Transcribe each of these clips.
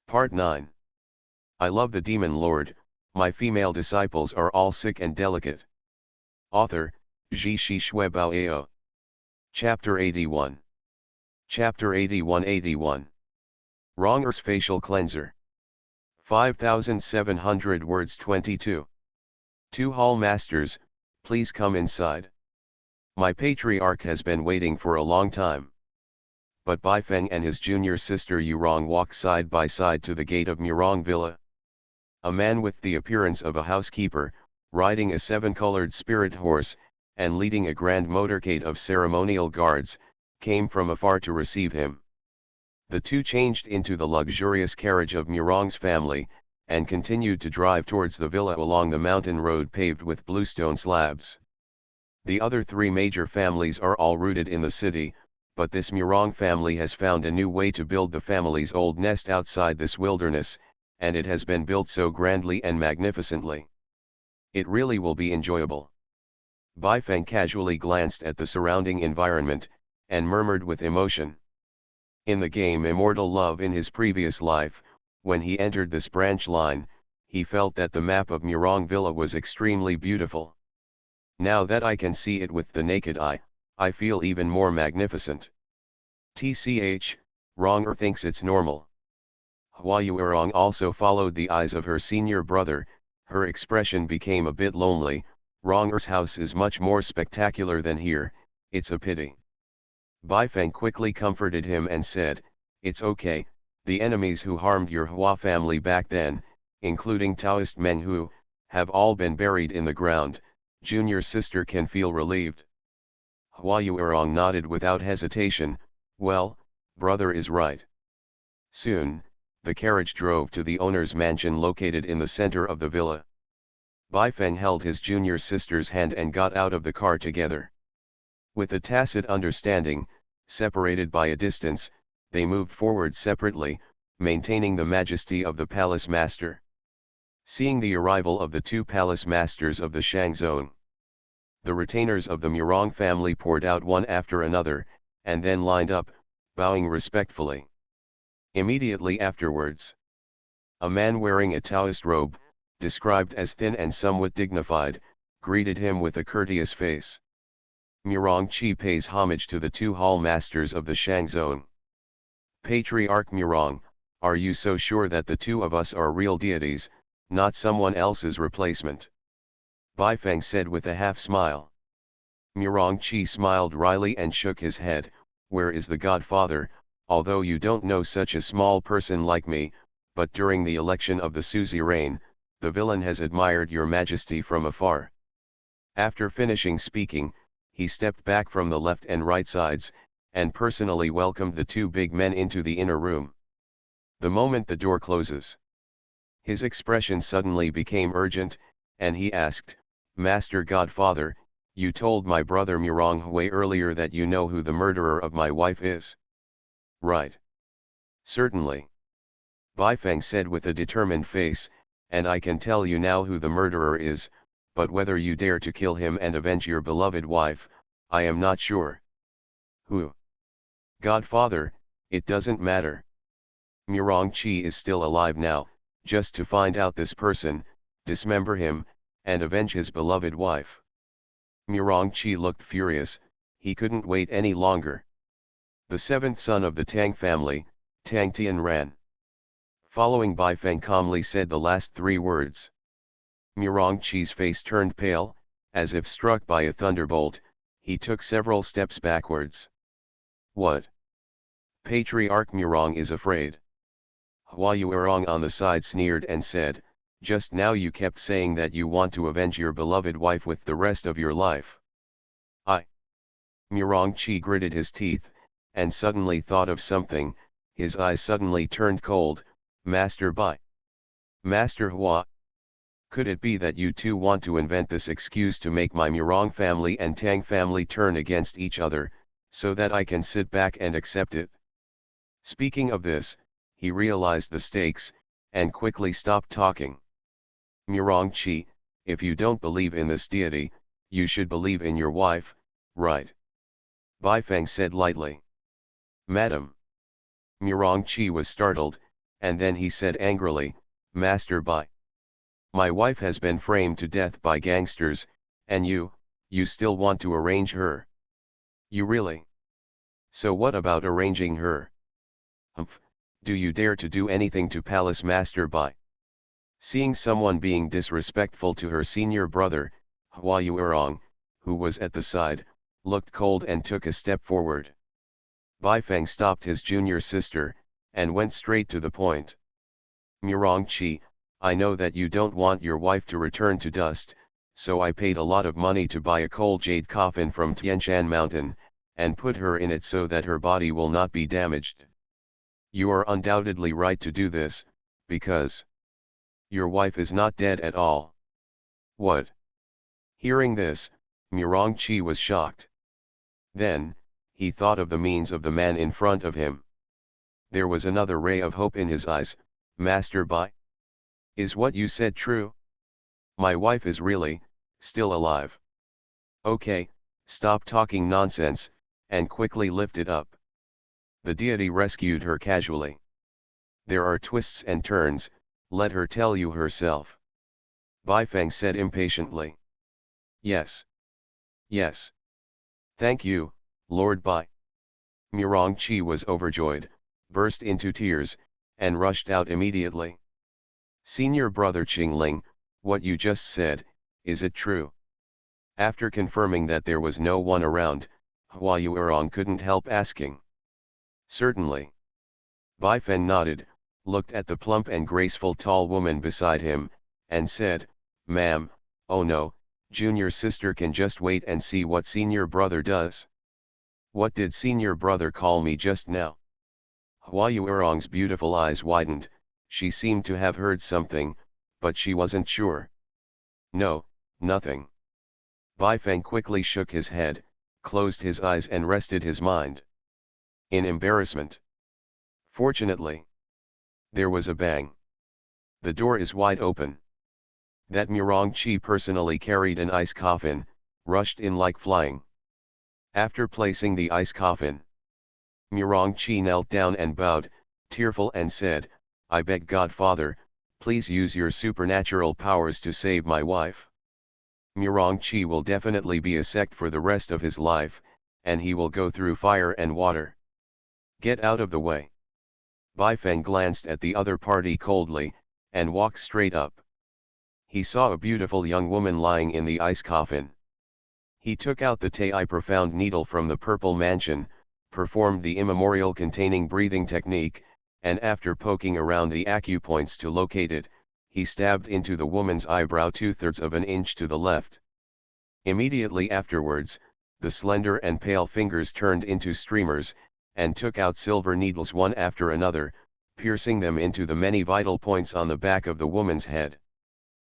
Part 9. I love the Demon Lord, my female disciples are all sick and delicate. Author, Ji Shi Shuebaoeo. Chapter 81. Chapter 81. Wronger's Facial Cleanser. 5,700 words 22. Two hall masters, please come inside. My patriarch has been waiting for a long time. But Baifeng and his junior sister Yurong walk side by side to the gate of Murong Villa. A man with the appearance of a housekeeper, riding a 7-colored spirit horse, and leading a grand motorcade of ceremonial guards, came from afar to receive him. The two changed into the luxurious carriage of Murong's family, and continued to drive towards the villa along the mountain road paved with bluestone slabs. The other three major families are all rooted in the city, but this Murong family has found a new way to build the family's old nest outside this wilderness, and it has been built so grandly and magnificently. It really will be enjoyable. Baifeng casually glanced at the surrounding environment, and murmured with emotion. In the game Immortal Love in his previous life, when he entered this branch line, he felt that the map of Murong Villa was extremely beautiful. Now that I can see it with the naked eye, I feel even more magnificent. TCH, Wronger thinks it's normal. Hua Yuerong also followed the eyes of her senior brother, her expression became a bit lonely. Wronger's house is much more spectacular than here, it's a pity. Baifeng quickly comforted him and said, it's okay, the enemies who harmed your Hua family back then, including Taoist Meng Hu, have all been buried in the ground, junior sister can feel relieved. Hua Yuerong nodded without hesitation, well, brother is right. Soon, the carriage drove to the owner's mansion located in the center of the villa. Baifeng held his junior sister's hand and got out of the car together. With a tacit understanding, separated by a distance, they moved forward separately, maintaining the majesty of the palace master. Seeing the arrival of the two palace masters of the Shang zone, the retainers of the Murong family poured out one after another, and then lined up, bowing respectfully. Immediately afterwards, a man wearing a Taoist robe, described as thin and somewhat dignified, greeted him with a courteous face. Murong Chi pays homage to the two hall masters of the Shang zone. Patriarch Murong, are you so sure that the two of us are real deities, not someone else's replacement? Baifeng said with a half-smile. Murong Chi smiled wryly and shook his head, where is the Godfather, although you don't know such a small person like me, but during the election of the suzerain, the villain has admired your majesty from afar. After finishing speaking, he stepped back from the left and right sides, and personally welcomed the two big men into the inner room. The moment the door closes, his expression suddenly became urgent, and he asked, Master Godfather, you told my brother Murong Hui earlier that you know who the murderer of my wife is. Right. Certainly. Baifeng said with a determined face, and I can tell you now who the murderer is, but whether you dare to kill him and avenge your beloved wife, I am not sure. Who? Godfather, it doesn't matter. Murong Chi is still alive now, just to find out this person, dismember him, and avenge his beloved wife. Murong Chi looked furious, he couldn't wait any longer. The seventh son of the Tang family, Tang Tian ran. Following Baifeng calmly said the last three words. Murong Chi's face turned pale, as if struck by a thunderbolt, he took several steps backwards. What? Patriarch Murong is afraid. Hua Yuerong on the side sneered and said, just now you kept saying that you want to avenge your beloved wife with the rest of your life. Murong Chi gritted his teeth, and suddenly thought of something, his eyes suddenly turned cold. Master Bai. Master Hua. Could it be that you two want to invent this excuse to make my Murong family and Tang family turn against each other, so that I can sit back and accept it? Speaking of this, he realized the stakes, and quickly stopped talking. Murong Chi, if you don't believe in this deity, you should believe in your wife, right? Baifeng said lightly. Madam. Murong Chi was startled, and then he said angrily, Master Bai. My wife has been framed to death by gangsters, and you still want to arrange her. You really? So what about arranging her? Humph, do you dare to do anything to Palace Master Bai? Seeing someone being disrespectful to her senior brother, Hua Yuerong, who was at the side, looked cold and took a step forward. Bai Feng stopped his junior sister, and went straight to the point. Murong Qi, I know that you don't want your wife to return to dust, so I paid a lot of money to buy a coal jade coffin from Tianshan Mountain, and put her in it so that her body will not be damaged. You are undoubtedly right to do this, because your wife is not dead at all. What? Hearing this, Murong Qi was shocked. Then, he thought of the means of the man in front of him. There was another ray of hope in his eyes. Master Bai? Is what you said true? My wife is really, still alive. Okay, stop talking nonsense, and quickly lift it up. The deity rescued her casually. There are twists and turns, let her tell you herself. Bai Feng said impatiently. Yes. Yes. Thank you, Lord Bai. Murong Qi was overjoyed, burst into tears, and rushed out immediately. Senior brother Qingling, what you just said, is it true? After confirming that there was no one around, Hua Yuerong couldn't help asking. Certainly. Bai Feng nodded, looked at the plump and graceful tall woman beside him, and said, Ma'am, oh no, junior sister can just wait and see what senior brother does. What did senior brother call me just now? Hua Yuerong's beautiful eyes widened, she seemed to have heard something, but she wasn't sure. No, nothing. Bai Feng quickly shook his head, closed his eyes and rested his mind. In embarrassment. Fortunately. There was a bang. The door is wide open. That Murong Qi personally carried an ice coffin, rushed in like flying. After placing the ice coffin, Murong Qi knelt down and bowed, tearful and said, I beg Godfather, please use your supernatural powers to save my wife. Murong Qi will definitely be a sect for the rest of his life, and he will go through fire and water. Get out of the way. Bai Feng glanced at the other party coldly, and walked straight up. He saw a beautiful young woman lying in the ice coffin. He took out the Tai profound needle from the purple mansion, performed the immemorial containing breathing technique, and after poking around the acupoints to locate it, he stabbed into the woman's eyebrow 2/3 of an inch to the left. Immediately afterwards, the slender and pale fingers turned into streamers, and took out silver needles one after another, piercing them into the many vital points on the back of the woman's head.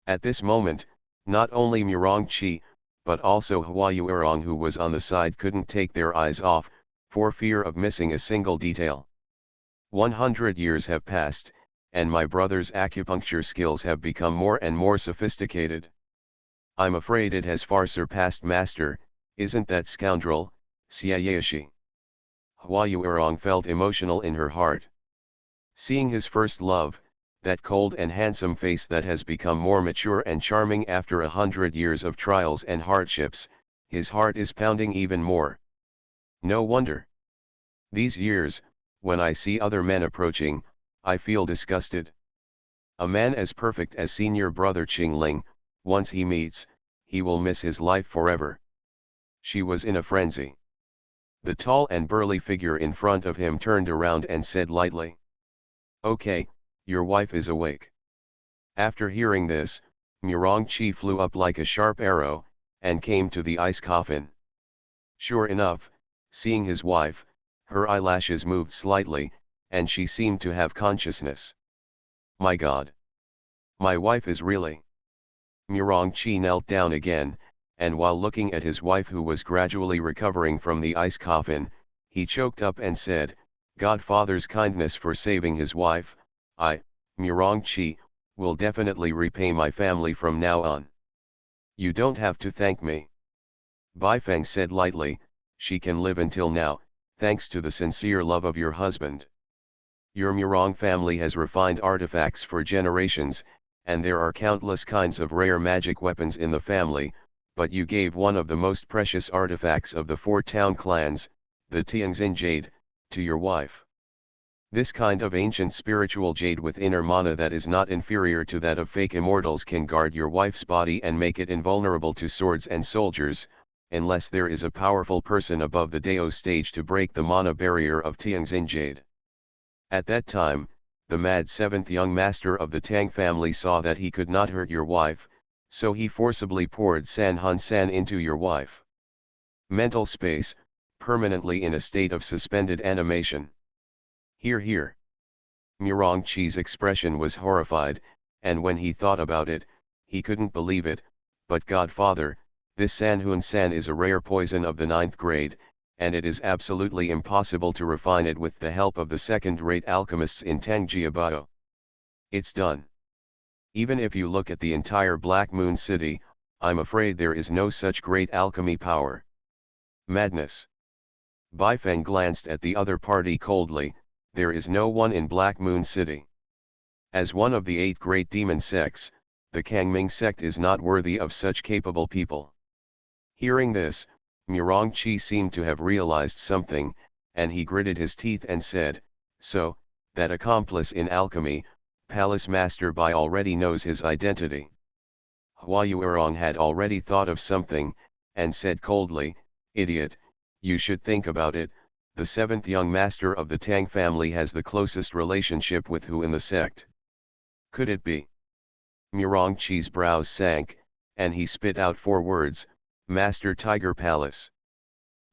At this moment, not only Murong Qi, but also Hua Yuerong who was on the side couldn't take their eyes off, for fear of missing a single detail. 100 years have passed, and my brother's acupuncture skills have become more and more sophisticated. I'm afraid it has far surpassed master, isn't that scoundrel, Xiaoyashi? Hua Yuerong felt emotional in her heart. Seeing his first love, that cold and handsome face that has become more mature and charming after 100 years of trials and hardships, his heart is pounding even more. No wonder. These years, when I see other men approaching, I feel disgusted. A man as perfect as senior brother Qingling, once he meets, he will miss his life forever. She was in a frenzy. The tall and burly figure in front of him turned around and said lightly, Okay, your wife is awake. After hearing this, Murong Qi flew up like a sharp arrow, and came to the ice coffin. Sure enough, seeing his wife, her eyelashes moved slightly, and she seemed to have consciousness. My God! My wife is really... Murong Qi knelt down again, and while looking at his wife who was gradually recovering from the ice coffin, he choked up and said, Godfather's kindness for saving his wife, I, Murong Qi, will definitely repay my family from now on. You don't have to thank me. Bai Feng said lightly, she can live until now, thanks to the sincere love of your husband. Your Murong family has refined artifacts for generations, and there are countless kinds of rare magic weapons in the family, but you gave one of the most precious artifacts of the four town clans, the Tianxin Jade, to your wife. This kind of ancient spiritual jade with inner mana that is not inferior to that of fake immortals can guard your wife's body and make it invulnerable to swords and soldiers, unless there is a powerful person above the Dao stage to break the mana barrier of Tianxin Jade. At that time, the mad seventh young master of the Tang family saw that he could not hurt your wife, so he forcibly poured San Hun San into your wife. Mental space, permanently in a state of suspended animation. Hear, hear. Murong Chi's expression was horrified, and when he thought about it, he couldn't believe it, but Godfather, this San Hun San is a rare poison of the 9th grade, and it is absolutely impossible to refine it with the help of the second-rate alchemists in Tangjiabao. It's done. Even if you look at the entire Black Moon City, I'm afraid there is no such great alchemy power. Madness. Baifeng glanced at the other party coldly. There is no one in Black Moon City. As one of the 8 great demon sects, the Kangming sect is not worthy of such capable people. Hearing this, Murong Chi seemed to have realized something, and he gritted his teeth and said, "So, that accomplice in alchemy, Palace Master Bai already knows his identity." Hua Yuerong had already thought of something, and said coldly, "Idiot, you should think about it. The 7th young master of the Tang family has the closest relationship with who in the sect? Could it be?" Murong Chi's brows sank, and he spit out 4 words, "Master Tiger Palace."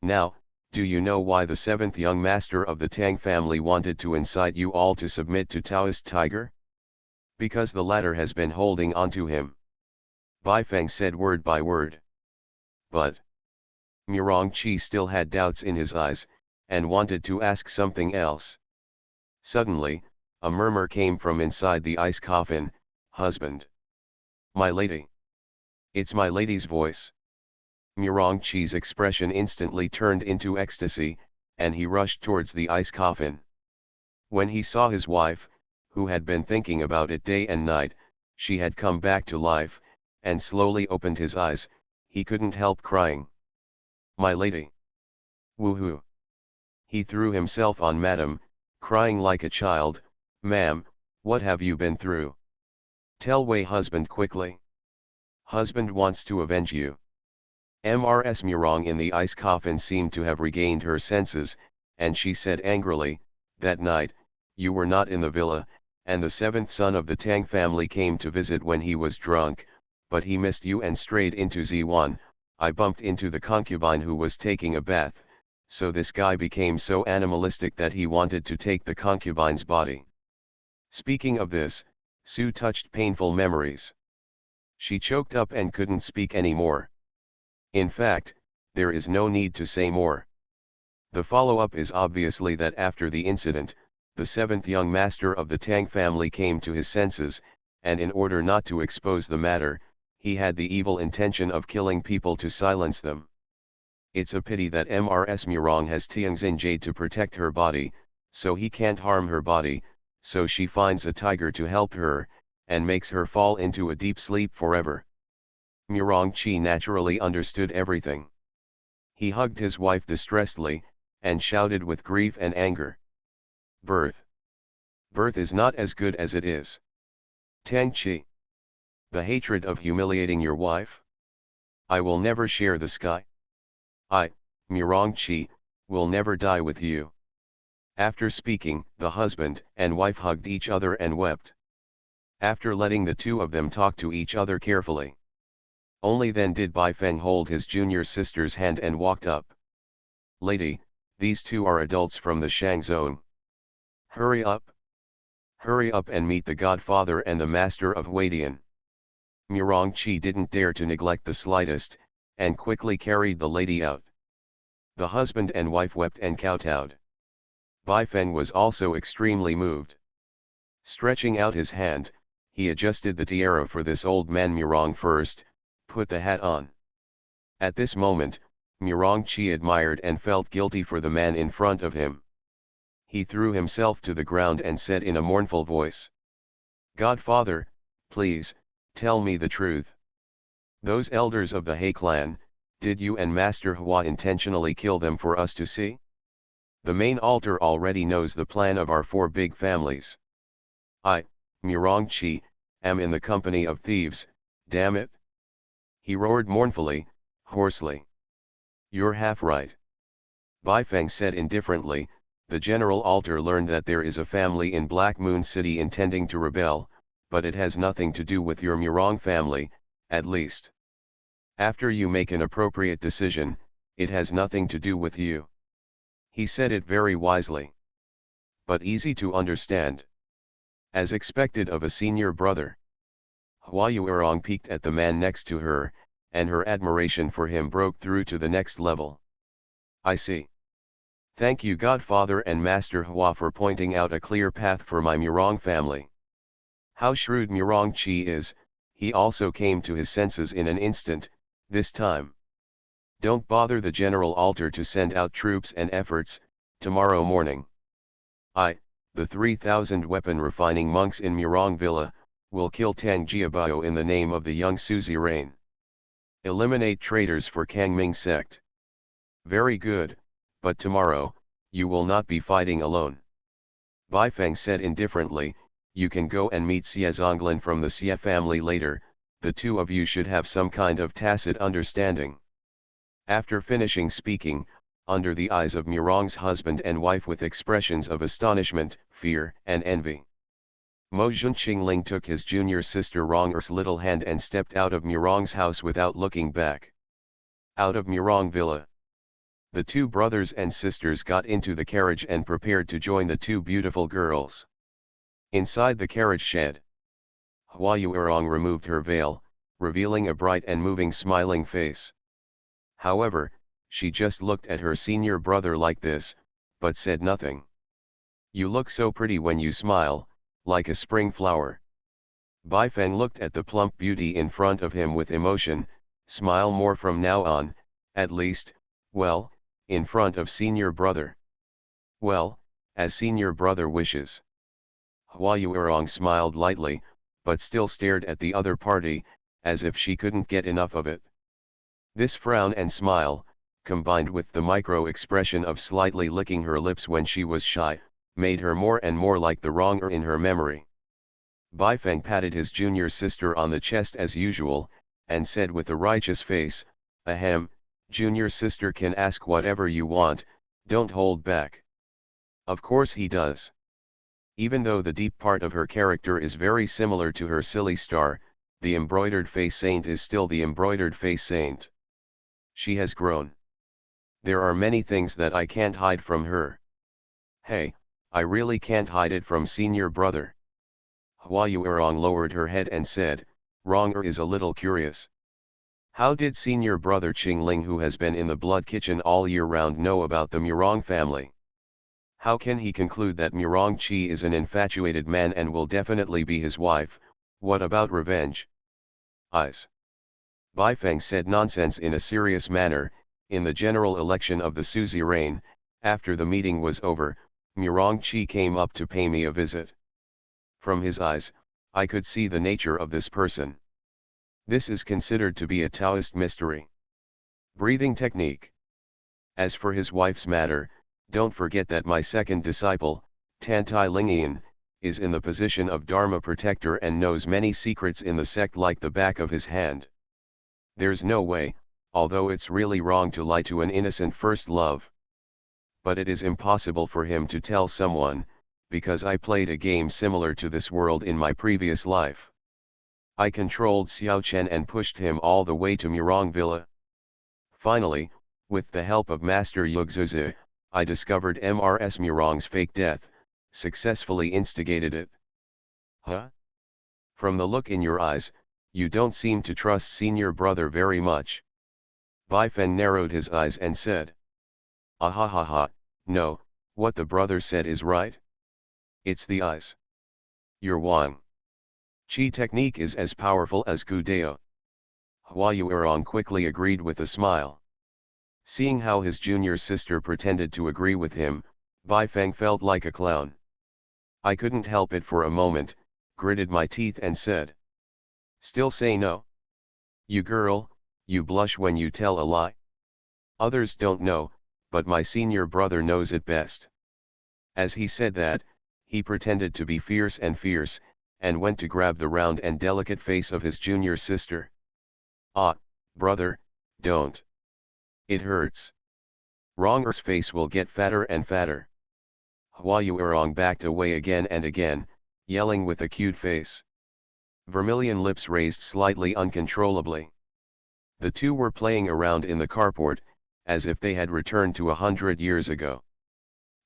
Now, do you know why the 7th young master of the Tang family wanted to incite you all to submit to Taoist Tiger? Because the latter has been holding on to him. Baifeng said word by word. But Murong Chi still had doubts in his eyes, and wanted to ask something else. Suddenly, a murmur came from inside the ice coffin, "Husband. My lady." "It's my lady's voice." Murong Chi's expression instantly turned into ecstasy, and he rushed towards the ice coffin. When he saw his wife, who had been thinking about it day and night, she had come back to life, and slowly opened his eyes, he couldn't help crying. "My lady." "Woohoo." He threw himself on Madam, crying like a child, "Ma'am, what have you been through? Tell Wei husband quickly. Husband wants to avenge you." Mrs. Murong in the ice coffin seemed to have regained her senses, and she said angrily, "That night, you were not in the villa, and the 7th son of the Tang family came to visit when he was drunk, but he missed you and strayed into Ziwan. I bumped into the concubine who was taking a bath, so this guy became so animalistic that he wanted to take the concubine's body." Speaking of this, Sue touched painful memories. She choked up and couldn't speak anymore. In fact, there is no need to say more. The follow-up is obviously that after the incident, the 7th young master of the Tang family came to his senses, and in order not to expose the matter, he had the evil intention of killing people to silence them. It's a pity that Mrs. Murong has Tianxin Jade to protect her body, so he can't harm her body, so she finds a tiger to help her, and makes her fall into a deep sleep forever. Murong Chi naturally understood everything. He hugged his wife distressedly, and shouted with grief and anger. "Birth. Birth is not as good as it is. Tang Chi. The hatred of humiliating your wife. I will never share the sky. I, Murong Chi, will never die with you." After speaking, the husband and wife hugged each other and wept. After letting the two of them talk to each other carefully, only then did Baifeng hold his junior sister's hand and walked up. "Lady, these two are adults from the Shang zone. Hurry up. Hurry up and meet the godfather and the master of Wadian." Murong Chi didn't dare to neglect the slightest, and quickly carried the lady out. The husband and wife wept and kowtowed. Baifeng was also extremely moved. Stretching out his hand, he adjusted the tiara for this old man Murong first, put the hat on. At this moment, Murong Chi admired and felt guilty for the man in front of him. He threw himself to the ground and said in a mournful voice, "Godfather, please, tell me the truth. Those elders of the He clan, did you and Master Hua intentionally kill them for us to see? The main altar already knows the plan of our four big families. I, Murong Chi, am in the company of thieves, damn it." He roared mournfully, hoarsely. "You're half right." Baifeng said indifferently, "The General Altar learned that there is a family in Black Moon City intending to rebel, but it has nothing to do with your Murong family, at least. After you make an appropriate decision, it has nothing to do with you." He said it very wisely, but easy to understand. As expected of a senior brother. Hua Yuerong peeked at the man next to her, and her admiration for him broke through to the next level. "I see. Thank you Godfather and Master Hua for pointing out a clear path for my Murong family." How shrewd Murong Chi is, he also came to his senses in an instant, this time. "Don't bother the General Altar to send out troops and efforts, tomorrow morning. The 3,000 weapon refining monks in Murong Villa, will kill Tang Jiabao in the name of the young suzerain. Eliminate traitors for Kangming sect." "Very good, but tomorrow, you will not be fighting alone." Baifeng said indifferently, "You can go and meet Xie Zonglin from the Xie family later, the two of you should have some kind of tacit understanding." After finishing speaking, under the eyes of Murong's husband and wife with expressions of astonishment, fear, and envy, Mo Junqingling took his junior sister Rong'er's little hand and stepped out of Murong's house without looking back. Out of Murong Villa. The two brothers and sisters got into the carriage and prepared to join the two beautiful girls. Inside the carriage shed, Hua Yuerong removed her veil, revealing a bright and moving smiling face. However, she just looked at her senior brother like this, but said nothing. "You look so pretty when you smile, like a spring flower." Baifeng looked at the plump beauty in front of him with emotion. "Smile more from now on, at least, well, in front of senior brother." "Well, as senior brother wishes." Hua Yuerong smiled lightly, but still stared at the other party, as if she couldn't get enough of it. This frown and smile, combined with the micro-expression of slightly licking her lips when she was shy, made her more and more like the wronger in her memory. Baifeng patted his junior sister on the chest as usual, and said with a righteous face, "Ahem, junior sister can ask whatever you want, don't hold back." Of course he does. Even though the deep part of her character is very similar to her silly star, the embroidered face saint is still the embroidered face saint. She has grown. There are many things that I can't hide from her. Hey, I really can't hide it from senior brother. Hua Yuerong lowered her head and said, "Wronger is a little curious. How did senior brother Qingling, who has been in the blood kitchen all year round, know about the Murong family? How can he conclude that Murong Chi is an infatuated man and will definitely be his wife? What about revenge?" Eyes. Baifeng said nonsense in a serious manner. "In the general election of the suzerain, after the meeting was over, Murong Chi came up to pay me a visit. From his eyes, I could see the nature of this person. This is considered to be a Taoist mystery. Breathing technique. As for his wife's matter, don't forget that my second disciple, Tantai Lingian, is in the position of Dharma protector and knows many secrets in the sect like the back of his hand. There's no way, although it's really wrong to lie to an innocent first love. But it is impossible for him to tell someone, because I played a game similar to this world in my previous life. I controlled Xiao Chen and pushed him all the way to Murong Villa. Finally, with the help of Master Yugzuzi, I discovered Mrs. Murong's fake death, successfully instigated it." "Huh? From the look in your eyes, you don't seem to trust senior brother very much." Baifeng narrowed his eyes and said, "Ahahaha, no, what the brother said is right. It's the eyes. Your Wang Chi technique is as powerful as Gudeo." Hua Yuerong quickly agreed with a smile. Seeing how his junior sister pretended to agree with him, Bai Feng felt like a clown. I couldn't help it for a moment, gritted my teeth and said. Still say no? You girl, you blush when you tell a lie. Others don't know, but my senior brother knows it best. As he said that, he pretended to be fierce, and went to grab the round and delicate face of his junior sister. Ah, brother, don't. It hurts. Wronger's face will get fatter and fatter. Huayuerong backed away again and again, yelling with a cute face. Vermilion lips raised slightly uncontrollably. The two were playing around in the carport, as if they had returned to 100 years ago.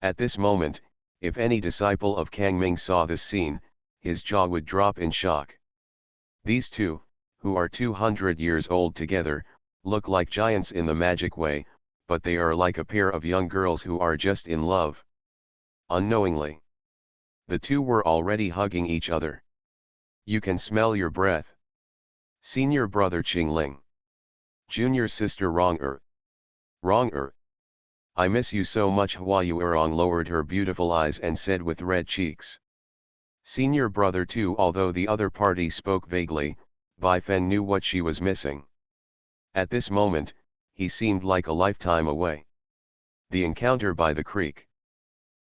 At this moment, if any disciple of Kang Ming saw this scene, his jaw would drop in shock. These two, who are 200 years old together, look like giants in the magic way, but they are like a pair of young girls who are just in love. Unknowingly, the two were already hugging each other. You can smell your breath. Senior brother Qingling. Junior sister Wronger. Wronger. I miss you so much. Huayuerong lowered her beautiful eyes and said with red cheeks. Senior brother too. Although the other party spoke vaguely, Bai Feng knew what she was missing. At this moment, he seemed like a lifetime away. The encounter by the creek.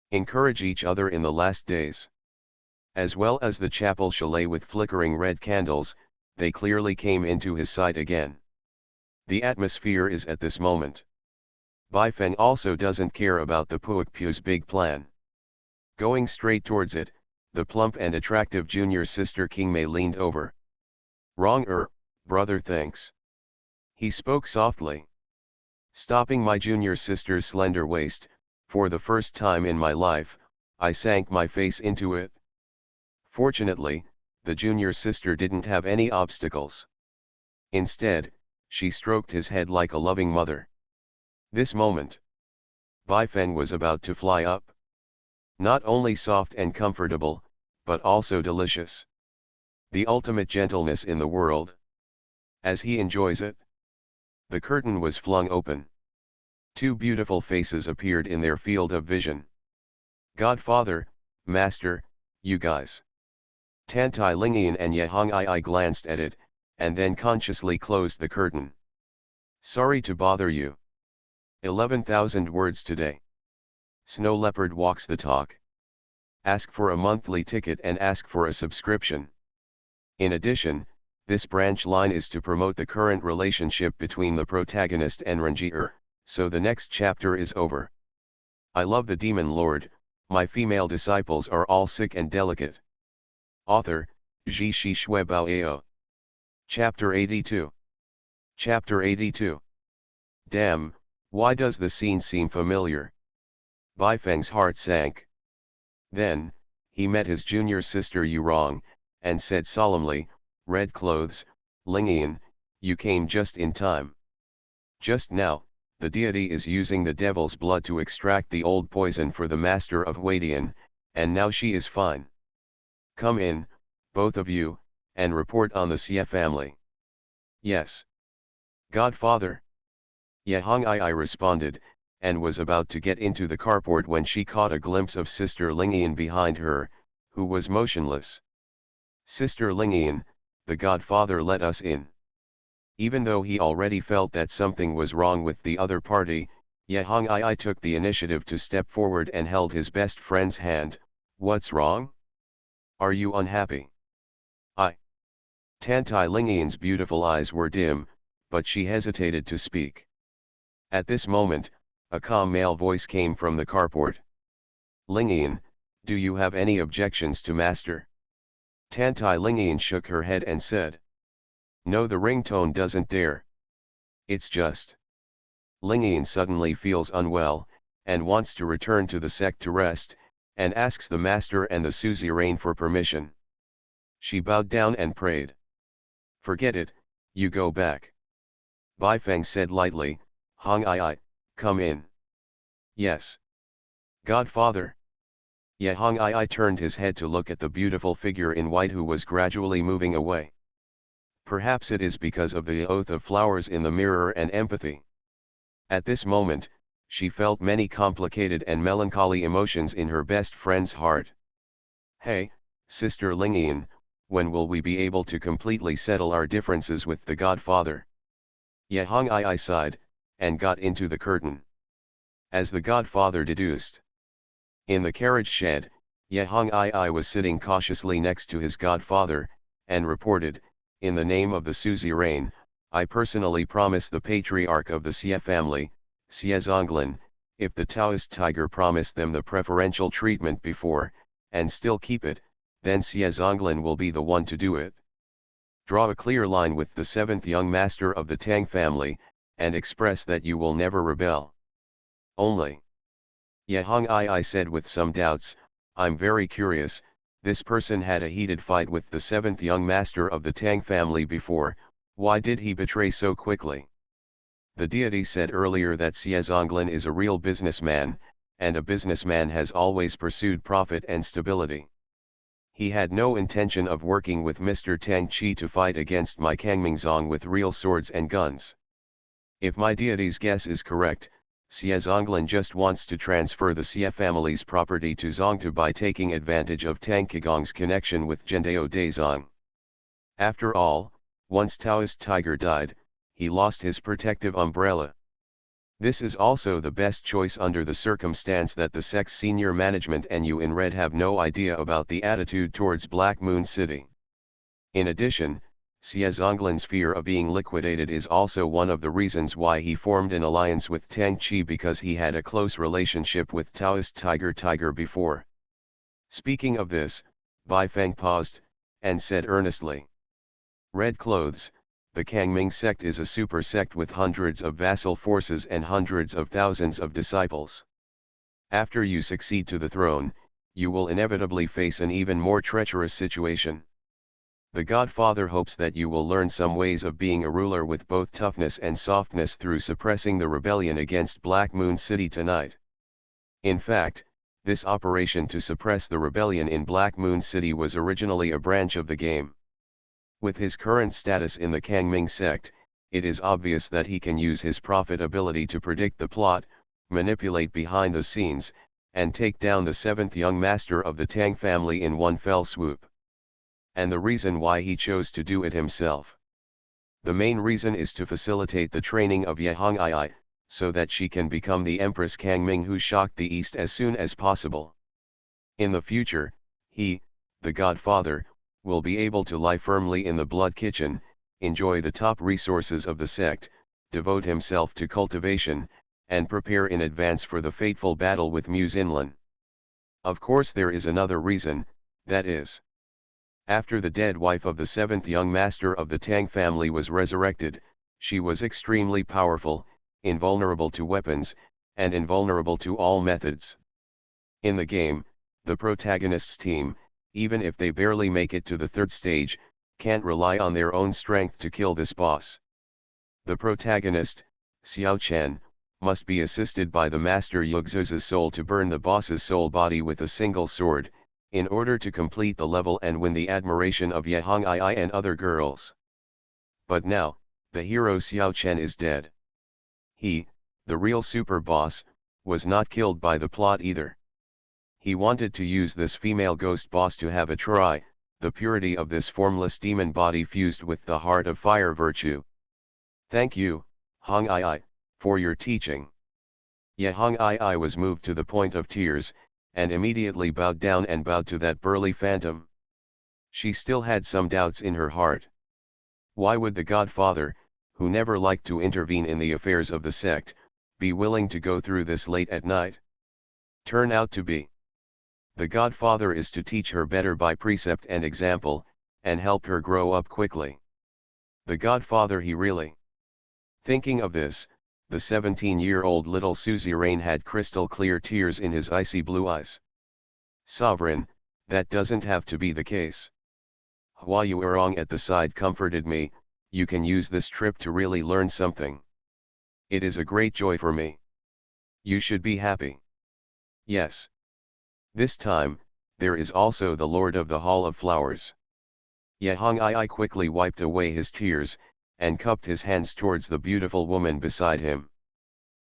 Encourage each other in the last days. As well as the chapel chalet with flickering red candles, they clearly came into his sight again. The atmosphere is at this moment. Bai Feng also doesn't care about the Puak Pu's big plan. Going straight towards it, the plump and attractive junior sister King Mei leaned over. Wronger, brother, thanks. He spoke softly. Stopping my junior sister's slender waist, for the first time in my life, I sank my face into it. Fortunately, the junior sister didn't have any obstacles. Instead, she stroked his head like a loving mother. This moment, Bai Feng was about to fly up. Not only soft and comfortable, but also delicious. The ultimate gentleness in the world. As he enjoys it. The curtain was flung open. Two beautiful faces appeared in their field of vision. Godfather, Master, you guys. Tantai Lingian and Yehong I glanced at it, and then consciously closed the curtain. Sorry to bother you. 11,000 words today. Snow Leopard walks the talk. Ask for a monthly ticket and ask for a subscription. In addition, this branch line is to promote the current relationship between the protagonist and Rangier, so the next chapter is over. I love the Demon Lord, my female disciples are all sick and delicate. Author, Zhi Shi Shui Bao Ao. Chapter 82. Chapter 82. Damn, why does the scene seem familiar? Bai Feng's heart sank. Then, he met his junior sister Yurong, and said solemnly, Red clothes, Lingian, you came just in time. Just now, the deity is using the devil's blood to extract the old poison for the master of Huadian, and now she is fine. Come in, both of you, and report on the Xie family. Yes. Godfather. Yehong I responded, and was about to get into the carport when she caught a glimpse of Sister Lingian behind her, who was motionless. Sister Lingian, the godfather let us in. Even though he already felt that something was wrong with the other party, Yehong I took the initiative to step forward and held his best friend's hand. What's wrong? Are you unhappy? Tantai Lingian's beautiful eyes were dim, but she hesitated to speak. At this moment, a calm male voice came from the carport. Lingian, do you have any objections to Master? Tantai Lingian shook her head and said. No, the ringtone doesn't dare. It's just. Lingian suddenly feels unwell, and wants to return to the sect to rest, and asks the Master and the suzerain for permission. She bowed down and prayed. Forget it, you go back. Bai Feng said lightly, Hong I, come in. Yes. Godfather. Yehong I turned his head to look at the beautiful figure in white who was gradually moving away. Perhaps it is because of the oath of flowers in the mirror and empathy. At this moment, she felt many complicated and melancholy emotions in her best friend's heart. "Hey, Sister Lingian, when will we be able to completely settle our differences with the Godfather?" Yehong I sighed, and got into the curtain. As the Godfather deduced. In the carriage shed, Yehong I was sitting cautiously next to his godfather, and reported, "In the name of the suzerain, I personally promise the patriarch of the Xie family, Xie Zonglan, if the Taoist tiger promised them the preferential treatment before, and still keep it, then Xie Zonglan will be the one to do it. Draw a clear line with the seventh young master of the Tang family, and express that you will never rebel. Only." Yehong I said with some doubts, "I'm very curious, this person had a heated fight with the seventh young master of the Tang family before, why did he betray so quickly?" The deity said earlier that Xie Zonglan is a real businessman, and a businessman has always pursued profit and stability. He had no intention of working with Mr. Tang Qi to fight against my Kangmingzong with real swords and guns. If my deity's guess is correct, Xie Zonglan just wants to transfer the Xie family's property to Zongtu by taking advantage of Tang Kigong's connection with Zhendao Daizong. After all, once Taoist Tiger died, he lost his protective umbrella. This is also the best choice under the circumstance that the sect's senior management and you in red have no idea about the attitude towards Black Moon City. In addition, Xie Zonglan's fear of being liquidated is also one of the reasons why he formed an alliance with Tang Qi, because he had a close relationship with Taoist Tiger before. Speaking of this, Bai Feng paused, and said earnestly, "Red Clothes, the Kangming sect is a super sect with hundreds of vassal forces and hundreds of thousands of disciples. After you succeed to the throne, you will inevitably face an even more treacherous situation. The Godfather hopes that you will learn some ways of being a ruler with both toughness and softness through suppressing the rebellion against Black Moon City tonight. In fact, this operation to suppress the rebellion in Black Moon City was originally a branch of the game. With his current status in the Kangming sect, it is obvious that he can use his profitability to predict the plot, manipulate behind the scenes, and take down the seventh young master of the Tang family in one fell swoop. And the reason why he chose to do it himself. The main reason is to facilitate the training of Yehong I, so that she can become the Empress Kangming who shocked the East as soon as possible. In the future, he, the Godfather, will be able to lie firmly in the blood kitchen, enjoy the top resources of the sect, devote himself to cultivation, and prepare in advance for the fateful battle with Mu Xinlan. Of course there is another reason, that is, after the dead wife of the seventh young master of the Tang family was resurrected, she was extremely powerful, invulnerable to weapons, and invulnerable to all methods. In the game, the protagonist's team, even if they barely make it to the third stage, can't rely on their own strength to kill this boss. The protagonist, Xiao Chen, must be assisted by the master Yugzu's soul to burn the boss's soul body with a single sword, in order to complete the level and win the admiration of Yehong I and other girls. But now, the hero Xiao Chen is dead. He, the real super boss, was not killed by the plot either. He wanted to use this female ghost boss to have a try, the purity of this formless demon body fused with the heart of fire virtue. Thank you, Hong I, for your teaching. Yehong I was moved to the point of tears, and immediately bowed down and bowed to that burly phantom. She still had some doubts in her heart. Why would the Godfather, who never liked to intervene in the affairs of the sect, be willing to go through this late at night? Turn out to be. The Godfather is to teach her better by precept and example, and help her grow up quickly. The Godfather he really. Thinking of this, the 17-year-old little suzerain had crystal clear tears in his icy blue eyes. Sovereign, that doesn't have to be the case. Hua Yuerong at the side comforted me, you can use this trip to really learn something. It is a great joy for me. You should be happy. Yes. This time, there is also the Lord of the Hall of Flowers. Yehong I quickly wiped away his tears, and cupped his hands towards the beautiful woman beside him.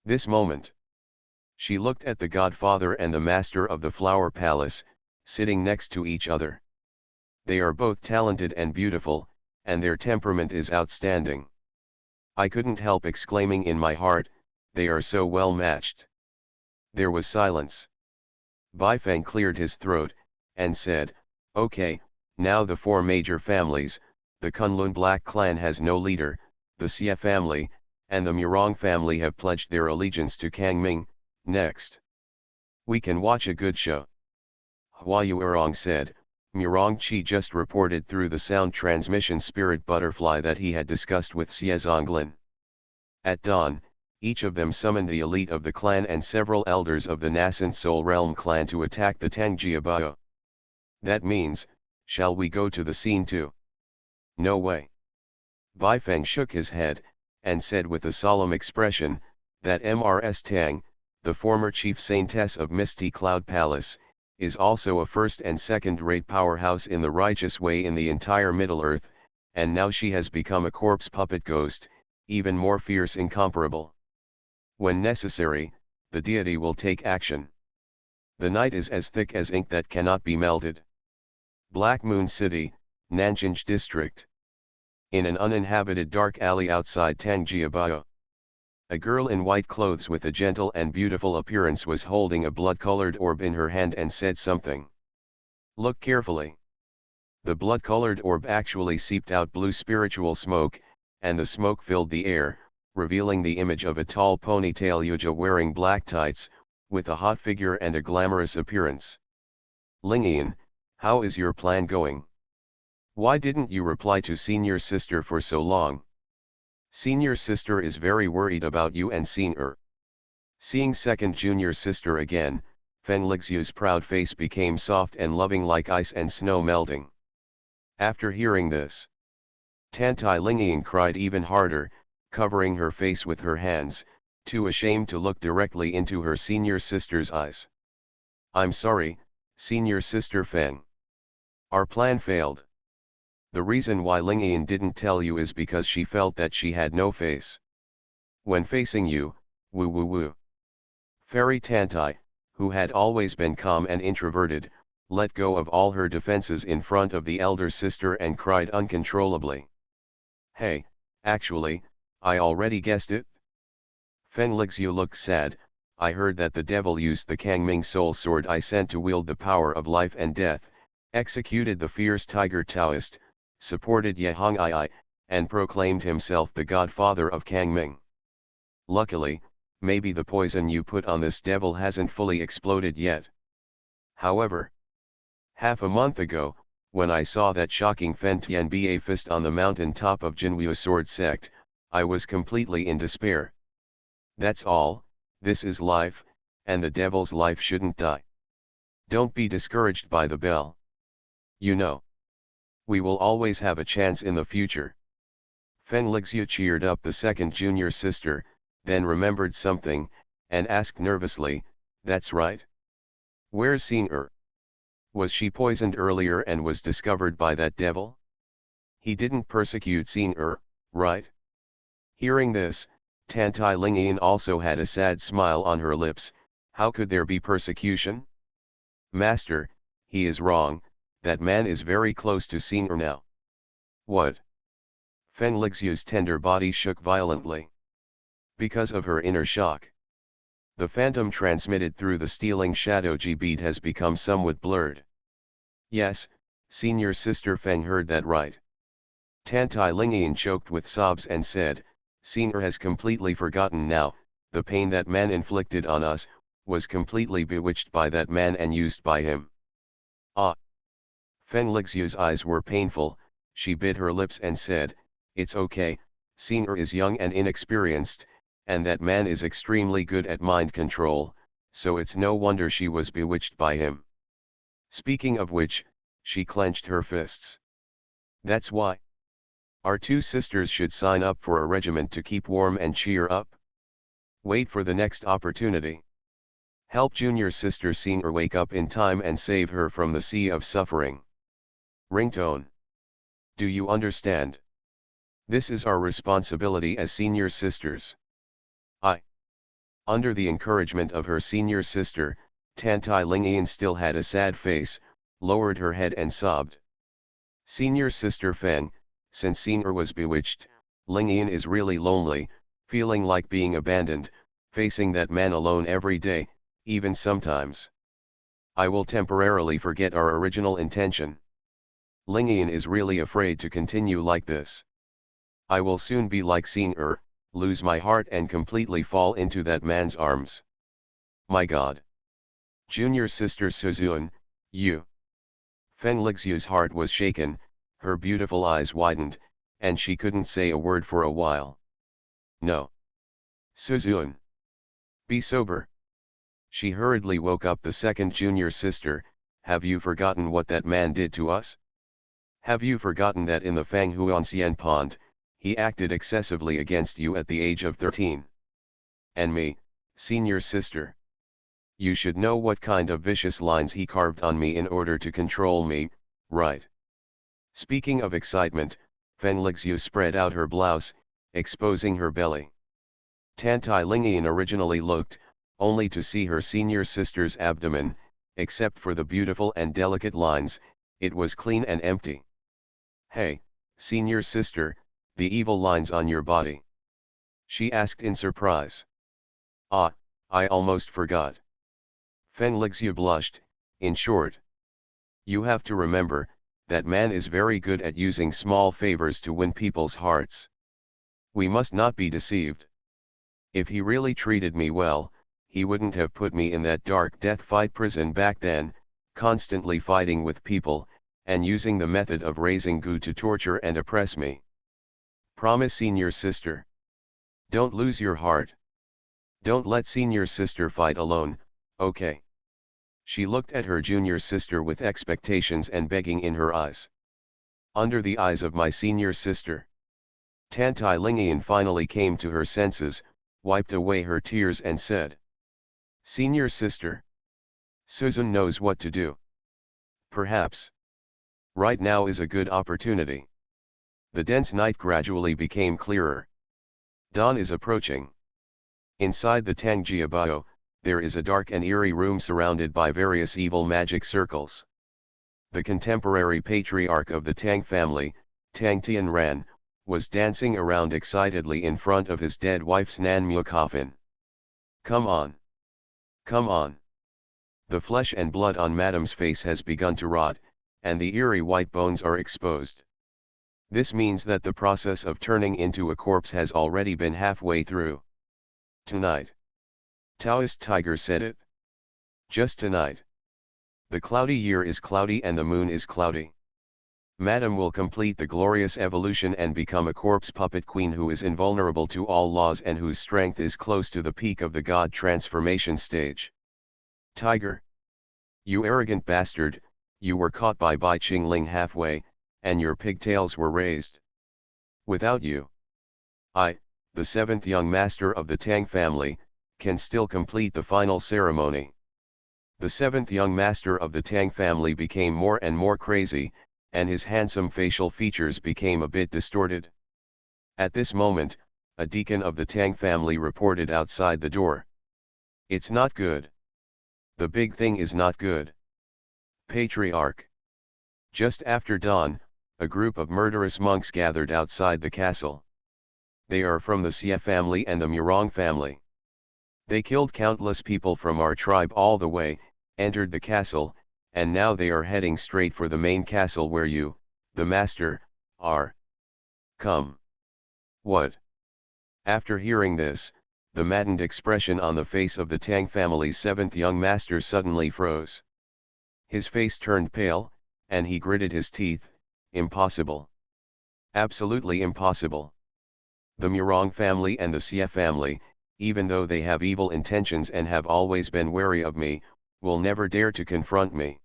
This moment. She looked at the godfather and the master of the flower palace, sitting next to each other. They are both talented and beautiful, and their temperament is outstanding. I couldn't help exclaiming in my heart, they are so well matched. There was silence. Baifeng cleared his throat, and said, okay, now the four major families, the Kunlun Black clan has no leader, the Xie family, and the Murong family have pledged their allegiance to Kang Ming. Next, we can watch a good show. Hua Yuerong said. Murong Qi just reported through the sound transmission spirit butterfly that he had discussed with Xie Zonglin. At dawn, each of them summoned the elite of the clan and several elders of the nascent Soul Realm clan to attack the Tangjiabao. That means, shall we go to the scene too? No way. Baifeng shook his head, and said with a solemn expression, that Mrs. Tang, the former chief saintess of Misty Cloud Palace, is also a first and second-rate powerhouse in the righteous way in the entire Middle-earth, and now she has become a corpse puppet ghost, even more fierce incomparable. When necessary, the deity will take action. The night is as thick as ink that cannot be melted. Black Moon City, Nanjing District. In an uninhabited dark alley outside Tangjiabao. A girl in white clothes with a gentle and beautiful appearance was holding a blood-colored orb in her hand and said something. Look carefully. The blood-colored orb actually seeped out blue spiritual smoke, and the smoke filled the air, revealing the image of a tall ponytail Yuja wearing black tights, with a hot figure and a glamorous appearance. Lingian, how is your plan going? Why didn't you reply to senior sister for so long? Senior sister is very worried about you and Xing. Seeing second junior sister again, Feng Lixu's proud face became soft and loving like ice and snow melting. After hearing this, Tantai Lingian cried even harder, covering her face with her hands, too ashamed to look directly into her senior sister's eyes. I'm sorry, senior sister Feng. Our plan failed. The reason why Lingian didn't tell you is because she felt that she had no face. When facing you, woo woo woo. Fairy Tantai, who had always been calm and introverted, let go of all her defenses in front of the elder sister and cried uncontrollably. Hey, actually, I already guessed it. Feng Lixu looked sad. I heard that the devil used the Kangming soul sword I sent to wield the power of life and death, executed the fierce tiger Taoist, supported Yehong Ai, and proclaimed himself the godfather of Kangming. Luckily, maybe the poison you put on this devil hasn't fully exploded yet. However, half a month ago, when I saw that shocking Fen Tianba fist on the mountain top of Jinwu sword sect, I was completely in despair. That's all, this is life, and the devil's life shouldn't die. Don't be discouraged by the bell. You know, we will always have a chance in the future. Feng Lixu cheered up the second junior sister, then remembered something, and asked nervously, that's right. Where's Xing? Was she poisoned earlier and was discovered by that devil? He didn't persecute Xing, right? Hearing this, Tantai Lingian also had a sad smile on her lips. How could there be persecution? Master, he is wrong, that man is very close to Xing now. What? Feng Lixu's tender body shook violently. Because of her inner shock. The phantom transmitted through the stealing shadow G bead has become somewhat blurred. Yes, senior sister Feng heard that right. Tantai Lingian choked with sobs and said, Xing has completely forgotten now, the pain that man inflicted on us, was completely bewitched by that man and used by him. Ah! Feng Lixu's eyes were painful, she bit her lips and said, it's okay, Xing is young and inexperienced, and that man is extremely good at mind control, so it's no wonder she was bewitched by him. Speaking of which, she clenched her fists. That's why. Our two sisters should sign up for a regiment to keep warm and cheer up. Wait for the next opportunity. Help junior sister Xing wake up in time and save her from the sea of suffering. Ringtone. Do you understand? This is our responsibility as senior sisters. Under the encouragement of her senior sister, Tantai Lingian still had a sad face, lowered her head and sobbed. Senior sister Feng, since Senior was bewitched, Lingian is really lonely, feeling like being abandoned, facing that man alone every day, even sometimes. I will temporarily forget our original intention. Lingian is really afraid to continue like this. I will soon be like Senior, lose my heart and completely fall into that man's arms. My God. Junior sister Suzun, you. Feng Lixu's heart was shaken, her beautiful eyes widened, and she couldn't say a word for a while. No. Suzun. Be sober. She hurriedly woke up the second junior sister. Have you forgotten what that man did to us? Have you forgotten that in the Fanghuancian pond, he acted excessively against you at the age of 13? And me, senior sister. You should know what kind of vicious lines he carved on me in order to control me, right? Speaking of excitement, Feng Lixu spread out her blouse, exposing her belly. Tantai Lingian originally looked, only to see her senior sister's abdomen, except for the beautiful and delicate lines, it was clean and empty. Hey, senior sister, the evil lines on your body? She asked in surprise. Ah, I almost forgot. Feng Lixu blushed. In short, you have to remember, that man is very good at using small favors to win people's hearts. We must not be deceived. If he really treated me well, he wouldn't have put me in that dark death fight prison back then, constantly fighting with people, and using the method of raising goo to torture and oppress me. Promise, senior sister. Don't lose your heart. Don't let senior sister fight alone, okay? She looked at her junior sister with expectations and begging in her eyes. Under the eyes of my senior sister. Tantai Lingian finally came to her senses, wiped away her tears and said. Senior sister. Suzun knows what to do. Perhaps. Right now is a good opportunity. The dense night gradually became clearer. Dawn is approaching. Inside the Tangjiabao, there is a dark and eerie room surrounded by various evil magic circles. The contemporary patriarch of the Tang family, Tang Tianran, was dancing around excitedly in front of his dead wife's Nanmu coffin. Come on. Come on. The flesh and blood on Madame's face has begun to rot, and the eerie white bones are exposed. This means that the process of turning into a corpse has already been halfway through. Tonight. Taoist Tiger said it. Just tonight. The cloudy year is cloudy and the moon is cloudy. Madame will complete the glorious evolution and become a corpse puppet queen who is invulnerable to all laws and whose strength is close to the peak of the god transformation stage. Tiger. You arrogant bastard, you were caught by Bai Qingling halfway, and your pigtails were raised. Without you, I, the seventh young master of the Tang family, can still complete the final ceremony. The seventh young master of the Tang family became more and more crazy, and his handsome facial features became a bit distorted. At this moment, a deacon of the Tang family reported outside the door. It's not good. The big thing is not good. Patriarch. Just after dawn, a group of murderous monks gathered outside the castle. They are from the Xie family and the Murong family. They killed countless people from our tribe all the way, entered the castle, and now they are heading straight for the main castle where you, the master, are. Come. What? After hearing this, the maddened expression on the face of the Tang family's seventh young master suddenly froze. His face turned pale, and he gritted his teeth. Impossible. Absolutely impossible. The Murong family and the Xie family, even though they have evil intentions and have always been wary of me, will never dare to confront me.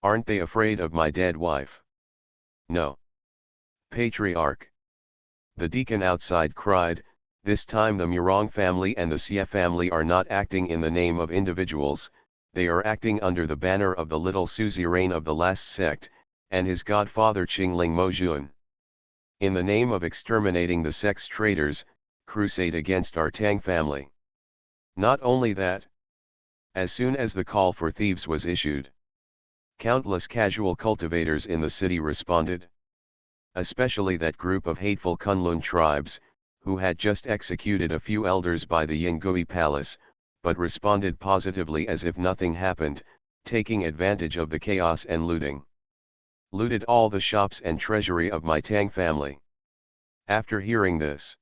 Aren't they afraid of my dead wife? No. Patriarch. The deacon outside cried, this time the Murong family and the Xie family are not acting in the name of individuals, they are acting under the banner of the little suzerain of the last sect, and his godfather Qingling Mojun. In the name of exterminating the sex traitors, crusade against our Tang family. Not only that, as soon as the call for thieves was issued, countless casual cultivators in the city responded. Especially that group of hateful Kunlun tribes, who had just executed a few elders by the Yingui Palace, but responded positively as if nothing happened, taking advantage of the chaos and looting. Looted all the shops and treasury of my Tang family. After hearing this,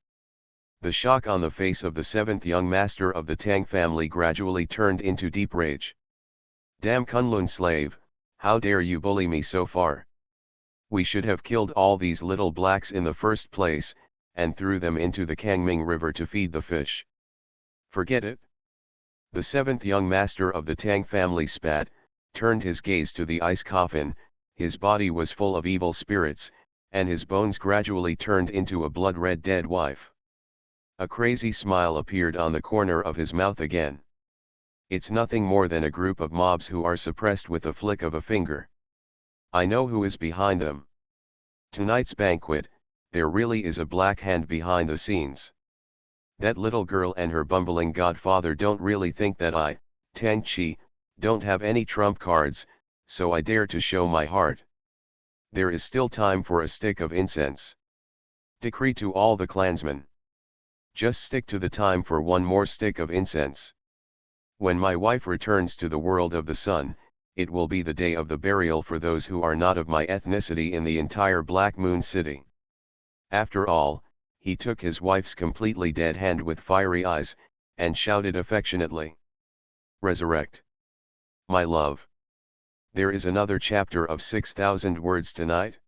the shock on the face of the seventh young master of the Tang family gradually turned into deep rage. Damn Kunlun slave, how dare you bully me so far? We should have killed all these little blacks in the first place, and threw them into the Kangming River to feed the fish. Forget it. The seventh young master of the Tang family spat, turned his gaze to the ice coffin, his body was full of evil spirits, and his bones gradually turned into a blood-red dead wife. A crazy smile appeared on the corner of his mouth again. It's nothing more than a group of mobs who are suppressed with a flick of a finger. I know who is behind them. Tonight's banquet, there really is a black hand behind the scenes. That little girl and her bumbling godfather don't really think that I, Tang Chi, don't have any trump cards, so I dare to show my heart. There is still time for a stick of incense. Decree to all the clansmen. Just stick to the time for one more stick of incense. When my wife returns to the world of the sun, it will be the day of the burial for those who are not of my ethnicity in the entire Black Moon City. After all, he took his wife's completely dead hand with fiery eyes, and shouted affectionately. Resurrect. My love. There is another chapter of 6,000 words tonight.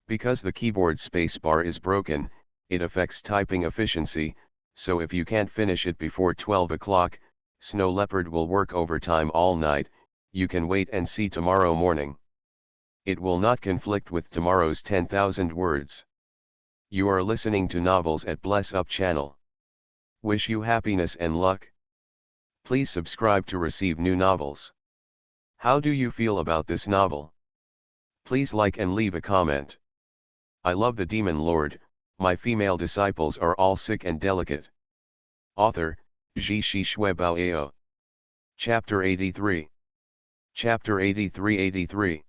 Because the keyboard spacebar is broken, it affects typing efficiency, so if you can't finish it before 12 o'clock, Snow Leopard will work overtime all night. You can wait and see tomorrow morning. It will not conflict with tomorrow's 10,000 words. You are listening to Novels at Bless Up channel. Wish you happiness and luck. Please subscribe to receive new novels. How do you feel about this novel? Please like and leave a comment. I love the Demon Lord, my female disciples are all sick and delicate. Author, Ji Shi Shui Bao Ao. Chapter 83. Chapter 83.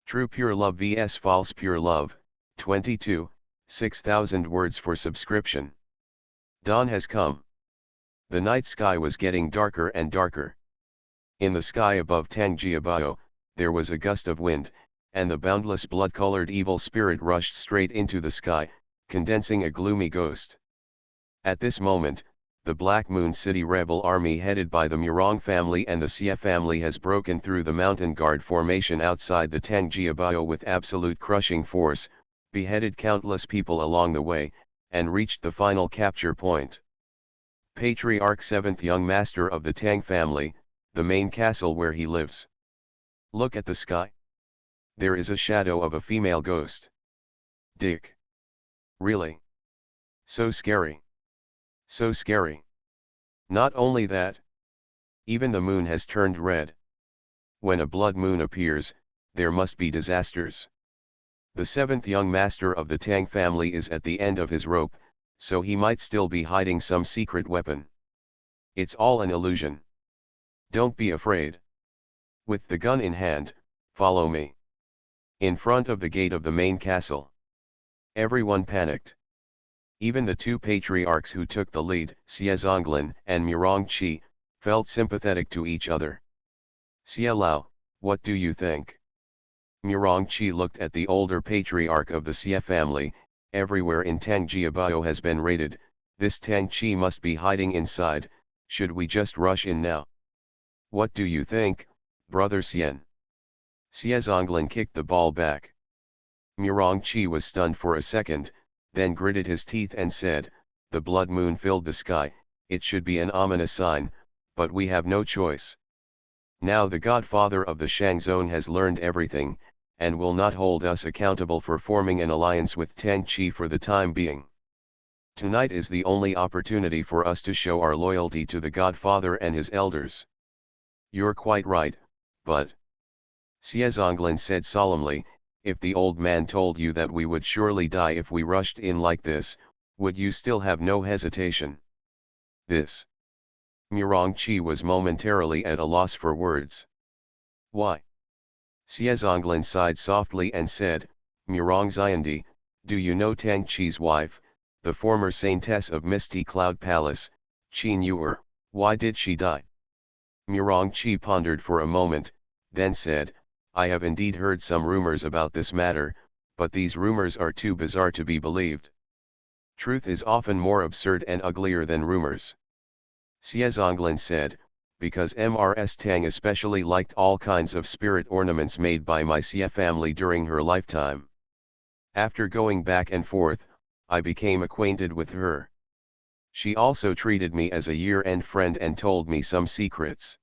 True Pure Love vs False Pure Love, 22, 6,000 words for subscription. Dawn has come. The night sky was getting darker and darker. In the sky above Tangjiabao, there was a gust of wind, and the boundless blood-colored evil spirit rushed straight into the sky, condensing a gloomy ghost. At this moment, the Black Moon City rebel army headed by the Murong family and the Xie family has broken through the mountain guard formation outside the Tangjiabao with absolute crushing force, beheaded countless people along the way, and reached the final capture point. Patriarch 7th young master of the Tang family, the main castle where he lives. Look at the sky. There is a shadow of a female ghost. Dick. Really? So scary. So scary. Not only that. Even the moon has turned red. When a blood moon appears, there must be disasters. The 7th young master of the Tang family is at the end of his rope, so he might still be hiding some secret weapon. It's all an illusion. Don't be afraid. With the gun in hand, follow me. In front of the gate of the main castle. Everyone panicked. Even the two patriarchs who took the lead, Xie Zonglan and Murong Qi, felt sympathetic to each other. Xie Lao, what do you think? Murong Qi looked at the older patriarch of the Xie family. Everywhere in Tangjiabao has been raided, this Tang Qi must be hiding inside. Should we just rush in now? What do you think, brother Xian? Xie Zonglan kicked the ball back. Murong Qi was stunned for a second, then gritted his teeth and said, the blood moon filled the sky, it should be an ominous sign, but we have no choice. Now the godfather of the Shang Zone has learned everything, and will not hold us accountable for forming an alliance with Tang Qi for the time being. Tonight is the only opportunity for us to show our loyalty to the godfather and his elders. You're quite right, but... Xie Zonglan said solemnly, if the old man told you that we would surely die if we rushed in like this, would you still have no hesitation? This Murongchi was momentarily at a loss for words. Why? Xiezonglan sighed softly and said, Murong Xiandi, do you know Tang Chi's wife, the former saintess of Misty Cloud Palace, Qin Yuer, why did she die? Murongchi pondered for a moment, then said, I have indeed heard some rumors about this matter, but these rumors are too bizarre to be believed. Truth is often more absurd and uglier than rumors. Xiezonglan said, because Mrs. Tang especially liked all kinds of spirit ornaments made by my Xie family during her lifetime. After going back and forth, I became acquainted with her. She also treated me as a year-end friend and told me some secrets.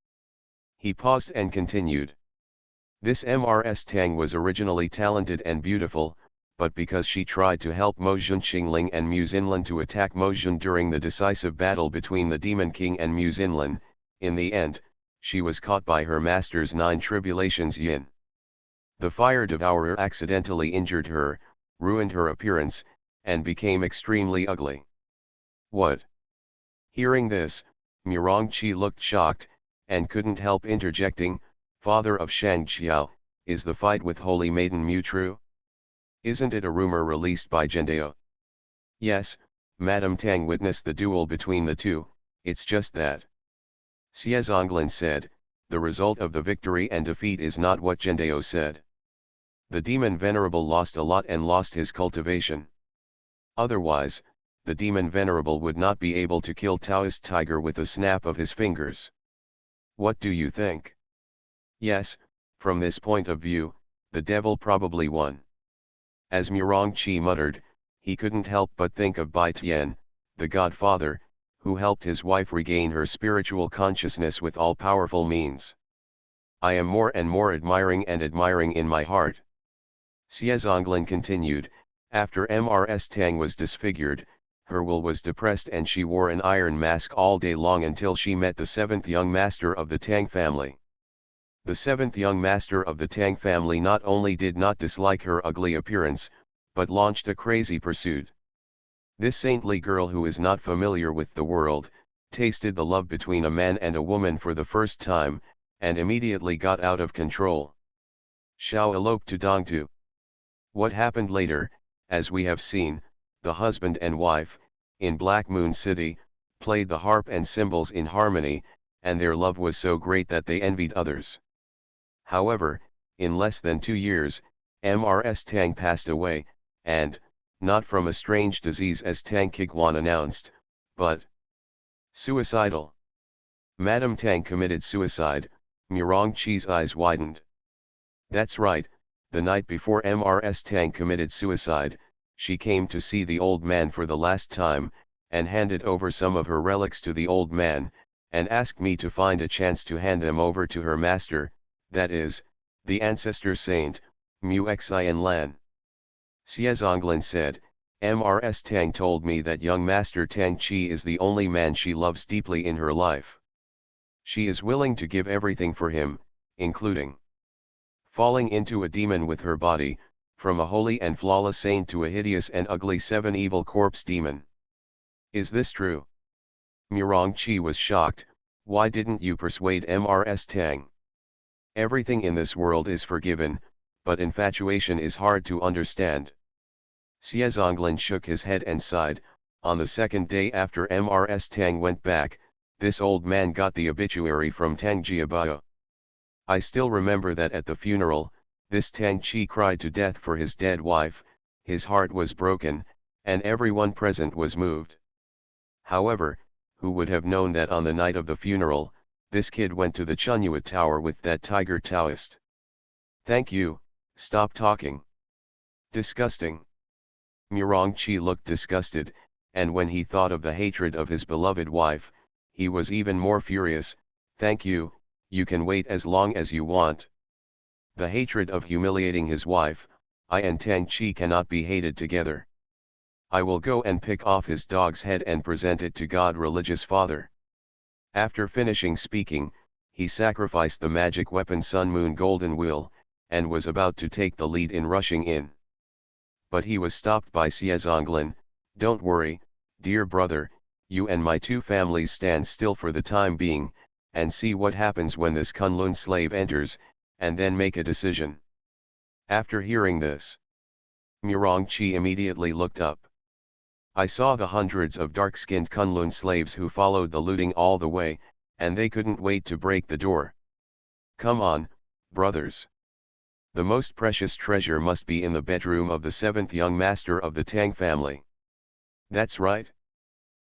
He paused and continued. This Mrs. Tang was originally talented and beautiful, but because she tried to help Mozhen Qingling and Muzinlan to attack Mozhen during the decisive battle between the Demon King and Muzinlan, in the end, she was caught by her master's 9 tribulations yin. The fire devourer accidentally injured her, ruined her appearance, and became extremely ugly. What? Hearing this, Murongchi looked shocked, and couldn't help interjecting, Father of Shangqiao, is the fight with Holy Maiden Mu true? Isn't it a rumor released by Jendao? Yes, Madame Tang witnessed the duel between the two, it's just that. Xiezonglan said, the result of the victory and defeat is not what Jendao said. The demon venerable lost a lot and lost his cultivation. Otherwise, the demon venerable would not be able to kill Taoist tiger with a snap of his fingers. What do you think? Yes, from this point of view, the devil probably won. As Murongchi muttered, he couldn't help but think of Bai Tian, the godfather, who helped his wife regain her spiritual consciousness with all-powerful means. I am more and more admiring in my heart. Xiezonglan continued, after Mrs. Tang was disfigured, her will was depressed and she wore an iron mask all day long until she met the 7th young master of the Tang family. The 7th young master of the Tang family not only did not dislike her ugly appearance, but launched a crazy pursuit. This saintly girl who is not familiar with the world, tasted the love between a man and a woman for the first time, and immediately got out of control. Xiao eloped to Dongtu. What happened later, as we have seen, the husband and wife, in Black Moon City, played the harp and cymbals in harmony, and their love was so great that they envied others. However, in less than 2 years, Mrs. Tang passed away, and, not from a strange disease as Tang Kiguan announced, but suicidal. Madame Tang committed suicide, Murongchi's eyes widened. That's right, the night before Mrs. Tang committed suicide, she came to see the old man for the last time, and handed over some of her relics to the old man, and asked me to find a chance to hand them over to her master, that is, the ancestor saint, Mu Xian Lan. Xiezonglan said, Mrs. Tang told me that young master Tang Chi is the only man she loves deeply in her life. She is willing to give everything for him, including falling into a demon with her body, from a holy and flawless saint to a hideous and ugly 7 evil corpse demon. Is this true? Murongchi was shocked. Why didn't you persuade Mrs. Tang? Everything in this world is forgiven, but infatuation is hard to understand. Xiezonglan shook his head and sighed. On the 2nd day after Mrs. Tang went back, this old man got the obituary from Tang Jiabao. I still remember that at the funeral, this Tang Chi cried to death for his dead wife, his heart was broken, and everyone present was moved. However, who would have known that on the night of the funeral, this kid went to the Chunyuat Tower with that tiger Taoist? Thank you, stop talking. Disgusting. Murongchi looked disgusted, and when he thought of the hatred of his beloved wife, he was even more furious. Thank you, you can wait as long as you want. The hatred of humiliating his wife, I and Tang Chi cannot be hated together. I will go and pick off his dog's head and present it to God religious father. After finishing speaking, he sacrificed the magic weapon Sun Moon Golden Wheel, and was about to take the lead in rushing in. But he was stopped by Xiezonglan. Don't worry, dear brother, You and my two families stand still for the time being, and see what happens when this Kunlun slave enters, and then make a decision. After hearing this, Murongchi immediately looked up. I saw the hundreds of dark-skinned Kunlun slaves who followed the looting all the way, and they couldn't wait to break the door. Come on, brothers. The most precious treasure must be in the bedroom of the seventh young master of the Tang family. That's right.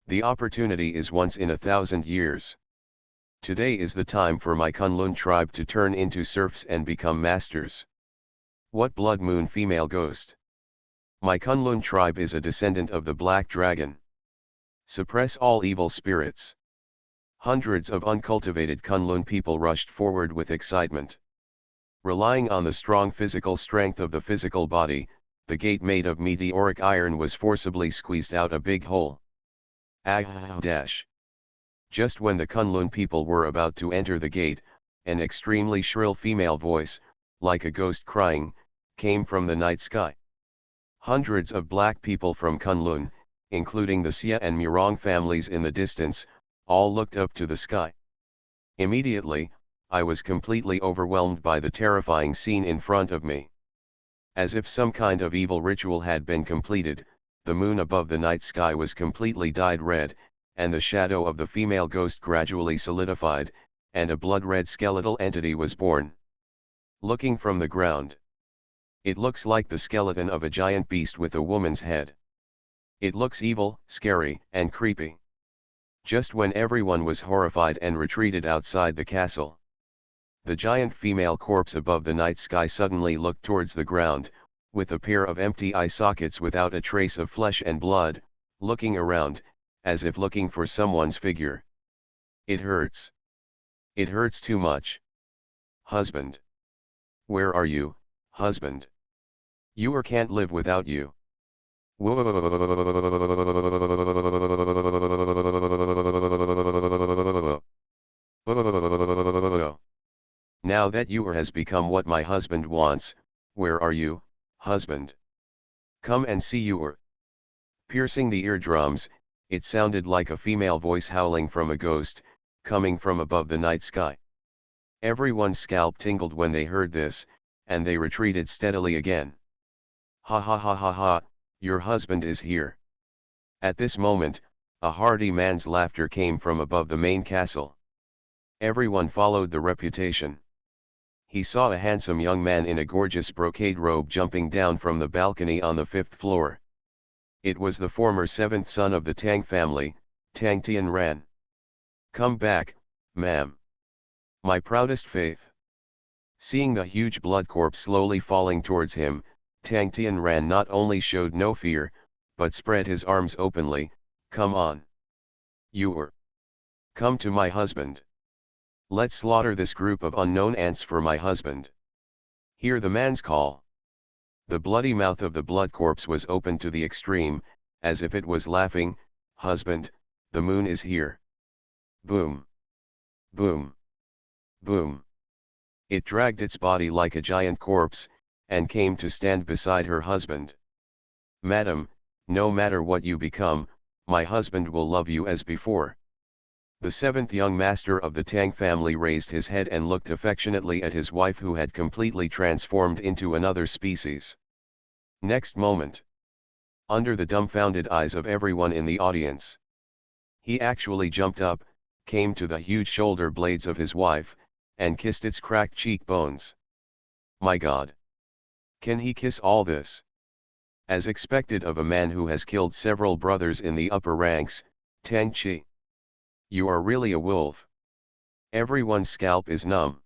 The opportunity is once in 1,000 years. Today is the time for my Kunlun tribe to turn into serfs and become masters. What blood moon female ghost? My Kunlun tribe is a descendant of the Black Dragon. Suppress all evil spirits. Hundreds of uncultivated Kunlun people rushed forward with excitement. Relying on the strong physical strength of the physical body, the gate made of meteoric iron was forcibly squeezed out a big hole. Dash. Just when the Kunlun people were about to enter the gate, an extremely shrill female voice, like a ghost crying, came from the night sky. Hundreds of black people from Kunlun, including the Xia and Murong families in the distance, all looked up to the sky. Immediately, I was completely overwhelmed by the terrifying scene in front of me. As if some kind of evil ritual had been completed, the moon above the night sky was completely dyed red, and the shadow of the female ghost gradually solidified, and a blood-red skeletal entity was born. Looking from the ground, it looks like the skeleton of a giant beast with a woman's head. It looks evil, scary, and creepy. Just when everyone was horrified and retreated outside the castle, the giant female corpse above the night sky suddenly looked towards the ground, with a pair of empty eye sockets without a trace of flesh and blood, looking around, as if looking for someone's figure. It hurts. It hurts too much. Husband. Where are you, husband? You can't live without you. Now that you has become what my husband wants, where are you, husband? Come and see you. Piercing the eardrums, it sounded like a female voice howling from a ghost, coming from above the night sky. Everyone's scalp tingled when they heard this, and they retreated steadily again. Ha ha ha ha ha, your husband is here. At this moment, a hearty man's laughter came from above the main castle. Everyone followed the reputation. He saw a handsome young man in a gorgeous brocade robe jumping down from the balcony on the 5th floor. It was the former 7th son of the Tang family, Tang Tianran. Come back, ma'am. My proudest faith. Seeing the huge blood corpse slowly falling towards him, Tang Tianran not only showed no fear, but spread his arms openly. Come on. Come to my husband. Let's slaughter this group of unknown ants for my husband. Hear the man's call. The bloody mouth of the blood corpse was open to the extreme, as if it was laughing. Husband, the moon is here. Boom. Boom. Boom. It dragged its body like a giant corpse, and came to stand beside her husband. Madam, no matter what you become, my husband will love you as before. The 7th young master of the Tang family raised his head and looked affectionately at his wife, who had completely transformed into another species. Next moment, under the dumbfounded eyes of everyone in the audience, he actually jumped up, came to the huge shoulder blades of his wife, and kissed its cracked cheekbones. My God! Can he kiss all this? As expected of a man who has killed several brothers in the upper ranks, Tang Chi. You are really a wolf. Everyone's scalp is numb.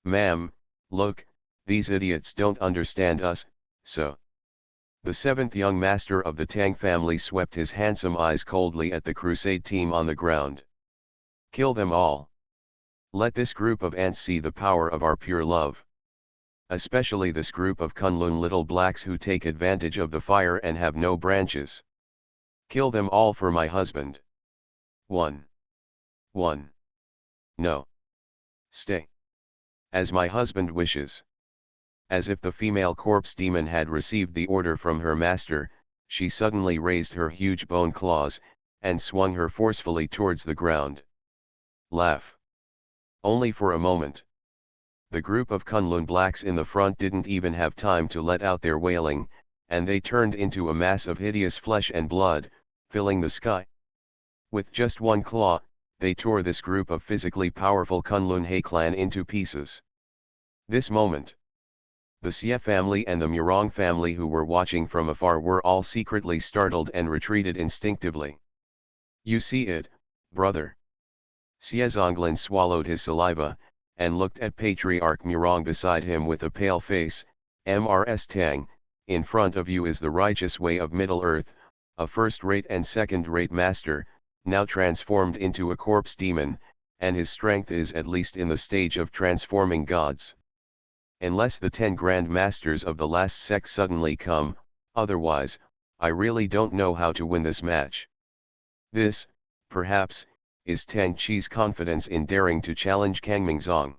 Ma'am, look, these idiots don't understand us, so. The 7th young master of the Tang family swept his handsome eyes coldly at the crusade team on the ground. Kill them all. Let this group of ants see the power of our pure love. Especially this group of Kunlun little blacks who take advantage of the fire and have no branches. Kill them all for my husband. 1. No. Stay. As my husband wishes. As if the female corpse demon had received the order from her master, she suddenly raised her huge bone claws, and swung her forcefully towards the ground. Laugh. Only for a moment. The group of Kunlun blacks in the front didn't even have time to let out their wailing, and they turned into a mass of hideous flesh and blood, filling the sky. With just one claw, they tore this group of physically powerful Kunlun He clan into pieces. This moment, the Xie family and the Murong family who were watching from afar were all secretly startled and retreated instinctively. You see it, brother. Xie Zonglan swallowed his saliva, and looked at Patriarch Murong beside him with a pale face. Mrs. Tang, in front of you is the righteous way of Middle-earth, a first-rate and second-rate master, now transformed into a corpse demon, and his strength is at least in the stage of transforming gods. Unless the 10 Grand Masters of the last sect suddenly come, otherwise, I really don't know how to win this match. This, perhaps, is Tang Qi's confidence in daring to challenge Kang Mingzong.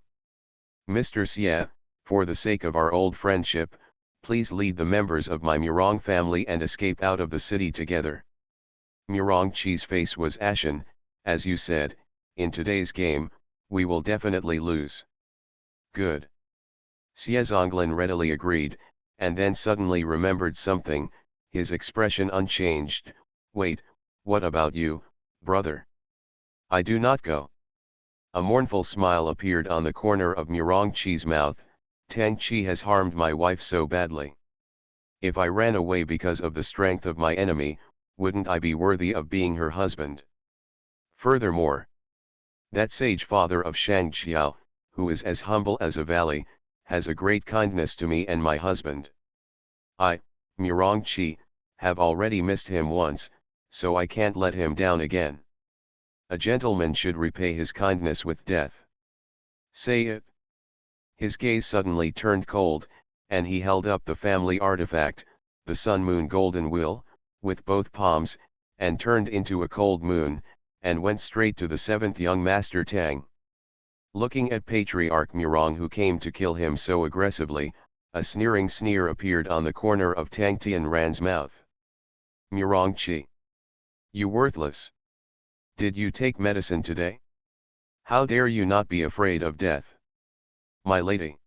Mr. Xie, for the sake of our old friendship, please lead the members of my Murong family and escape out of the city together. Murong Qi's face was ashen. As you said, in today's game, we will definitely lose. Good. Xie Zonglan readily agreed, and then suddenly remembered something, his expression unchanged. Wait, what about you, brother? I do not go. A mournful smile appeared on the corner of Murong Qi's mouth. Tang Qi has harmed my wife so badly. If I ran away because of the strength of my enemy, wouldn't I be worthy of being her husband? Furthermore, that sage father of Shang Xiao, who is as humble as a valley, has a great kindness to me and my husband. I, Murong Qi, have already missed him once, so I can't let him down again. A gentleman should repay his kindness with death. Say it. His gaze suddenly turned cold, and he held up the family artifact, the Sun-Moon Golden Wheel, with both palms, and turned into a cold moon, and went straight to the 7th young master Tang. Looking at Patriarch Murong who came to kill him so aggressively, a sneering sneer appeared on the corner of Tang Tianran's mouth. Murong Qi. You worthless. Did you take medicine today? How dare you not be afraid of death? My lady.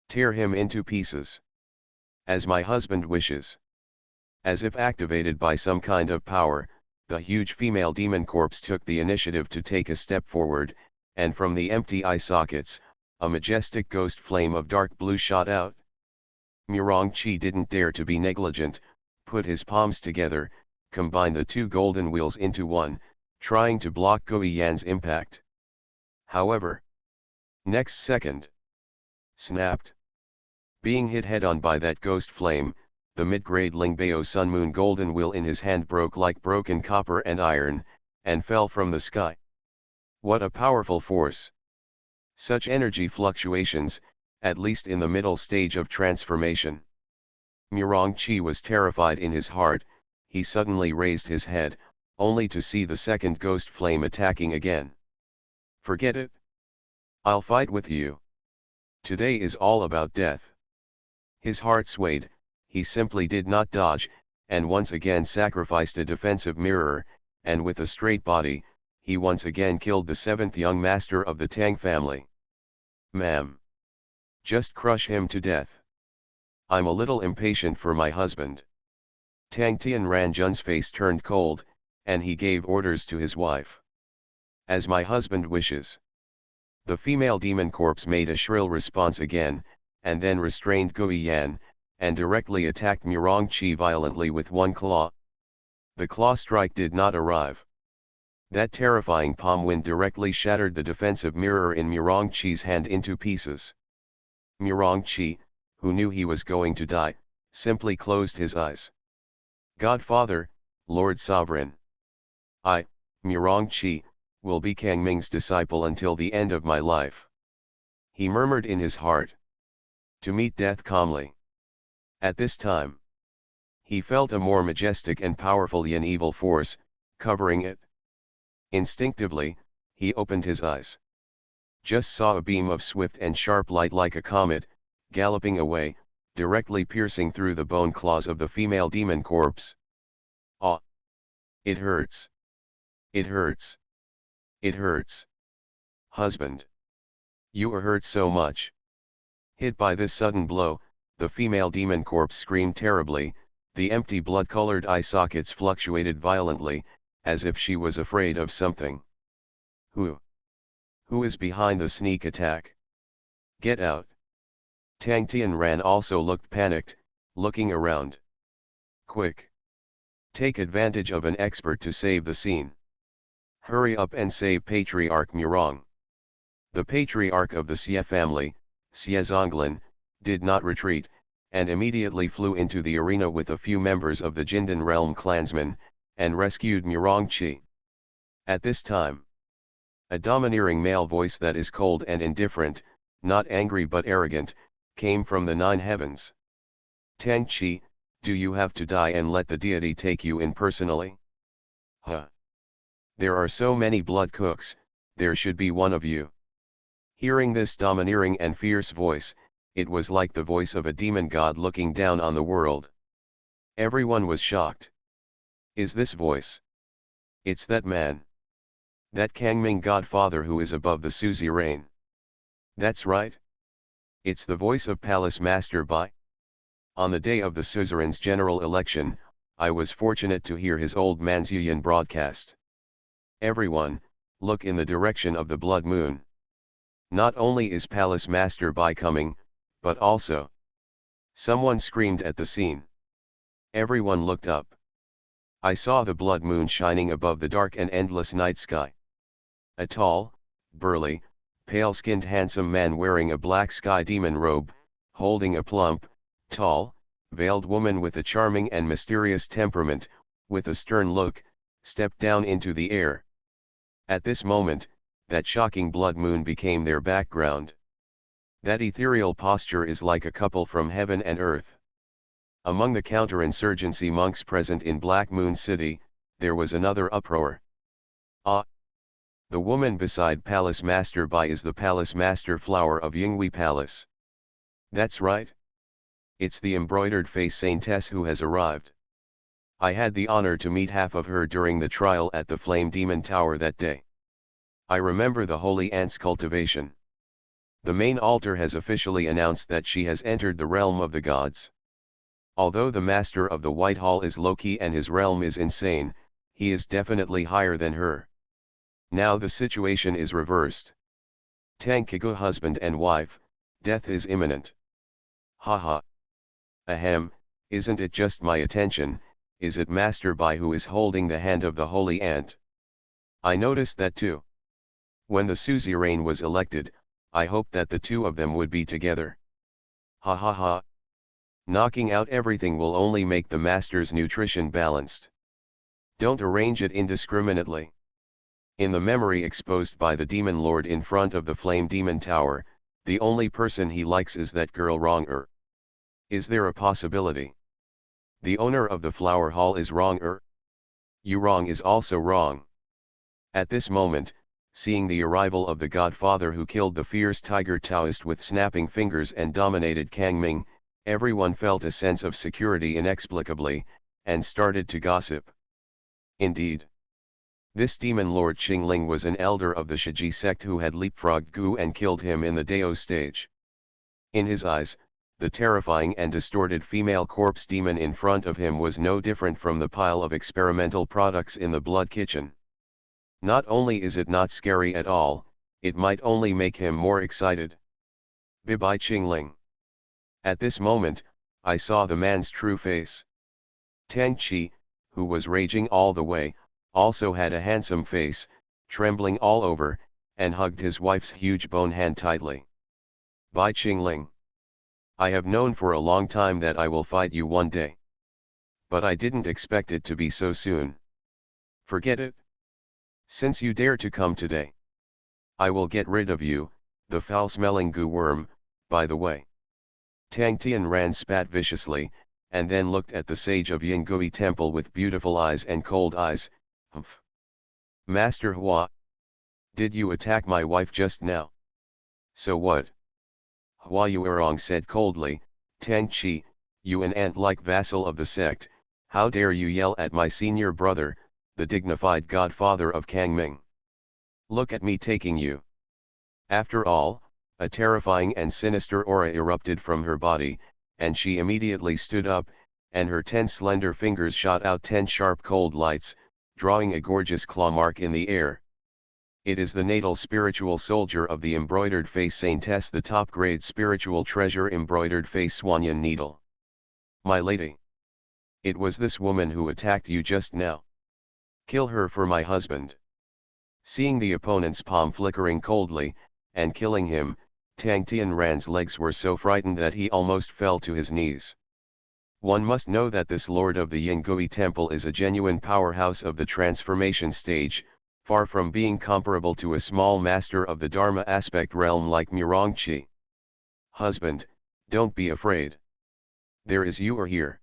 Tear him into pieces. As my husband wishes. As if activated by some kind of power, the huge female demon corpse took the initiative to take a step forward, and from the empty eye sockets, a majestic ghost flame of dark blue shot out. Murong Qi didn't dare to be negligent, put his palms together, combined the 2 golden wheels into one, trying to block Gui Yan's impact. However, next second, snapped. Being hit head-on by that ghost flame, the mid-grade Lingbao Sun-Moon Golden Wheel in his hand broke like broken copper and iron, and fell from the sky. What a powerful force! Such energy fluctuations, at least in the middle stage of transformation. Murong Qi was terrified in his heart. He suddenly raised his head, only to see the second ghost flame attacking again. Forget it. I'll fight with you. Today is all about death. His heart swayed, he simply did not dodge, and once again sacrificed a defensive mirror, and with a straight body, he once again killed the 7th young master of the Tang family. Ma'am. Just crush him to death. I'm a little impatient for my husband. Tang Tianranjun's face turned cold, and he gave orders to his wife. As my husband wishes. The female demon corpse made a shrill response again, and then restrained Gui Yan, and directly attacked Murong Qi violently with one claw. The claw strike did not arrive. That terrifying palm wind directly shattered the defensive mirror in Murong Qi's hand into pieces. Murong Qi, who knew he was going to die, simply closed his eyes. Godfather, Lord Sovereign. I, Murong Qi, will be Kang Ming's disciple until the end of my life. He murmured in his heart. To meet death calmly. At this time, he felt a more majestic and powerful yin evil force, covering it. Instinctively, he opened his eyes. Just saw a beam of swift and sharp light like a comet, galloping away, directly piercing through the bone claws of the female demon corpse. Ah! It hurts. It hurts. It hurts. Husband. You are hurt so much. Hit by this sudden blow, the female demon corpse screamed terribly, the empty blood-colored eye sockets fluctuated violently, as if she was afraid of something. Who? Who is behind the sneak attack? Get out. Tang Tianran also looked panicked, looking around. Quick. Take advantage of an expert to save the scene. Hurry up and save Patriarch Murong. The patriarch of the Xie family, Xie Zonglan, did not retreat, and immediately flew into the arena with a few members of the Jindan realm clansmen, and rescued Murong Qi. At this time, a domineering male voice that is cold and indifferent, not angry but arrogant, came from the nine heavens. Tang Qi, do you have to die and let the deity take you in personally? Huh. There are so many blood cooks, there should be one of you. Hearing this domineering and fierce voice, it was like the voice of a demon god looking down on the world. Everyone was shocked. Is this voice? It's that man. That Kangming godfather who is above the suzerain. That's right. It's the voice of Palace Master Bai. On the day of the suzerain's general election, I was fortunate to hear his old man's Yuyan broadcast. Everyone, look in the direction of the blood moon. Not only is Palace Master Bai coming, but also. Someone screamed at the scene. Everyone looked up. I saw the blood moon shining above the dark and endless night sky. A tall, burly, pale-skinned handsome man wearing a black sky demon robe, holding a plump, tall, veiled woman with a charming and mysterious temperament, with a stern look, stepped down into the air. At this moment, that shocking blood moon became their background. That ethereal posture is like a couple from heaven and earth. Among the counterinsurgency monks present in Black Moon City, there was another uproar. Ah! The woman beside Palace Master Bai is the Palace Master Flower of Yinghui Palace. That's right. It's the embroidered face saintess who has arrived. I had the honor to meet half of her during the trial at the Flame Demon Tower that day. I remember the holy ant's cultivation. The main altar has officially announced that she has entered the realm of the gods. Although the master of the White Hall is Loki and his realm is insane, he is definitely higher than her. Now the situation is reversed. Tang Kigu husband and wife, death is imminent. Haha. Ahem, isn't it just my attention, is it Master Bai who is holding the hand of the holy ant? I noticed that too. When the suzerain was elected, I hoped that the two of them would be together. Ha ha ha. Knocking out everything will only make the master's nutrition balanced. Don't arrange it indiscriminately. In the memory exposed by the demon lord in front of the Flame Demon Tower, the only person he likes is that girl Wrong-er. Is there a possibility? The owner of the flower hall is Wrong-er? Yurong is also wrong. At this moment, seeing the arrival of the godfather who killed the fierce tiger Taoist with snapping fingers and dominated Kangming, everyone felt a sense of security inexplicably, and started to gossip. Indeed. This demon lord Qingling was an elder of the Shiji sect who had leapfrogged Gu and killed him in the Dao stage. In his eyes, the terrifying and distorted female corpse demon in front of him was no different from the pile of experimental products in the blood kitchen. Not only is it not scary at all, it might only make him more excited. Bye-bye Qingling. At this moment, I saw the man's true face. Tang Qi, who was raging all the way, also had a handsome face, trembling all over, and hugged his wife's huge bone hand tightly. Bai Qingling. I have known for a long time that I will fight you one day. But I didn't expect it to be so soon. Forget it. Since you dare to come today, I will get rid of you, the foul-smelling goo worm, by the way. Tang Tianran spat viciously, and then looked at the sage of Yingui Temple with beautiful eyes and cold eyes. Humph. Master Hua. Did you attack my wife just now? So what? Hua Yuerong said coldly, Tang Qi, you an ant-like vassal of the sect, how dare you yell at my senior brother, the dignified godfather of Kang Ming. Look at me taking you. After all, a terrifying and sinister aura erupted from her body, and she immediately stood up, and her 10 slender fingers shot out 10 sharp cold lights, drawing a gorgeous claw mark in the air. It is the natal spiritual soldier of the embroidered face saintess, the top-grade spiritual treasure embroidered face swanyan needle. My lady. It was this woman who attacked you just now. Kill her for my husband. Seeing the opponent's palm flickering coldly, and killing him, Tang Tianran's legs were so frightened that he almost fell to his knees. One must know that this lord of the Yingui temple is a genuine powerhouse of the transformation stage, far from being comparable to a small master of the Dharma aspect realm like Murongqi. Husband, don't be afraid. There is you are here.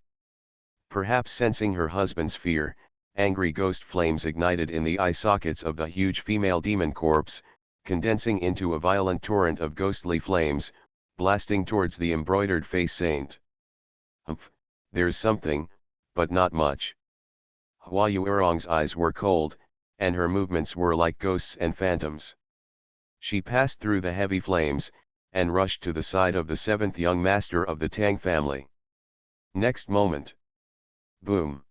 Perhaps sensing her husband's fear, angry ghost flames ignited in the eye sockets of the huge female demon corpse, condensing into a violent torrent of ghostly flames, blasting towards the embroidered face saint. Humph, there's something, but not much. Hua Yuerong's eyes were cold, and her movements were like ghosts and phantoms. She passed through the heavy flames, and rushed to the side of the 7th young master of the Tang family. Next moment. Boom.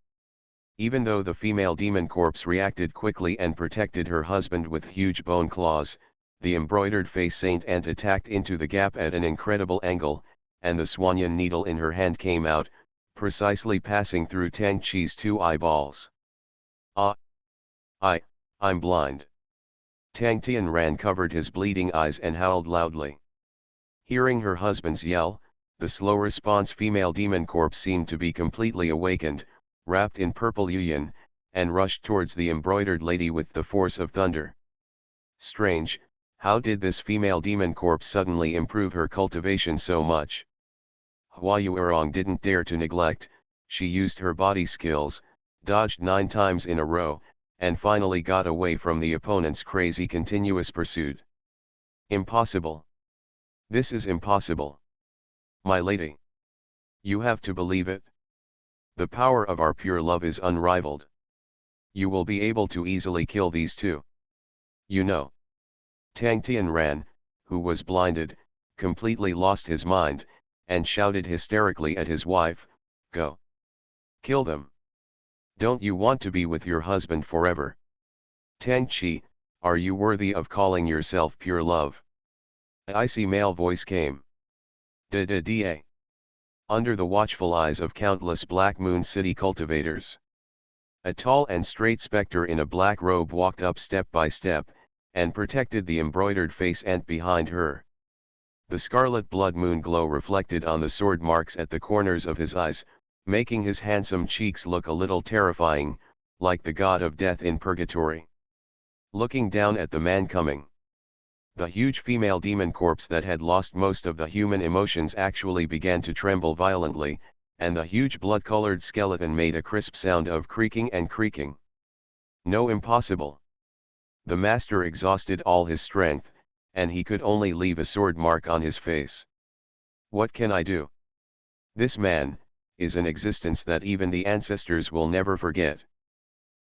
Even though the female demon corpse reacted quickly and protected her husband with huge bone claws, the embroidered face saint ant attacked into the gap at an incredible angle, and the swanyan needle in her hand came out, precisely passing through Tang Chi's 2 eyeballs. Ah! I'm blind. Tang Tianran covered his bleeding eyes and howled loudly. Hearing her husband's yell, the slow response female demon corpse seemed to be completely awakened, wrapped in purple yuyan, and rushed towards the embroidered lady with the force of thunder. Strange, how did this female demon corpse suddenly improve her cultivation so much? Hua Yuerong didn't dare to neglect, she used her body skills, dodged 9 times in a row, and finally got away from the opponent's crazy continuous pursuit. Impossible. This is impossible. My lady. You have to believe it. The power of our pure love is unrivaled. You will be able to easily kill these two. You know. Tang Tianran, who was blinded, completely lost his mind, and shouted hysterically at his wife, "Go. Kill them. Don't you want to be with your husband forever? Tang Chi, are you worthy of calling yourself pure love?" A icy male voice came. Da. Under the watchful eyes of countless Black Moon City cultivators. A tall and straight specter in a black robe walked up step by step, and protected the embroidered face ant behind her. The scarlet blood moon glow reflected on the sword marks at the corners of his eyes, making his handsome cheeks look a little terrifying, like the god of death in purgatory. Looking down at the man coming, the huge female demon corpse that had lost most of the human emotions actually began to tremble violently, and the huge blood-colored skeleton made a crisp sound of creaking and creaking. No, impossible. The master exhausted all his strength, and he could only leave a sword mark on his face. What can I do? This man is an existence that even the ancestors will never forget.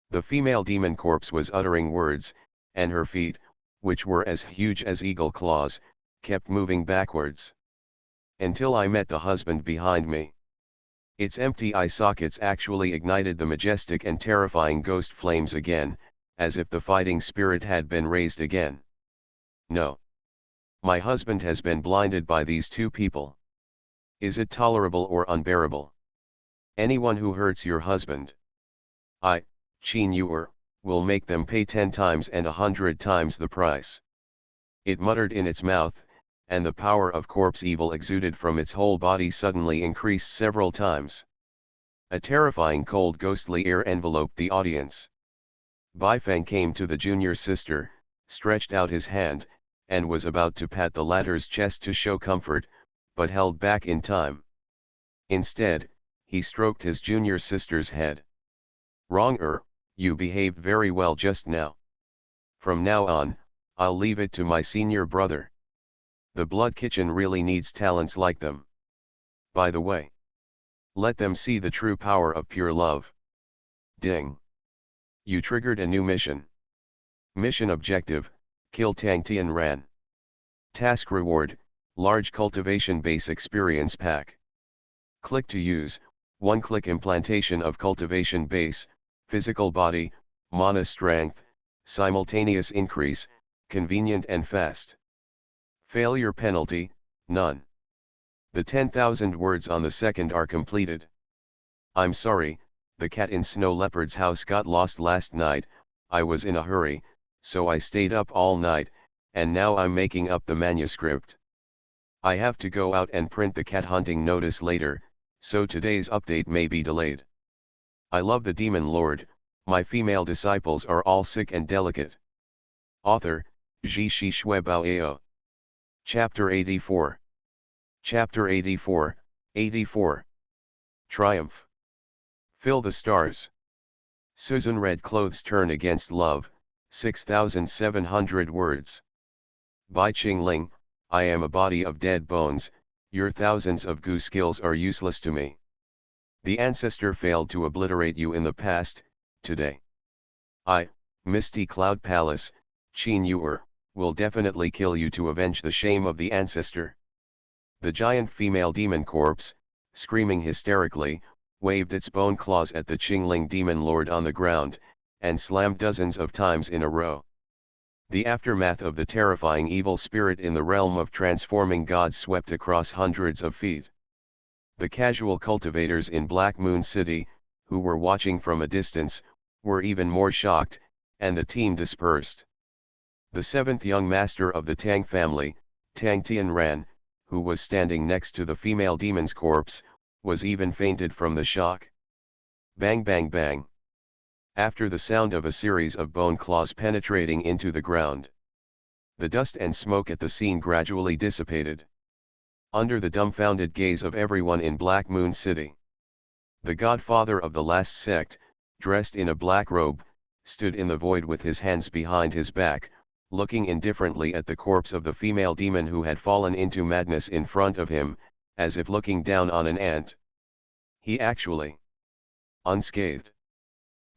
The female demon corpse was uttering words, and her feet, which were as huge as eagle claws, kept moving backwards. Until I met the husband behind me. Its empty eye sockets actually ignited the majestic and terrifying ghost flames again, as if the fighting spirit had been raised again. No. My husband has been blinded by these two people. Is it tolerable or unbearable? Anyone who hurts your husband, Qin Yuer, will make them pay 10 times and 100 times the price. It muttered in its mouth, and the power of corpse evil exuded from its whole body suddenly increased several times. A terrifying cold ghostly air enveloped the audience. Baifeng came to the junior sister, stretched out his hand, and was about to pat the latter's chest to show comfort, but held back in time. Instead, he stroked his junior sister's head. Wrong, you behaved very well just now. From now on, I'll leave it to my senior brother. The Blood Kitchen really needs talents like them. By the way, let them see the true power of pure love. Ding. You triggered a new mission. Mission objective, kill Tang Tianran. Task reward, large cultivation base experience pack. Click to use, one-click implantation of cultivation base, physical body, mana strength, simultaneous increase, convenient and fast. Failure penalty, none. The 10,000 words on the second are completed. I'm sorry, the cat in Snow Leopard's house got lost last night. I was in a hurry, so I stayed up all night, and now I'm making up the manuscript. I have to go out and print the cat hunting notice later, so today's update may be delayed. I love the Demon Lord, my female disciples are all sick and delicate. Author, Ji Shi Shui Bao Ao. Chapter 84. Chapter 84, 84. Triumph. Fill the stars. Susan Red Clothes Turn Against Love, 6,700 words. By Qing Ling, I am a body of dead bones, your thousands of goo skills are useless to me. The ancestor failed to obliterate you in the past, today. I, Misty Cloud Palace, Qin Yuer, will definitely kill you to avenge the shame of the ancestor. The giant female demon corpse, screaming hysterically, waved its bone claws at the Qingling demon lord on the ground, and slammed dozens of times in a row. The aftermath of the terrifying evil spirit in the realm of transforming gods swept across hundreds of feet. The casual cultivators in Black Moon City, who were watching from a distance, were even more shocked, and the team dispersed. The seventh young master of the Tang family, Tang Tianran, who was standing next to the female demon's corpse, was even fainted from the shock. Bang bang bang. After the sound of a series of bone claws penetrating into the ground, the dust and smoke at the scene gradually dissipated. Under the dumbfounded gaze of everyone in Black Moon City, the godfather of the last sect, dressed in a black robe, stood in the void with his hands behind his back, looking indifferently at the corpse of the female demon who had fallen into madness in front of him, as if looking down on an ant. He actually unscathed.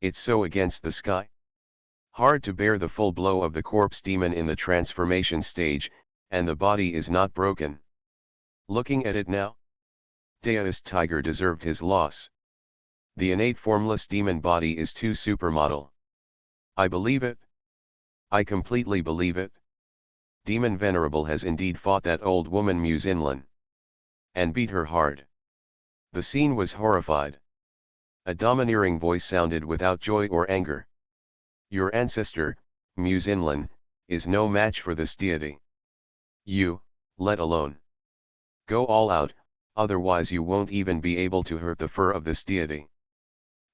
It's so against the sky. Hard to bear the full blow of the corpse demon in the transformation stage, and the body is not broken. Looking at it now, Daoist Tiger deserved his loss. The innate formless demon body is too supermodel. I believe it. I completely believe it. Demon Venerable has indeed fought that old woman Muzinlin. And beat her hard. The scene was horrified. A domineering voice sounded without joy or anger. Your ancestor, Muzinlin, is no match for this deity. You, let alone. Go all out, otherwise you won't even be able to hurt the fur of this deity.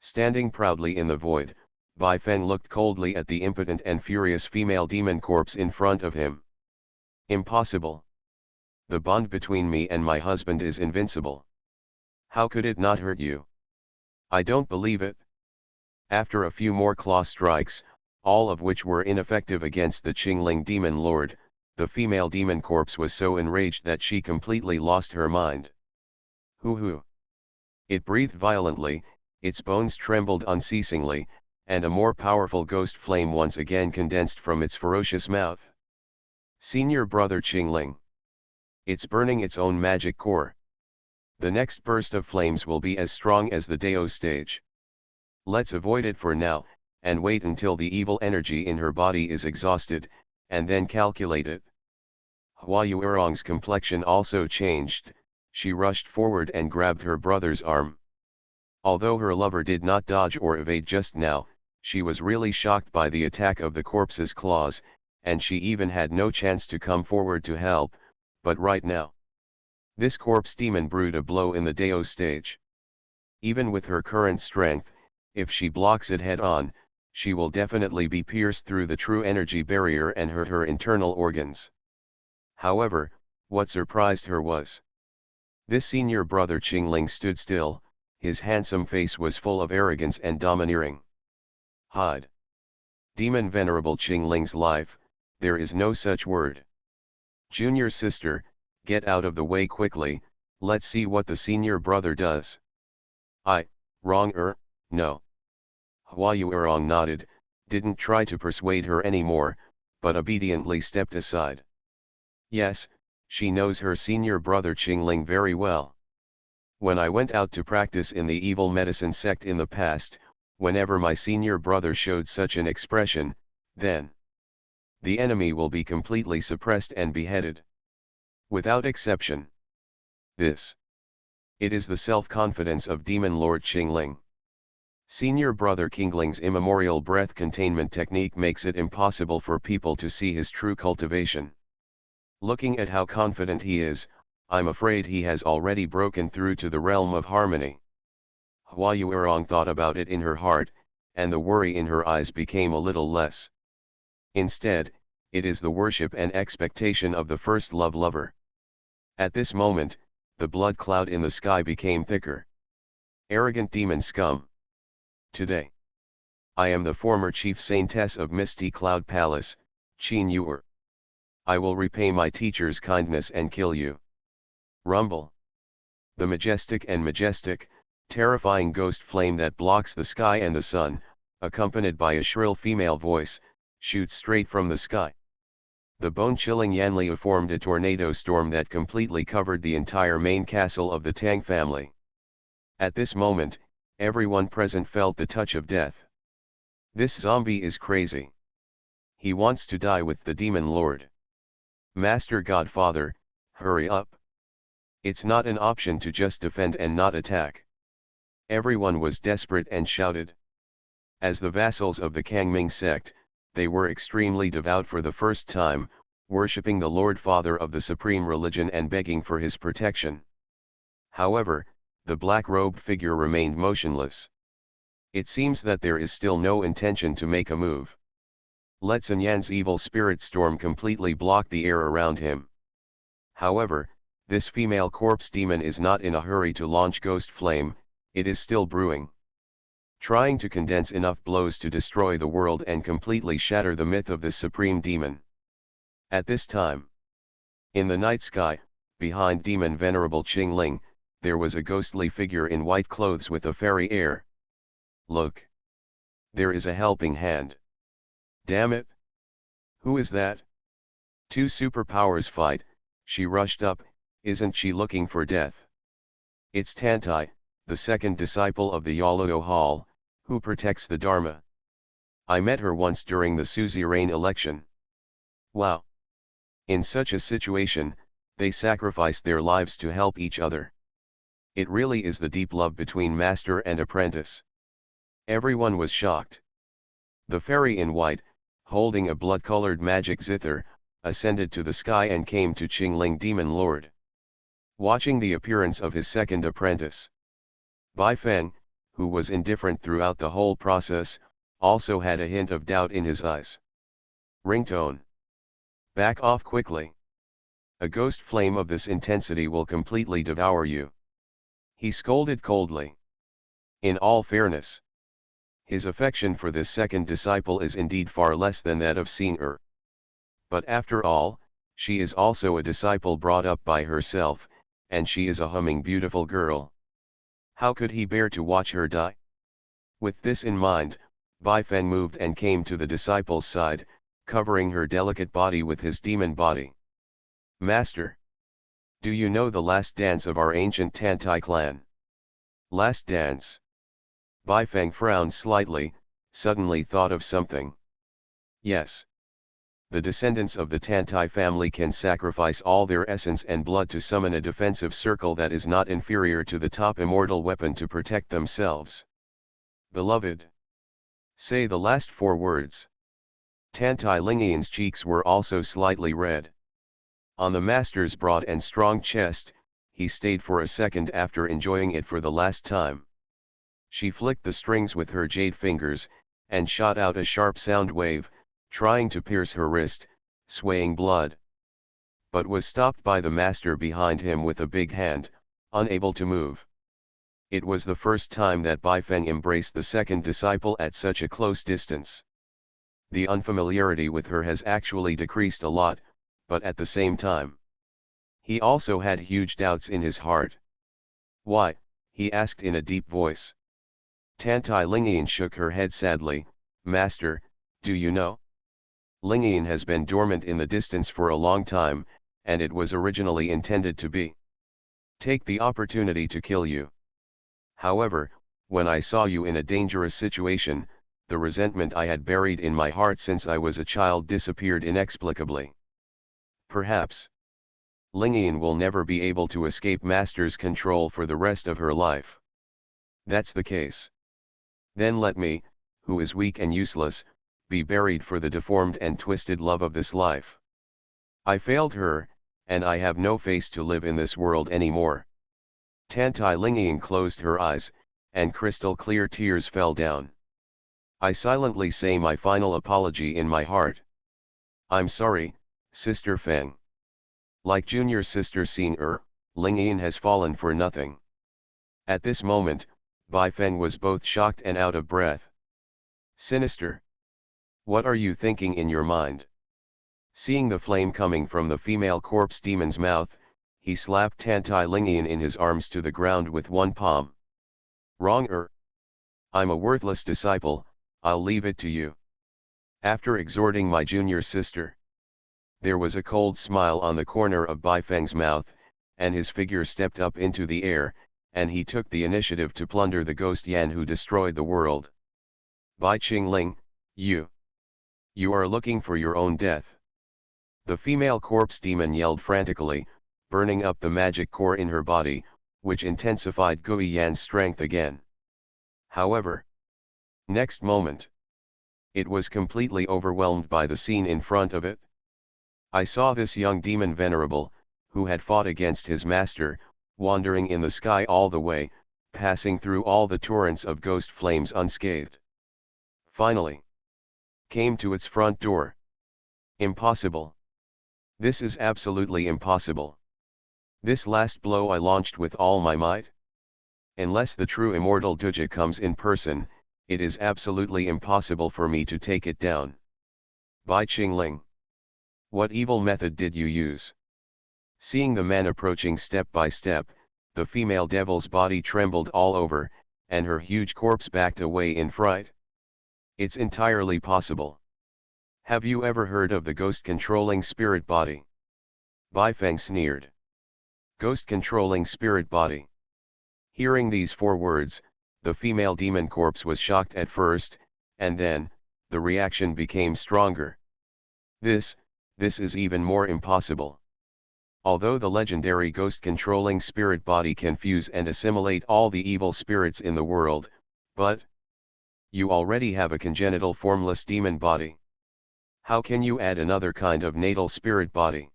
Standing proudly in the void, Bai Feng looked coldly at the impotent and furious female demon corpse in front of him. Impossible. The bond between me and my husband is invincible. How could it not hurt you? I don't believe it. After a few more claw strikes, all of which were ineffective against the Qingling demon lord, the female demon corpse was so enraged that she completely lost her mind. Hoo-hoo. It breathed violently, its bones trembled unceasingly, and a more powerful ghost flame once again condensed from its ferocious mouth. Senior brother Qingling. It's burning its own magic core. The next burst of flames will be as strong as the Dao stage. Let's avoid it for now, and wait until the evil energy in her body is exhausted, and then calculate it. Hua Yuerong's complexion also changed, she rushed forward and grabbed her brother's arm. Although her lover did not dodge or evade just now, she was really shocked by the attack of the corpse's claws, and she even had no chance to come forward to help, but right now, this corpse demon brewed a blow in the Dao stage. Even with her current strength, if she blocks it head-on, she will definitely be pierced through the true energy barrier and hurt her internal organs. However, what surprised her was, this senior brother Qingling stood still, his handsome face was full of arrogance and domineering. Hide. Demon Venerable Qingling's life, there is no such word. Junior sister, get out of the way quickly, let's see what the senior brother does. Wrong, no. Hua nodded, didn't try to persuade her anymore, but obediently stepped aside. Yes, she knows her senior brother Qingling very well. When I went out to practice in the evil medicine sect in the past, whenever my senior brother showed such an expression, then the enemy will be completely suppressed and beheaded. Without exception. It is the self-confidence of Demon Lord Qingling. Senior brother Qingling's immemorial breath containment technique makes it impossible for people to see his true cultivation. Looking at how confident he is, I'm afraid he has already broken through to the realm of harmony. Hua Yuerong thought about it in her heart, and the worry in her eyes became a little less. Instead, it is the worship and expectation of the first love lover. At this moment, the blood cloud in the sky became thicker. Arrogant demon scum. Today, I am the former chief saintess of Misty Cloud Palace, Qin Yuer. I will repay my teacher's kindness and kill you. Rumble. The majestic, terrifying ghost flame that blocks the sky and the sun, accompanied by a shrill female voice, shoots straight from the sky. The bone-chilling Yanliu formed a tornado storm that completely covered the entire main castle of the Tang family. At this moment, everyone present felt the touch of death. This zombie is crazy. He wants to die with the Demon Lord. Master Godfather, hurry up. It's not an option to just defend and not attack. Everyone was desperate and shouted. As the vassals of the Kangming sect, they were extremely devout for the first time, worshipping the Lord Father of the supreme religion and begging for his protection. However, the black-robed figure remained motionless. It seems that there is still no intention to make a move. Let Sun Yan's evil spirit storm completely block the air around him. However, this female corpse demon is not in a hurry to launch ghost flame, it is still brewing. Trying to condense enough blows to destroy the world and completely shatter the myth of this supreme demon. At this time, in the night sky, behind demon venerable Qingling, there was a ghostly figure in white clothes with a fairy air. Look! There is a helping hand. Damn it! Who is that? Two superpowers fight, she rushed up, isn't she looking for death? It's Tantai, the second disciple of the Yaluo Hall, who protects the Dharma. I met her once during the suzerain election. Wow! In such a situation, they sacrificed their lives to help each other. It really is the deep love between master and apprentice. Everyone was shocked. The fairy in white, holding a blood-colored magic zither, ascended to the sky and came to Qingling Demon Lord. Watching the appearance of his second apprentice, Bai Feng, who was indifferent throughout the whole process, also had a hint of doubt in his eyes. Ringtone. Back off quickly. A ghost flame of this intensity will completely devour you. He scolded coldly. In all fairness, his affection for this second disciple is indeed far less than that of Xing. But after all, she is also a disciple brought up by herself, and she is a humming beautiful girl. How could he bear to watch her die? With this in mind, Bai Feng moved and came to the disciple's side, covering her delicate body with his demon body. Master! Do you know the last dance of our ancient Tantai clan? Last dance? Bai Feng frowned slightly, suddenly thought of something. Yes. The descendants of the Tantai family can sacrifice all their essence and blood to summon a defensive circle that is not inferior to the top immortal weapon to protect themselves. Beloved. Say the last 4 words. Tantai Lingian's cheeks were also slightly red. On the master's broad and strong chest, he stayed for a second after enjoying it for the last time. She flicked the strings with her jade fingers, and shot out a sharp sound wave, trying to pierce her wrist, swaying blood. But was stopped by the master behind him with a big hand, unable to move. It was the first time that Bai Feng embraced the second disciple at such a close distance. The unfamiliarity with her has actually decreased a lot, but at the same time, he also had huge doubts in his heart. Why? He asked in a deep voice. Tantai Lingian shook her head sadly. Master, do you know? Lingian has been dormant in the distance for a long time, and it was originally intended to be. Take the opportunity to kill you. However, when I saw you in a dangerous situation, the resentment I had buried in my heart since I was a child disappeared inexplicably. Perhaps Lingian will never be able to escape Master's control for the rest of her life. That's the case. Then let me, who is weak and useless, be buried for the deformed and twisted love of this life. I failed her, and I have no face to live in this world anymore. Tantai Lingian closed her eyes, and crystal clear tears fell down. I silently say my final apology in my heart. I'm sorry, Sister Feng. Like junior sister seeing her, Lingian has fallen for nothing. At this moment, Bai Feng was both shocked and out of breath. Sinister. What are you thinking in your mind? Seeing the flame coming from the female corpse demon's mouth, he slapped Tantai Lingian in his arms to the ground with one palm. Wrong. I'm a worthless disciple, I'll leave it to you. After exhorting my junior sister. There was a cold smile on the corner of Bai Feng's mouth, and his figure stepped up into the air, and he took the initiative to plunder the ghost Yan who destroyed the world. Bai Qingling, you are looking for your own death. The female corpse demon yelled frantically, burning up the magic core in her body, which intensified Gui Yan's strength again. However, next moment, it was completely overwhelmed by the scene in front of it. I saw this young demon venerable, who had fought against his master, wandering in the sky all the way, passing through all the torrents of ghost flames unscathed. Finally, came to its front door. Impossible. This is absolutely impossible. This last blow I launched with all my might. Unless the true immortal Duja comes in person, it is absolutely impossible for me to take it down. Bai Qingling. What evil method did you use? Seeing the man approaching step by step, the female devil's body trembled all over, and her huge corpse backed away in fright. It's entirely possible. Have you ever heard of the ghost-controlling spirit body? Bai Feng sneered. Ghost-controlling spirit body. Hearing these 4 words, the female demon corpse was shocked at first, and then, the reaction became stronger. This is even more impossible. Although the legendary ghost-controlling spirit body can fuse and assimilate all the evil spirits in the world, but you already have a congenital formless demon body. How can you add another kind of natal spirit body?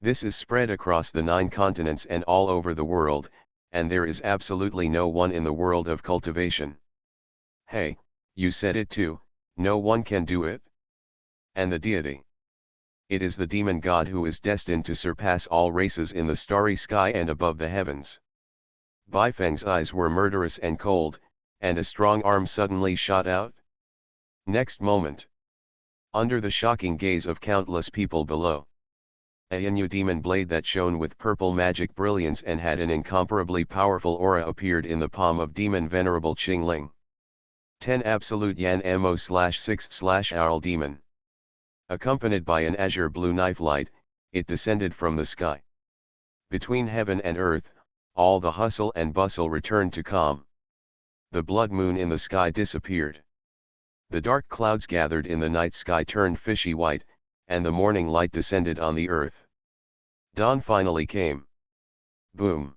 This is spread across the 9 continents and all over the world, and there is absolutely no one in the world of cultivation. Hey, you said it too, no one can do it? And the deity? It is the demon god who is destined to surpass all races in the starry sky and above the heavens. Bai Feng's eyes were murderous and cold, and a strong arm suddenly shot out. Next moment, under the shocking gaze of countless people below, a Yinyu demon blade that shone with purple magic brilliance and had an incomparably powerful aura appeared in the palm of demon venerable Qingling. 10 Absolute Yan Mo/6/Owl Demon. Accompanied by an azure blue knife light, it descended from the sky. Between heaven and earth, all the hustle and bustle returned to calm. The blood moon in the sky disappeared. The dark clouds gathered in the night sky turned fishy white, and the morning light descended on the earth. Dawn finally came. Boom!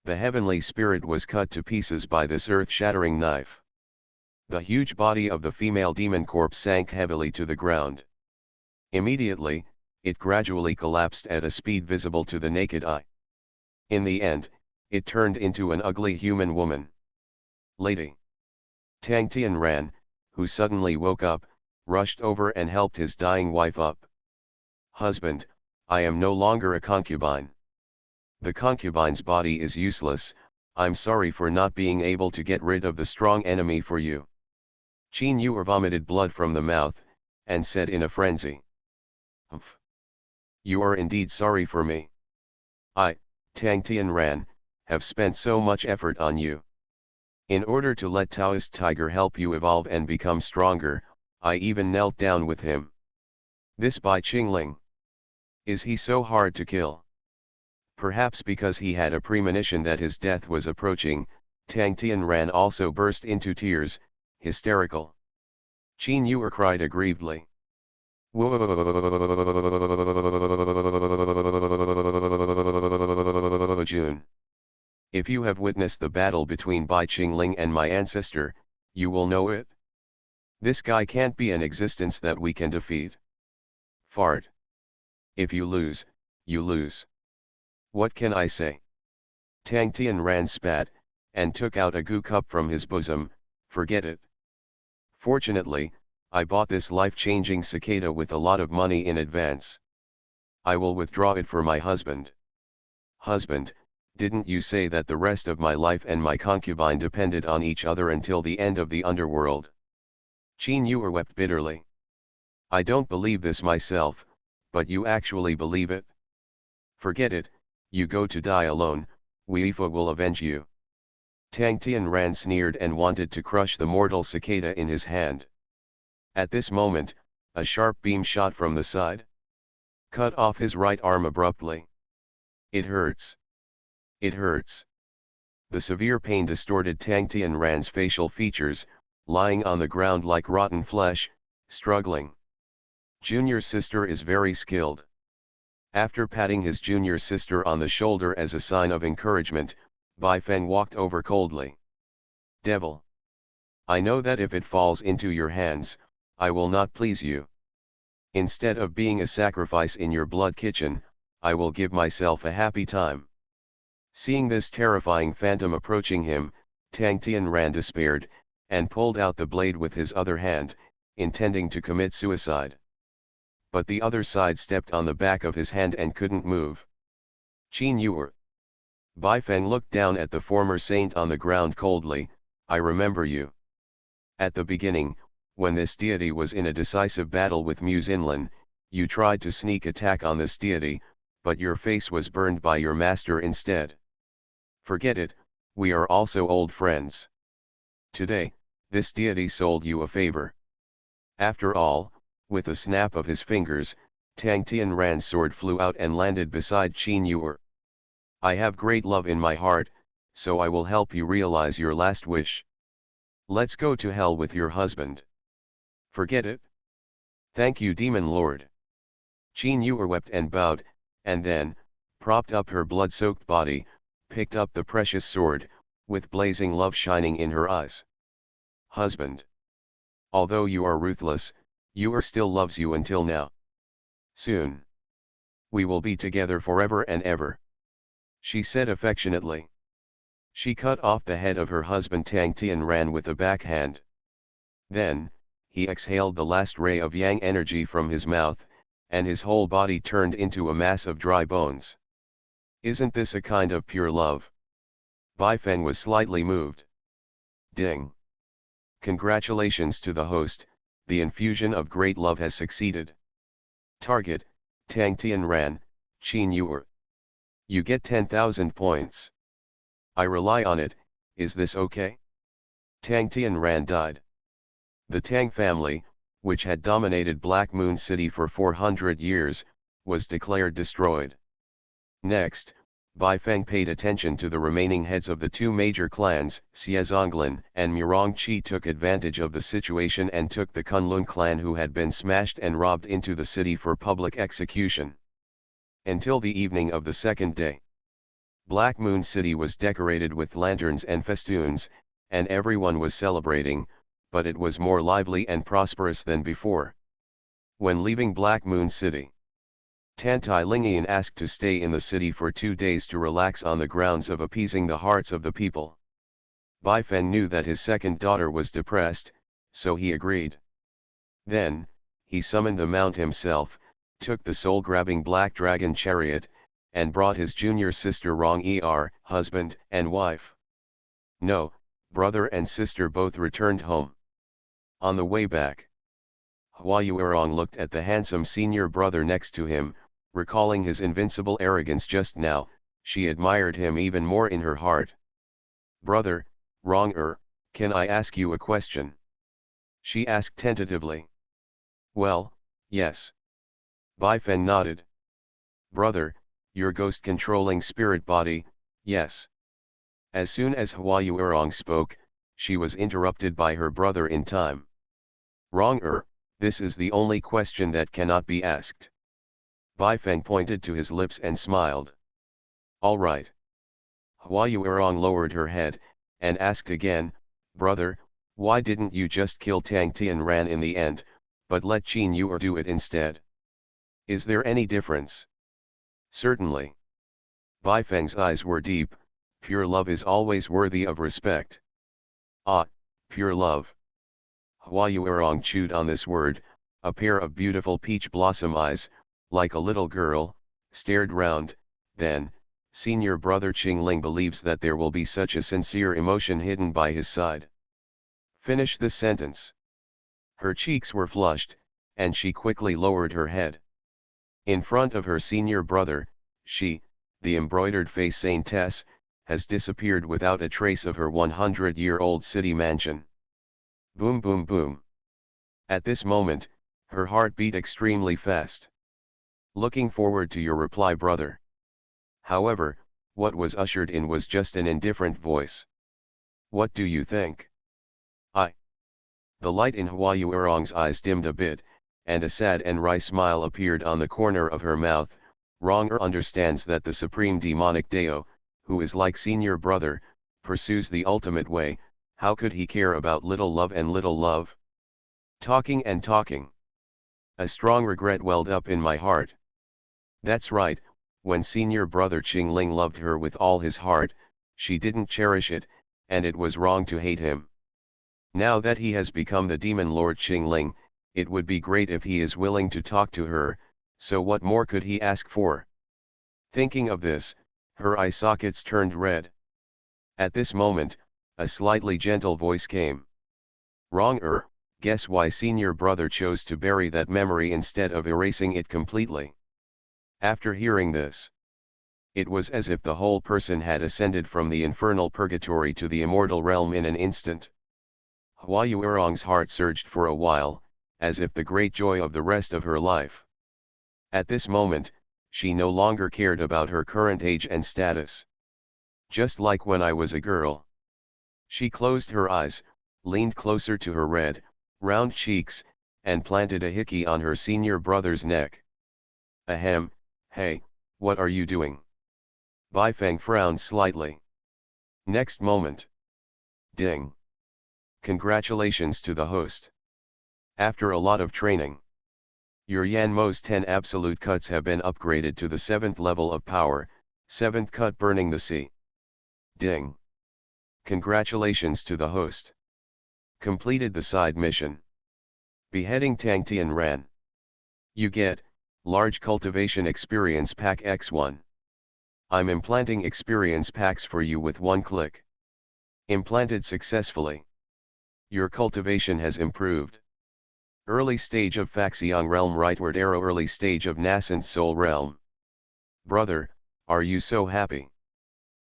The heavenly spirit was cut to pieces by this earth-shattering knife. The huge body of the female demon corpse sank heavily to the ground. Immediately, it gradually collapsed at a speed visible to the naked eye. In the end, it turned into an ugly human woman. Lady Tang Tian ran, who suddenly woke up, rushed over and helped his dying wife up. Husband, I am no longer a concubine. The concubine's body is useless, I'm sorry for not being able to get rid of the strong enemy for you. Qin Yu vomited blood from the mouth, and said in a frenzy. Humph. You are indeed sorry for me. I, Tang Tianran, have spent so much effort on you. In order to let Taoist Tiger help you evolve and become stronger, I even knelt down with him. This Bai Qingling. Is he so hard to kill? Perhaps because he had a premonition that his death was approaching, Tang Tianran also burst into tears, hysterical. Qin Yuer cried aggrievedly. June. If you have witnessed the battle between Bai Qingling and my ancestor, you will know it. This guy can't be an existence that we can defeat. Fart. If you lose, you lose. What can I say? Tang Tianran spat, and took out a goo cup from his bosom. Forget it. Fortunately, I bought this life-changing cicada with a lot of money in advance. I will withdraw it for my husband. Husband, didn't you say that the rest of my life and my concubine depended on each other until the end of the underworld? Qin Yuer wept bitterly. I don't believe this myself, but you actually believe it? Forget it, you go to die alone, Weifo will avenge you. Tang Tianran sneered and wanted to crush the mortal cicada in his hand. At this moment, a sharp beam shot from the side. Cut off his right arm abruptly. It hurts. It hurts. The severe pain distorted Tang Tianran's facial features, lying on the ground like rotten flesh, struggling. Junior sister is very skilled. After patting his junior sister on the shoulder as a sign of encouragement, Bai Feng walked over coldly. Devil. I know that if it falls into your hands, I will not please you. Instead of being a sacrifice in your blood kitchen, I will give myself a happy time. Seeing this terrifying phantom approaching him, Tang Tianran despaired, and pulled out the blade with his other hand, intending to commit suicide. But the other side stepped on the back of his hand and couldn't move. Qin Yuer. Bai Feng looked down at the former saint on the ground coldly. I remember you. At the beginning, when this deity was in a decisive battle with Mu Xinlan, you tried to sneak attack on this deity, but your face was burned by your master instead. Forget it, we are also old friends. Today, this deity sold you a favor. After all, with a snap of his fingers, Tang Tianran's sword flew out and landed beside Qin Yuer. I have great love in my heart, so I will help you realize your last wish. Let's go to hell with your husband. Forget it. Thank you, Demon Lord. Qin Yuer wept and bowed, and then, propped up her blood-soaked body, picked up the precious sword, with blazing love shining in her eyes. Husband. Although you are ruthless, Yuer still loves you until now. Soon. We will be together forever and ever. She said affectionately. She cut off the head of her husband Tang Tianran with a backhand. Then, he exhaled the last ray of yang energy from his mouth, and his whole body turned into a mass of dry bones. Isn't this a kind of pure love? Bai Feng was slightly moved. Ding. Congratulations to the host, the infusion of great love has succeeded. Target, Tang Tianran, Qin Yuer. You get 10,000 points. I rely on it, is this okay? Tang Tianran died. The Tang family, which had dominated Black Moon City for 400 years, was declared destroyed. Next, Bai Feng paid attention to the remaining heads of the two major clans. Xiezonglan and Murongqi took advantage of the situation and took the Kunlun clan who had been smashed and robbed into the city for public execution. Until the evening of the second day, Black Moon City was decorated with lanterns and festoons, and everyone was celebrating, but it was more lively and prosperous than before. When leaving Black Moon City, Tantai Lingian asked to stay in the city for 2 days to relax on the grounds of appeasing the hearts of the people. Bai Feng knew that his second daughter was depressed, so he agreed. Then, he summoned the mount himself, took the soul-grabbing black dragon chariot, and brought his junior sister Rong Er, husband and wife. No, brother and sister both returned home. On the way back, Hua Yuerong looked at the handsome senior brother next to him, recalling his invincible arrogance just now. She admired him even more in her heart. Brother, Wrong. Can I ask you a question? She asked tentatively. Well, yes. Bai Feng nodded. Brother, your ghost-controlling spirit body, yes. As soon as Hua Yuerong spoke, she was interrupted by her brother in time. Wrong. This is the only question that cannot be asked. Bai Feng pointed to his lips and smiled. All right. Hua Yuerong lowered her head, and asked again, Brother, why didn't you just kill Tang Tianran in the end, but let Qin Yuer do it instead? Is there any difference? Certainly. Bai Feng's eyes were deep. Pure love is always worthy of respect. Ah, pure love. Hua Yuerong chewed on this word. A pair of beautiful peach blossom eyes, like a little girl, stared round. Then, senior brother Qingling believes that there will be such a sincere emotion hidden by his side. Finish the sentence. Her cheeks were flushed, and she quickly lowered her head. In front of her senior brother, she, the embroidered face saintess, has disappeared without a trace of her 100-year-old city mansion. Boom boom boom. At this moment, her heart beat extremely fast. Looking forward to your reply, brother. However, what was ushered in was just an indifferent voice. What do you think? The light in Hua Yuerong's eyes dimmed a bit, and a sad and wry smile appeared on the corner of her mouth. Wronger understands that the supreme demonic Dao, who is like senior brother, pursues the ultimate way. How could he care about little love and little love? Talking and talking. A strong regret welled up in my heart. That's right, when senior brother Qingling loved her with all his heart, she didn't cherish it, and it was wrong to hate him. Now that he has become the demon lord Qingling, it would be great if he is willing to talk to her, so what more could he ask for? Thinking of this, her eye sockets turned red. At this moment, a slightly gentle voice came. Wrong. Guess why senior brother chose to bury that memory instead of erasing it completely. After hearing this, it was as if the whole person had ascended from the infernal purgatory to the immortal realm in an instant. Hua Yuerong's heart surged for a while, as if the great joy of the rest of her life. At this moment, she no longer cared about her current age and status. Just like when I was a girl. She closed her eyes, leaned closer to her red, round cheeks, and planted a hickey on her senior brother's neck. Ahem, hey, what are you doing? Bai Feng frowned slightly. Next moment. Ding. Congratulations to the host. After a lot of training, your Yanmo's 10 absolute cuts have been upgraded to the 7th level of power, 7th cut burning the sea. Ding. Congratulations to the host. Completed the side mission. Beheading Tang Tianran. You get, large cultivation experience pack X1. I'm implanting experience packs for you with one click. Implanted successfully. Your cultivation has improved. Early stage of Faxiang realm rightward arrow early stage of nascent soul realm. Brother, are you so happy?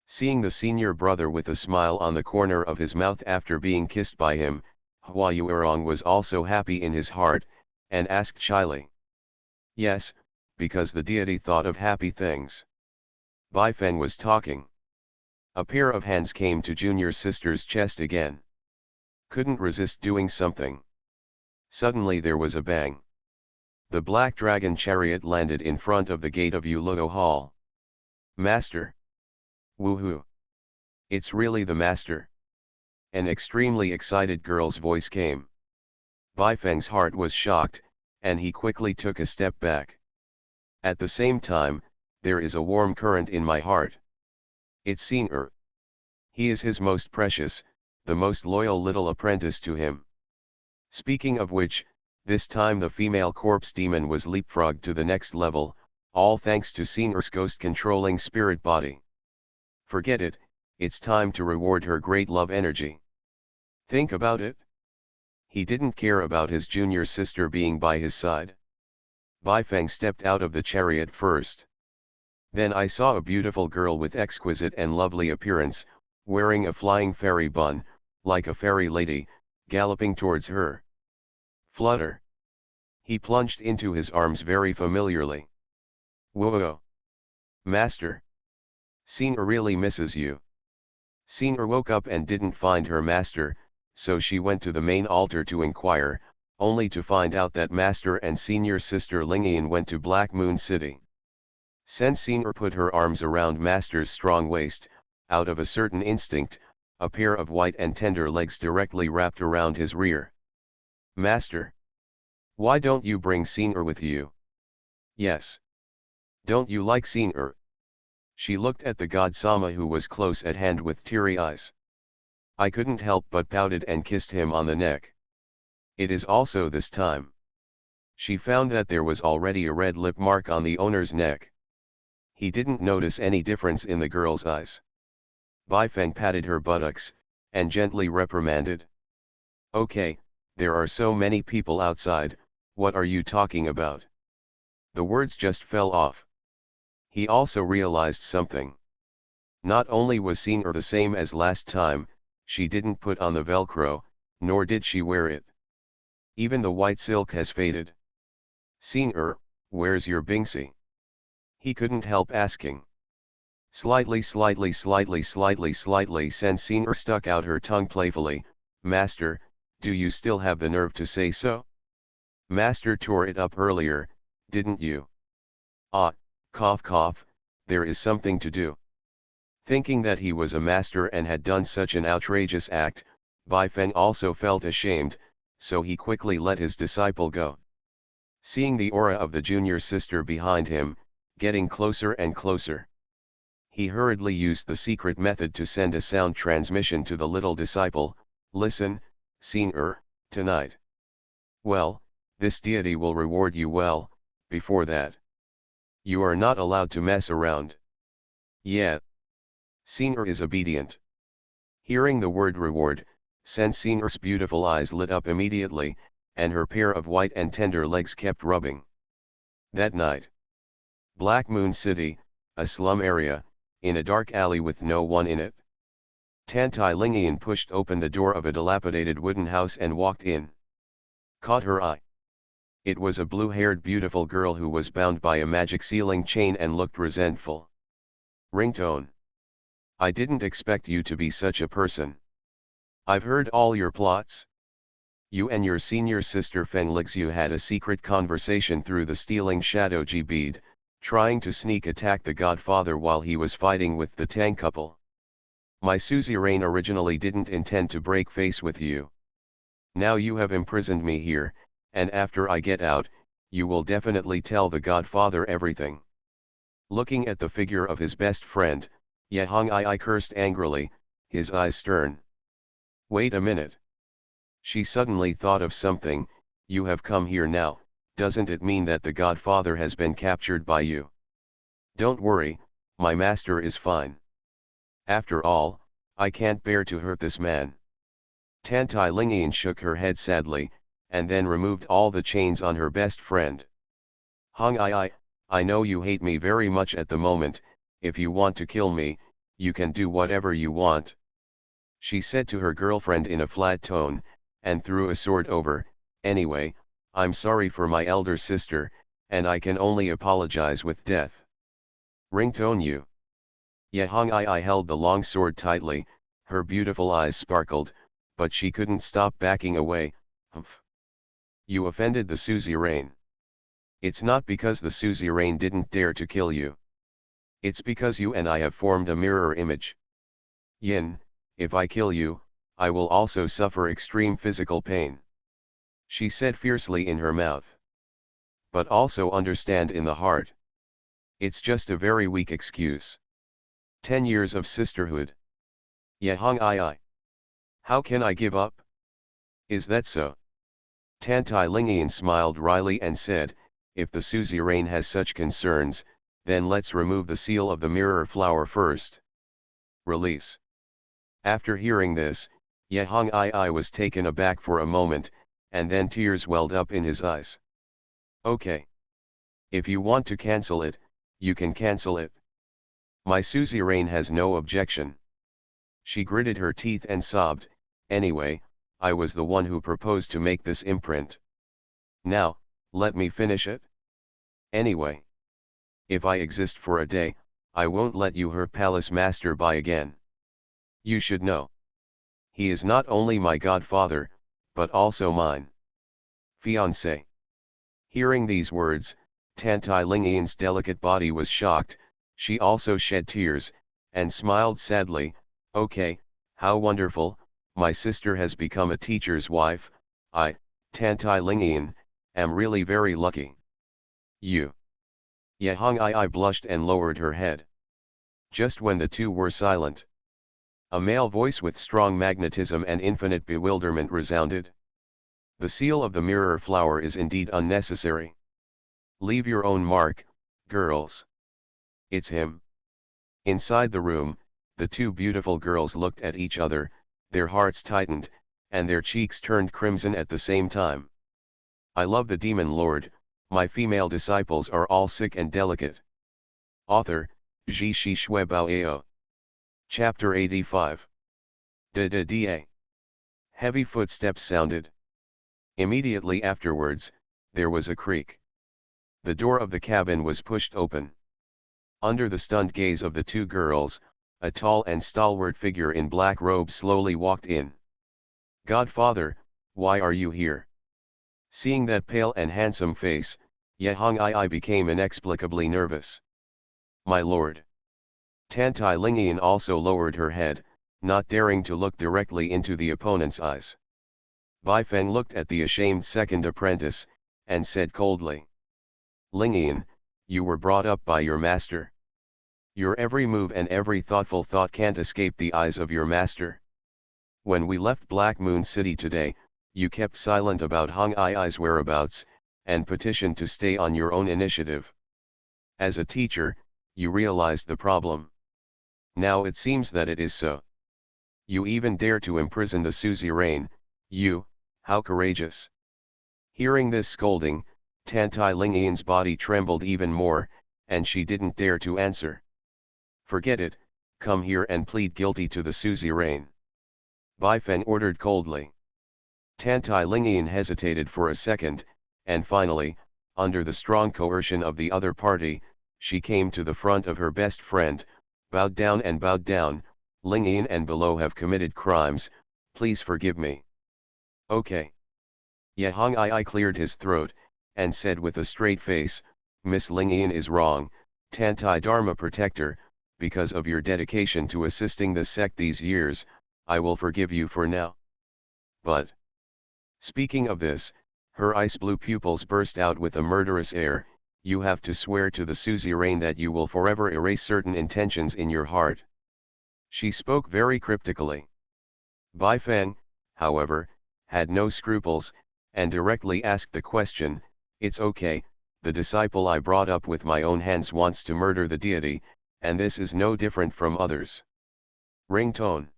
Seeing the senior brother with a smile on the corner of his mouth after being kissed by him, Hua Yuerong was also happy in his heart, and asked shyly. Yes, because the deity thought of happy things. Bai Feng was talking. A pair of hands came to junior sister's chest again. Couldn't resist doing something. Suddenly there was a bang. The black dragon chariot landed in front of the gate of Yuluo Hall. Master! Woohoo! It's really the master! An extremely excited girl's voice came. Bai Feng's heart was shocked, and he quickly took a step back. At the same time, there is a warm current in my heart. It's Xing. He is his most precious, the most loyal little apprentice to him. Speaking of which, this time the female corpse demon was leapfrogged to the next level, all thanks to Xing's ghost-controlling spirit body. Forget it, it's time to reward her great love energy. Think about it. He didn't care about his junior sister being by his side. Bai Feng stepped out of the chariot first. Then I saw a beautiful girl with exquisite and lovely appearance, wearing a flying fairy bun, like a fairy lady, galloping towards her. Flutter. He plunged into his arms very familiarly. Whoa! Master! Senior really misses you. Senior woke up and didn't find her master, so she went to the main altar to inquire, only to find out that Master and Senior sister Lingian went to Black Moon City. Sen Senior put her arms around Master's strong waist, out of a certain instinct, a pair of white and tender legs directly wrapped around his rear. Master! Why don't you bring Senior with you? Yes. Don't you like Senior? She looked at the god Sama who was close at hand with teary eyes. I couldn't help but pouted and kissed him on the neck. It is also this time. She found that there was already a red lip mark on the owner's neck. He didn't notice any difference in the girl's eyes. Baifeng patted her buttocks, and gently reprimanded. Okay, there are so many people outside, what are you talking about? The words just fell off. He also realized something. Not only was Senior the same as last time, she didn't put on the Velcro, nor did she wear it. Even the white silk has faded. Senior, where's your Bingsi? He couldn't help asking. Slightly, Sen Senior stuck out her tongue playfully. Master, do you still have the nerve to say so? Master tore it up earlier, didn't you? Ah, cough cough, there is something to do. Thinking that he was a master and had done such an outrageous act, Baifeng also felt ashamed, so he quickly let his disciple go. Seeing the aura of the junior sister behind him, getting closer and closer, he hurriedly used the secret method to send a sound transmission to the little disciple. Listen, Senior, tonight. Well, this deity will reward you well. Before that, you are not allowed to mess around. Yeah. Senior is obedient. Hearing the word reward, Sen Senior's beautiful eyes lit up immediately, and her pair of white and tender legs kept rubbing. That night, Black Moon City, a slum area, in a dark alley with no one in it. Tantai Lingian pushed open the door of a dilapidated wooden house and walked in. Caught her eye. It was a blue-haired beautiful girl who was bound by a magic sealing chain and looked resentful. Ringtone. I didn't expect you to be such a person. I've heard all your plots. You and your senior sister Feng Lixiu had a secret conversation through the stealing shadow G bead, trying to sneak attack the godfather while he was fighting with the Tang couple. My suzerain originally didn't intend to break face with you. Now you have imprisoned me here, and after I get out, you will definitely tell the godfather everything. Looking at the figure of his best friend, Ye Hongii cursed angrily, his eyes stern. Wait a minute. She suddenly thought of something. You have come here now, doesn't it mean that the godfather has been captured by you? Don't worry, my master is fine. After all, I can't bear to hurt this man. Tantai Lingian shook her head sadly, and then removed all the chains on her best friend. Hongii, I know you hate me very much at the moment. If you want to kill me, you can do whatever you want. She said to her girlfriend in a flat tone, and threw a sword over. Anyway, I'm sorry for my elder sister, and I can only apologize with death. Ringtone you. Ye Hongii held the long sword tightly, her beautiful eyes sparkled, but she couldn't stop backing away. Humph. You offended the suzerain. It's not because the suzerain didn't dare to kill you. It's because you and I have formed a mirror image. Yin, if I kill you, I will also suffer extreme physical pain. She said fiercely in her mouth. But also understand in the heart. It's just a very weak excuse. 10 years of sisterhood. Ye Hongii. How can I give up? Is that so? Tantai Lingian smiled wryly and said, if the suzerain has such concerns, then let's remove the seal of the mirror flower first. Release. After hearing this, Ye Hongii was taken aback for a moment, and then tears welled up in his eyes. Okay. If you want to cancel it, you can cancel it. My suzerain has no objection. She gritted her teeth and sobbed, "Anyway, I was the one who proposed to make this imprint. Now, let me finish it. Anyway, if I exist for a day, I won't let you her palace master by again. You should know. He is not only my godfather, but also mine fiancé." Hearing these words, Tantai Lingian's delicate body was shocked. She also shed tears, and smiled sadly. "Okay, how wonderful, my sister has become a teacher's wife. I, Tantai Lingian, am really very lucky." "You." Yehong Ai blushed and lowered her head. Just when the two were silent, a male voice with strong magnetism and infinite bewilderment resounded. "The seal of the mirror flower is indeed unnecessary. Leave your own mark, girls. It's him." Inside the room, the two beautiful girls looked at each other, their hearts tightened, and their cheeks turned crimson at the same time. "I love the Demon Lord, my female disciples are all sick and delicate." Author, Ji Shi Shui Bao Ao. Chapter 85. Da. Heavy footsteps sounded. Immediately afterwards, there was a creak. The door of the cabin was pushed open. Under the stunned gaze of the two girls, a tall and stalwart figure in black robes slowly walked in. "Godfather, why are you here?" Seeing that pale and handsome face, Yehong Ai became inexplicably nervous. "My lord." Tantai Lingian also lowered her head, not daring to look directly into the opponent's eyes. Bai Feng looked at the ashamed second apprentice, and said coldly, "Lingian, you were brought up by your master. Your every move and every thoughtful thought can't escape the eyes of your master. When we left Black Moon City today, you kept silent about Hong Ai's whereabouts, and petitioned to stay on your own initiative. As a teacher, you realized the problem. Now it seems that it is so. You even dare to imprison the suzerain, how courageous." Hearing this scolding, Tantai Lingian's body trembled even more, and she didn't dare to answer. "Forget it, come here and plead guilty to the suzerain," Bai Feng ordered coldly. Tantai Lingian hesitated for a second, and finally, under the strong coercion of the other party, she came to the front of her best friend, bowed down, "Lingian and below have committed crimes, please forgive me." "Okay." Yehong Ai cleared his throat, and said with a straight face, "Miss Lingian is wrong, Tantai Dharma Protector, because of your dedication to assisting the sect these years, I will forgive you for now. But..." Speaking of this, her ice-blue pupils burst out with a murderous air, "You have to swear to the suzerain that you will forever erase certain intentions in your heart." She spoke very cryptically. Bai Feng, however, had no scruples, and directly asked the question, "It's okay, the disciple I brought up with my own hands wants to murder the deity, and this is no different from others." Ringtone.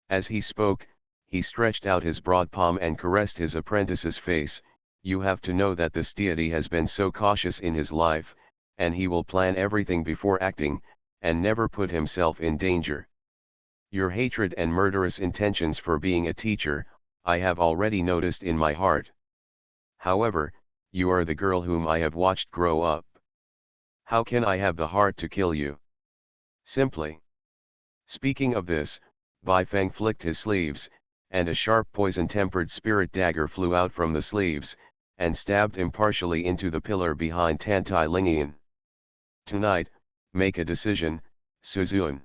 As he spoke, he stretched out his broad palm and caressed his apprentice's face. "You have to know that this deity has been so cautious in his life, and he will plan everything before acting, and never put himself in danger. Your hatred and murderous intentions for being a teacher, I have already noticed in my heart. However, you are the girl whom I have watched grow up. How can I have the heart to kill you? Simply." Speaking of this, Bai Feng flicked his sleeves, and a sharp poison-tempered spirit dagger flew out from the sleeves, and stabbed impartially into the pillar behind Tantai Lingian. "Tonight, make a decision, Suzun.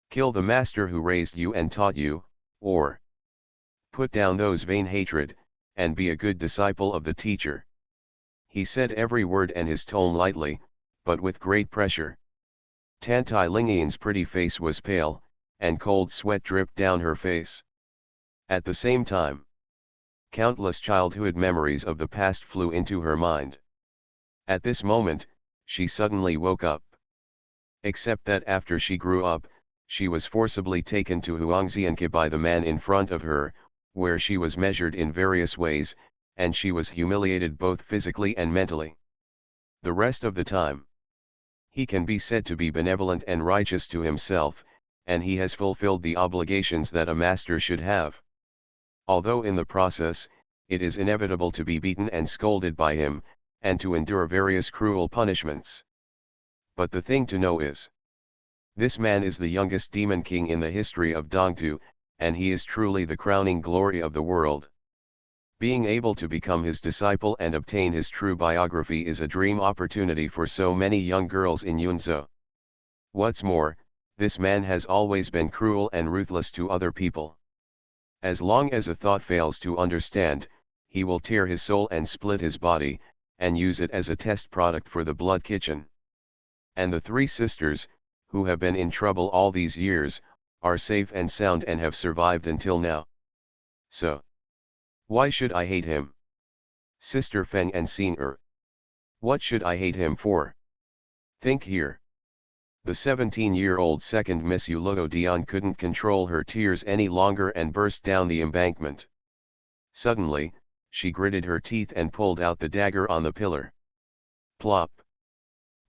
Kill the master who raised you and taught you, or put down those vain hatred, and be a good disciple of the teacher." He said every word and his tone lightly, but with great pressure. Tantai Lingian's pretty face was pale, and cold sweat dripped down her face. At the same time, countless childhood memories of the past flew into her mind. At this moment, she suddenly woke up. Except that after she grew up, she was forcibly taken to Huangxianke by the man in front of her, where she was measured in various ways, and she was humiliated both physically and mentally. The rest of the time, he can be said to be benevolent and righteous to himself, and he has fulfilled the obligations that a master should have. Although in the process, it is inevitable to be beaten and scolded by him, and to endure various cruel punishments. But the thing to know is, this man is the youngest demon king in the history of Dongtu, and he is truly the crowning glory of the world. Being able to become his disciple and obtain his true biography is a dream opportunity for so many young girls in Yunzhou. What's more, this man has always been cruel and ruthless to other people. As long as a thought fails to understand, he will tear his soul and split his body, and use it as a test product for the blood kitchen. And the three sisters, who have been in trouble all these years, are safe and sound and have survived until now. So, why should I hate him? Sister Feng and Xin. What should I hate him for? Think here. The 17-year-old second Miss Yuluo Dian couldn't control her tears any longer and burst down the embankment. Suddenly, she gritted her teeth and pulled out the dagger on the pillar. Plop.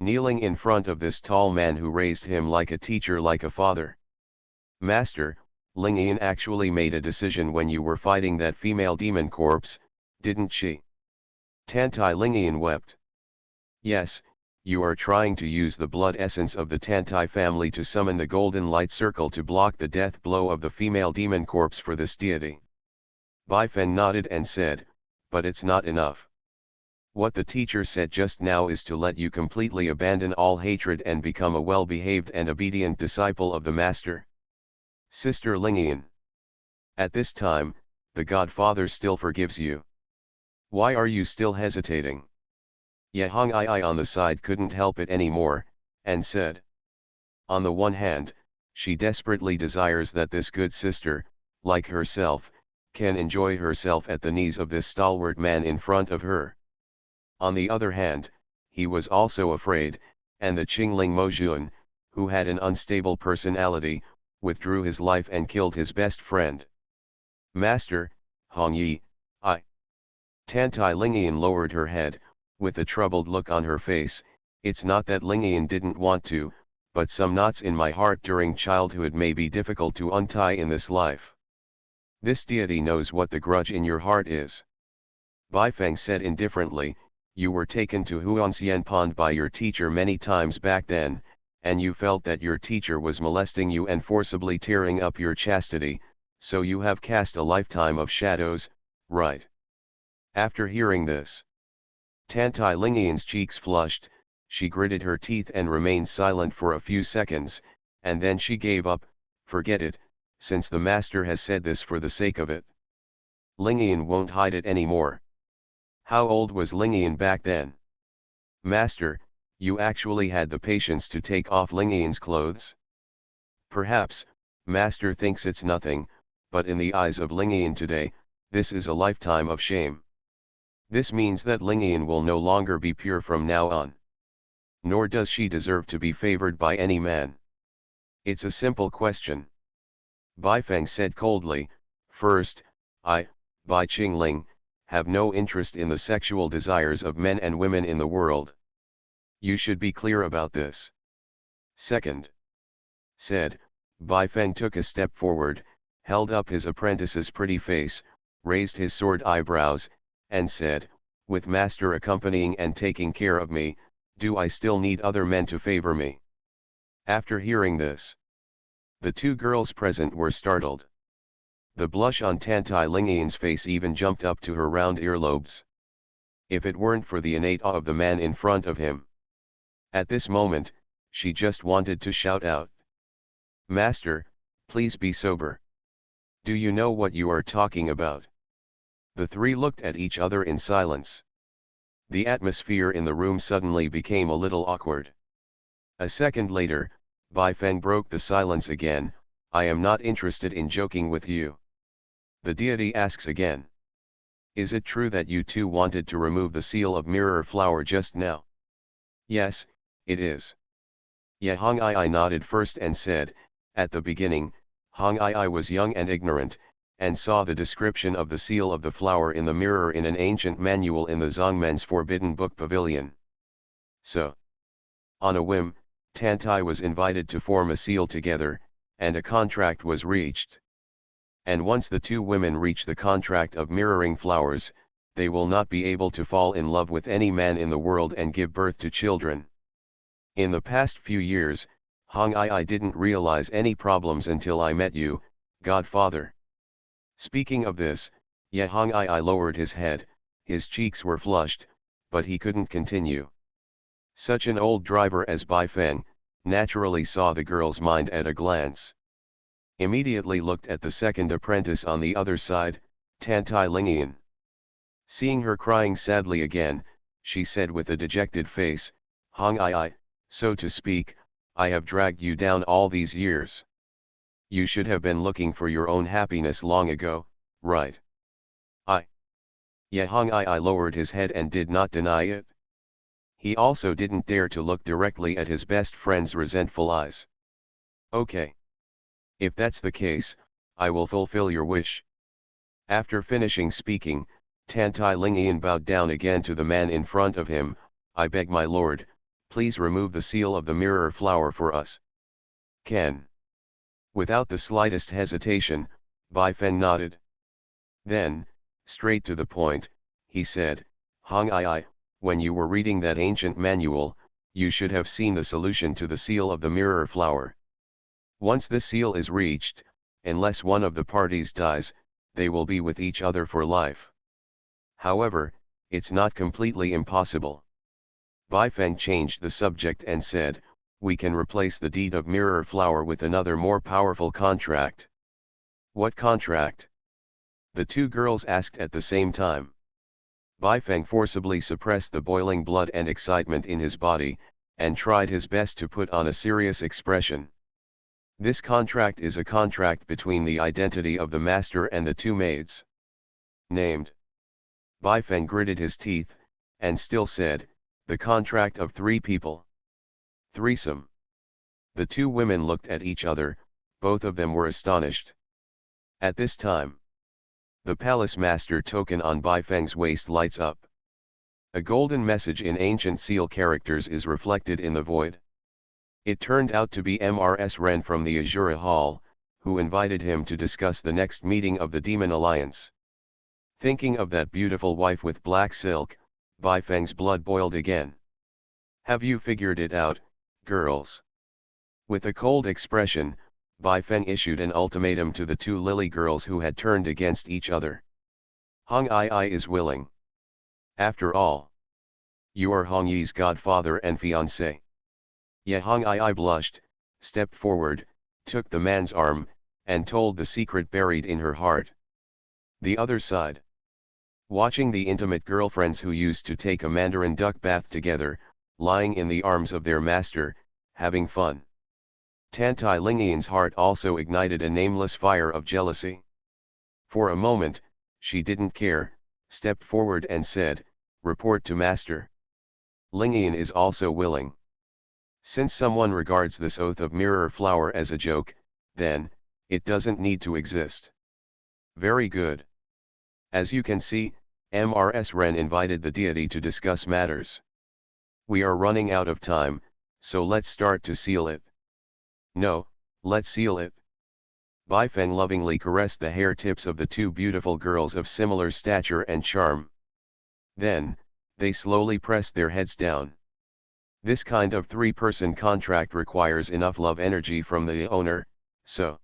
Kneeling in front of this tall man who raised him like a teacher, like a father. Master, Ling Yan actually made a decision when you were fighting that female demon corpse, didn't she? Tantai Ling Yan wept. Yes, you are trying to use the blood essence of the Tantai family to summon the golden light circle to block the death blow of the female demon corpse for this deity. Bai Feng nodded and said, but it's not enough. What the teacher said just now is to let you completely abandon all hatred and become a well-behaved and obedient disciple of the master. Sister Ling Yan. At this time, the Godfather still forgives you. Why are you still hesitating? Yehong Ai on the side couldn't help it anymore, and said. On the one hand, she desperately desires that this good sister, like herself, can enjoy herself at the knees of this stalwart man in front of her. On the other hand, he was also afraid, and the Qingling Mozhuan, who had an unstable personality, withdrew his life and killed his best friend. Master, Hong Yi, I. Tantai Lingyan lowered her head, with a troubled look on her face. It's not that Lingyan didn't want to, but some knots in my heart during childhood may be difficult to untie in this life. This deity knows what the grudge in your heart is. Bai Feng said indifferently, you were taken to Huanxian Pond by your teacher many times back then, and you felt that your teacher was molesting you and forcibly tearing up your chastity, so you have cast a lifetime of shadows, right? After hearing this, Tantai Lingyan's cheeks flushed, she gritted her teeth and remained silent for a few seconds, and then she gave up. Forget it, since the master has said this for the sake of it. Lingyan won't hide it anymore. How old was Lingyan back then? Master, you actually had the patience to take off Lingyan's clothes? Perhaps, Master thinks it's nothing, but in the eyes of Lingyan today, this is a lifetime of shame. This means that Lingyan will no longer be pure from now on. Nor does she deserve to be favored by any man. It's a simple question. Bai Feng said coldly, first, I, Bai Qingling, have no interest in the sexual desires of men and women in the world. You should be clear about this. Second, said, Bai Feng took a step forward, held up his apprentice's pretty face, raised his sword eyebrows, and said, with master accompanying and taking care of me, do I still need other men to favor me? After hearing this, the two girls present were startled. The blush on Tantai Lingyan's face even jumped up to her round earlobes. If it weren't for the innate awe of the man in front of him. At this moment, she just wanted to shout out. Master, please be sober. Do you know what you are talking about? The three looked at each other in silence. The atmosphere in the room suddenly became a little awkward. A second later, Bai Feng broke the silence again. I am not interested in joking with you. The deity asks again. Is it true that you two wanted to remove the seal of mirror flower just now? Yes, it is. Yehong Ai nodded first and said, at the beginning, Hong Ai was young and ignorant, and saw the description of the seal of the flower in the mirror in an ancient manual in the Zongmen's Forbidden Book Pavilion. So, on a whim, Tantai was invited to form a seal together, and a contract was reached. And once the two women reach the contract of mirroring flowers, they will not be able to fall in love with any man in the world and give birth to children. In the past few years, Hong I didn't realize any problems until I met you, Godfather. Speaking of this, Ye Hong I lowered his head, his cheeks were flushed, but he couldn't continue. Such an old driver as Bai Feng, naturally saw the girl's mind at a glance. Immediately looked at the second apprentice on the other side, Tantai Lingian. Seeing her crying sadly again, she said with a dejected face, Hong I, so to speak, I have dragged you down all these years. You should have been looking for your own happiness long ago, right? Ye Hong I lowered his head and did not deny it. He also didn't dare to look directly at his best friend's resentful eyes. Okay. If that's the case, I will fulfill your wish. After finishing speaking, Tantai Lingian bowed down again to the man in front of him. I beg my lord, please remove the seal of the mirror flower for us. Ken. Without the slightest hesitation, Bai Feng nodded. Then, straight to the point, he said, Hong I, when you were reading that ancient manual, you should have seen the solution to the seal of the mirror flower. Once the seal is reached, unless one of the parties dies, they will be with each other for life. However, it's not completely impossible. Bai Feng changed the subject and said, we can replace the deed of mirror flower with another more powerful contract. What contract? The two girls asked at the same time. Bai Feng forcibly suppressed the boiling blood and excitement in his body, and tried his best to put on a serious expression. This contract is a contract between the identity of the master and the two maids. Named. Bai Feng gritted his teeth, and still said, the contract of 3 people. Threesome. The two women looked at each other, both of them were astonished. At this time, the palace master token on Bai Feng's waist lights up. A golden message in ancient seal characters is reflected in the void. It turned out to be Mrs. Ren from the Azura Hall, who invited him to discuss the next meeting of the Demon Alliance. Thinking of that beautiful wife with black silk, Bai Feng's blood boiled again. Have you figured it out, girls? With a cold expression, Bai Feng issued an ultimatum to the two lily girls who had turned against each other. Hong I is willing. After all, you are Hong Yi's godfather and fiancé. Ye Hong I blushed, stepped forward, took the man's arm, and told the secret buried in her heart. The other side. Watching the intimate girlfriends who used to take a mandarin duck bath together, lying in the arms of their master, having fun. Tantai Lingian's heart also ignited a nameless fire of jealousy. For a moment, she didn't care, stepped forward and said, report to master. Lingian is also willing. Since someone regards this oath of mirror flower as a joke, then, it doesn't need to exist. Very good. As you can see, Mrs. Ren invited the deity to discuss matters. We are running out of time, so let's start to seal it. No, let's seal it. Bai Feng lovingly caressed the hair tips of the two beautiful girls of similar stature and charm. Then, they slowly pressed their heads down. This kind of 3-person contract requires enough love energy from the owner, so.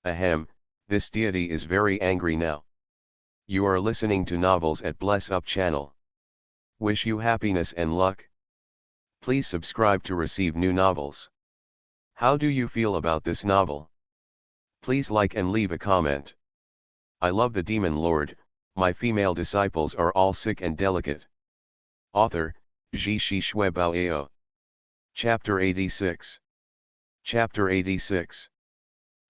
Ahem, this deity is very angry now. You are listening to novels at Bless Up channel. Wish you happiness and luck. Please subscribe to receive new novels. How do you feel about this novel? Please like and leave a comment. I love the Demon Lord, my female disciples are all sick and delicate. Author, Ji Shi Shui Bao Ao. Chapter 86. Chapter 86.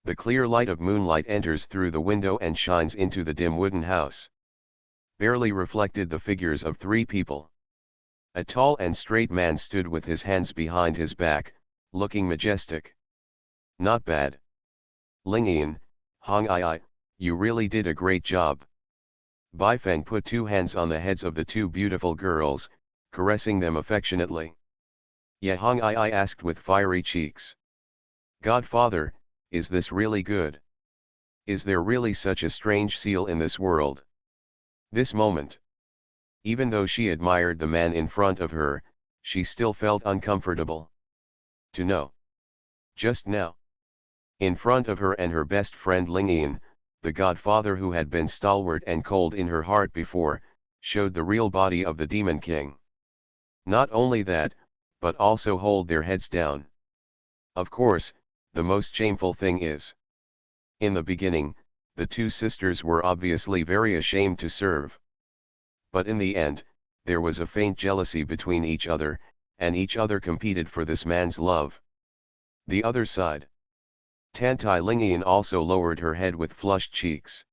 The clear light of moonlight enters through the window and shines into the dim wooden house. Barely reflected the figures of 3 people. A tall and straight man stood with his hands behind his back, looking majestic. Not bad. Lingian, Hong I, you really did a great job. Bai Feng put 2 hands on the heads of the 2 beautiful girls, caressing them affectionately. Ye Hong I asked with fiery cheeks. Godfather, is this really good? Is there really such a strange seal in this world? This moment. Even though she admired the man in front of her, she still felt uncomfortable. To know. Just now. In front of her and her best friend Lingian, the godfather who had been stalwart and cold in her heart before, showed the real body of the Demon King. Not only that, but also hold their heads down. Of course, the most shameful thing is. In the beginning, the two sisters were obviously very ashamed to serve. But in the end, there was a faint jealousy between each other, and each other competed for this man's love. The other side. Tantai Lingian also lowered her head with flushed cheeks.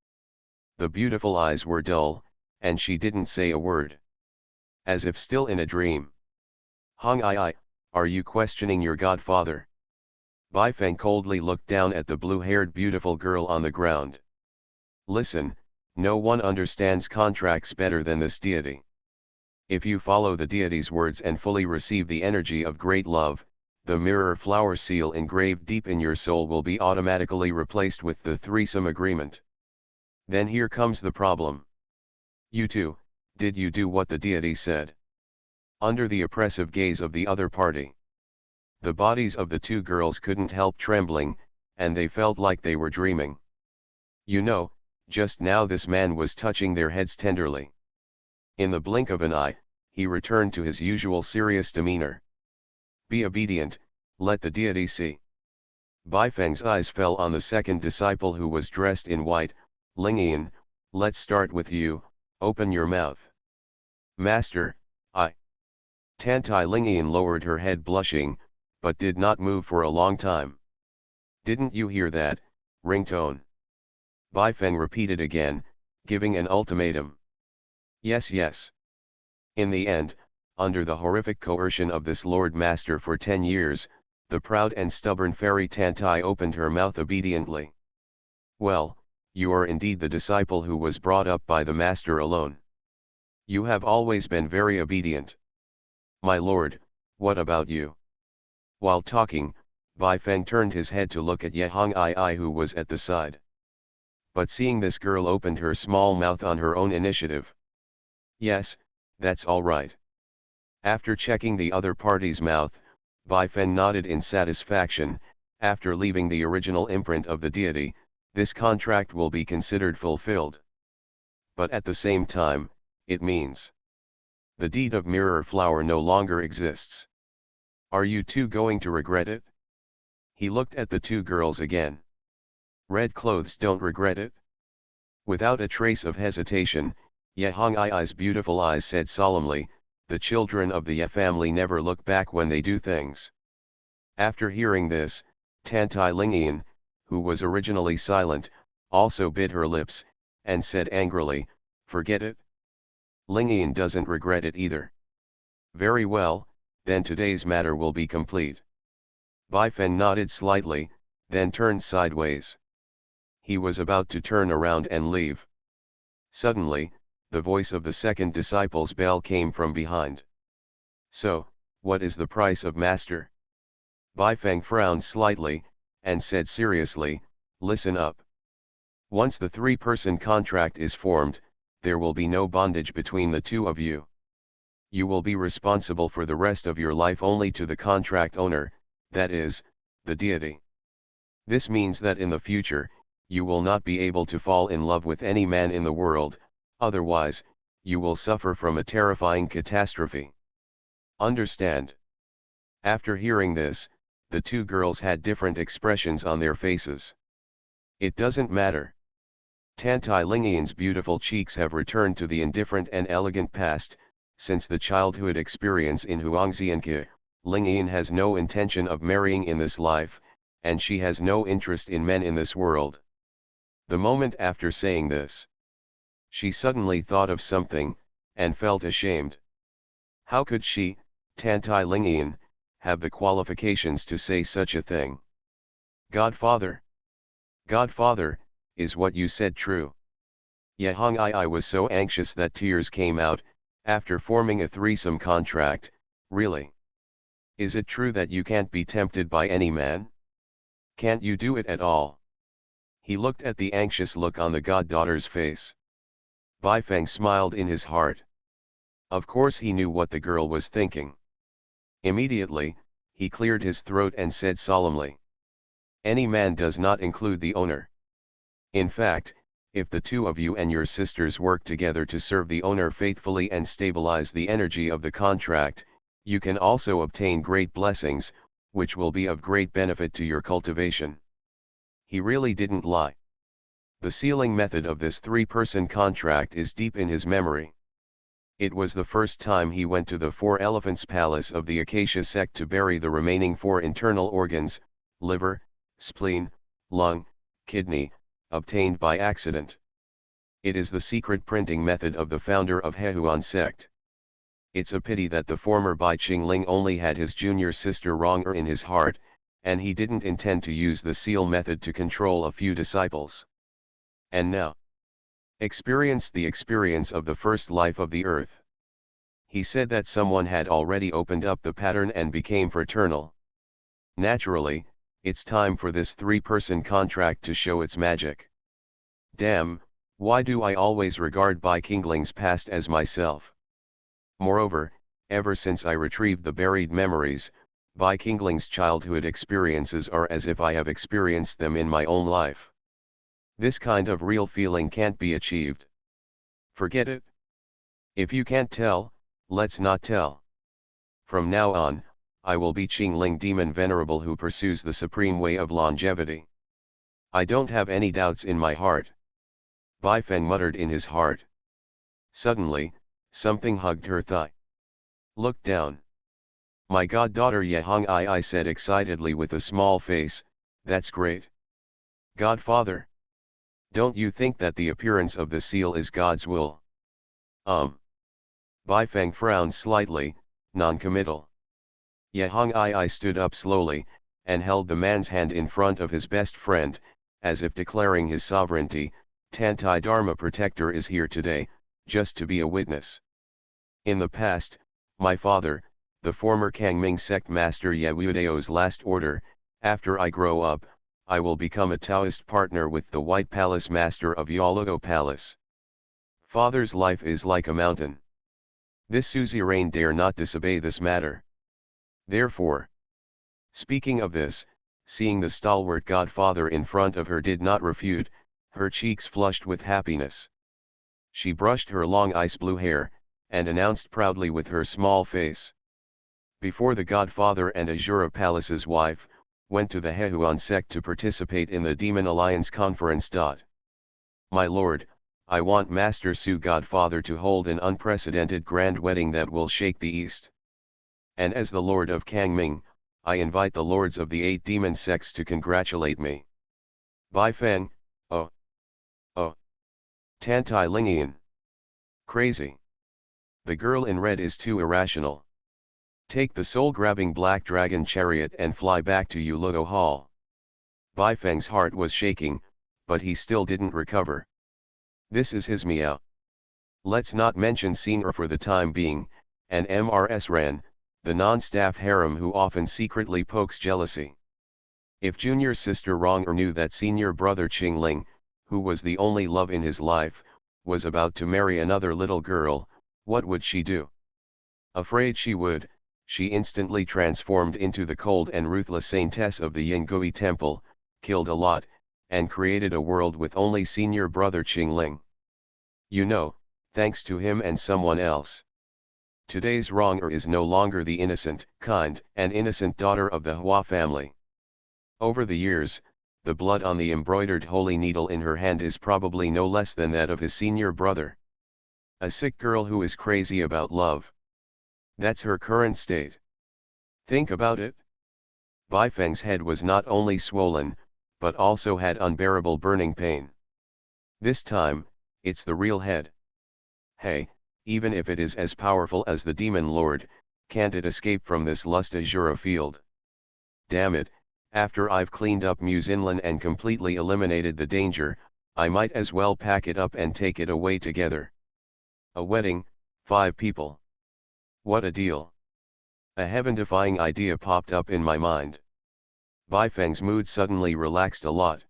The beautiful eyes were dull, and she didn't say a word. As if still in a dream. Hong Ai, are you questioning your godfather? Bai Feng coldly looked down at the blue-haired beautiful girl on the ground. Listen, no one understands contracts better than this deity. If you follow the deity's words and fully receive the energy of great love, the mirror flower seal engraved deep in your soul will be automatically replaced with the threesome agreement. Then here comes the problem. You two, did you do what the deity said? Under the oppressive gaze of the other party. The bodies of the two girls couldn't help trembling, and they felt like they were dreaming. You know, just now this man was touching their heads tenderly. In the blink of an eye, he returned to his usual serious demeanor. Be obedient, let the deity see. Bai Feng's eyes fell on the second disciple who was dressed in white. Lingian, let's start with you, open your mouth. Master, I. Tantai Lingian lowered her head blushing, but did not move for a long time. Didn't you hear that, ringtone? Bai Feng repeated again, giving an ultimatum. Yes, yes. In the end, under the horrific coercion of this Lord Master for 10 years, the proud and stubborn fairy Tantai opened her mouth obediently. Well, you are indeed the disciple who was brought up by the Master alone. You have always been very obedient. My lord, what about you? While talking, Bai Feng turned his head to look at Ye Hong Ai who was at the side. But seeing this girl opened her small mouth on her own initiative. Yes, that's all right. After checking the other party's mouth, Bai Feng nodded in satisfaction. After leaving the original imprint of the deity, this contract will be considered fulfilled. But at the same time, it means the deed of mirror flower no longer exists. Are you two going to regret it? He looked at the two girls again. Red clothes don't regret it? Without a trace of hesitation, Ye Hong Ai's beautiful eyes said solemnly, the children of the Ye family never look back when they do things. After hearing this, Tantai Lingian, who was originally silent, also bit her lips, and said angrily, forget it? Lingian doesn't regret it either. Very well, then today's matter will be complete. Bai Feng nodded slightly, then turned sideways. He was about to turn around and leave. Suddenly, the voice of the second disciple's bell came from behind. So, what is the price of master? Bai Feng frowned slightly, and said seriously, listen up. Once the three-person contract is formed, there will be no bondage between the two of you. You will be responsible for the rest of your life only to the contract owner, that is, the deity. This means that in the future, you will not be able to fall in love with any man in the world, otherwise, you will suffer from a terrifying catastrophe. Understand? After hearing this, the two girls had different expressions on their faces. It doesn't matter. Tantai Lingian's beautiful cheeks have returned to the indifferent and elegant past. Since the childhood experience in Huangxianke, Lingian has no intention of marrying in this life, and she has no interest in men in this world. The moment after saying this, she suddenly thought of something, and felt ashamed. How could she, Tantai Lingian, have the qualifications to say such a thing? Godfather! Godfather, is what you said true? Ye Hong Ai was so anxious that tears came out, after forming a threesome contract, really? Is it true that you can't be tempted by any man? Can't you do it at all? He looked at the anxious look on the goddaughter's face. Baifeng smiled in his heart. Of course he knew what the girl was thinking. Immediately, he cleared his throat and said solemnly. Any man does not include the owner. In fact, if the two of you and your sisters work together to serve the owner faithfully and stabilize the energy of the contract, you can also obtain great blessings, which will be of great benefit to your cultivation. He really didn't lie. The sealing method of this three-person contract is deep in his memory. It was the first time he went to the Four Elephants Palace of the Acacia sect to bury the remaining four internal organs, liver, spleen, lung, kidney, obtained by accident. It is the secret printing method of the founder of Hehuan sect. It's a pity that the former Bai Qingling only had his junior sister Rong'er in his heart, and he didn't intend to use the seal method to control a few disciples. And now, experienced the experience of the first life of the earth. He said that someone had already opened up the pattern and became fraternal. Naturally, it's time for this three-person contract to show its magic. Damn, why do I always regard Bai Qingling's past as myself? Moreover, ever since I retrieved the buried memories, Bai Qingling's childhood experiences are as if I have experienced them in my own life. This kind of real feeling can't be achieved. Forget it. If you can't tell, let's not tell. From now on, I will be Qingling Demon Venerable who pursues the supreme way of longevity. I don't have any doubts in my heart. Baifeng muttered in his heart. Suddenly, something hugged her thigh. Look down. My goddaughter Yehong I said excitedly with a small face, that's great. Godfather. Don't you think that the appearance of the seal is God's will? Baifeng frowned slightly, non-committal. Yehong I stood up slowly, and held the man's hand in front of his best friend, as if declaring his sovereignty. Tantai Dharma Protector is here today, just to be a witness. In the past, my father, the former Kangming sect master Yehudeo's last order, after I grow up, I will become a Taoist partner with the White Palace master of Yaluo Palace. Father's life is like a mountain. This suzerain dare not disobey this matter. Therefore, speaking of this, seeing the stalwart godfather in front of her did not refute, her cheeks flushed with happiness. She brushed her long ice blue hair, and announced proudly with her small face. Before the godfather and Azura Palace's wife, went to the Hehuan sect to participate in the Demon Alliance conference. My lord, I want Master Su Godfather to hold an unprecedented grand wedding that will shake the East. And as the Lord of Kangming, I invite the lords of the 8 demon sects to congratulate me. Baifeng, oh. Tantai Lingian. Crazy. The girl in red is too irrational. Take the soul-grabbing black dragon chariot and fly back to Yaluo Hall. Baifeng's heart was shaking, but he still didn't recover. This is his meow. Let's not mention Senior for the time being, and Mrs. Ran, the non-staff harem who often secretly pokes jealousy. If junior sister Rong'er knew that senior brother Qingling, who was the only love in his life, was about to marry another little girl, what would she do? Afraid she would, she instantly transformed into the cold and ruthless saintess of the Yingui temple, killed a lot, and created a world with only senior brother Qingling. You know, thanks to him and someone else. Today's Rong'er is no longer the innocent, kind, and innocent daughter of the Hua family. Over the years, the blood on the embroidered holy needle in her hand is probably no less than that of his senior brother. A sick girl who is crazy about love. That's her current state. Think about it. Baifeng's head was not only swollen, but also had unbearable burning pain. This time, it's the real head. Hey, even if it is as powerful as the demon lord, can't it escape from this lust azura field? Damn it, after I've cleaned up Muzinlan and completely eliminated the danger, I might as well pack it up and take it away together. A wedding, 5 people. What a deal. A heaven-defying idea popped up in my mind. Baifeng's mood suddenly relaxed a lot.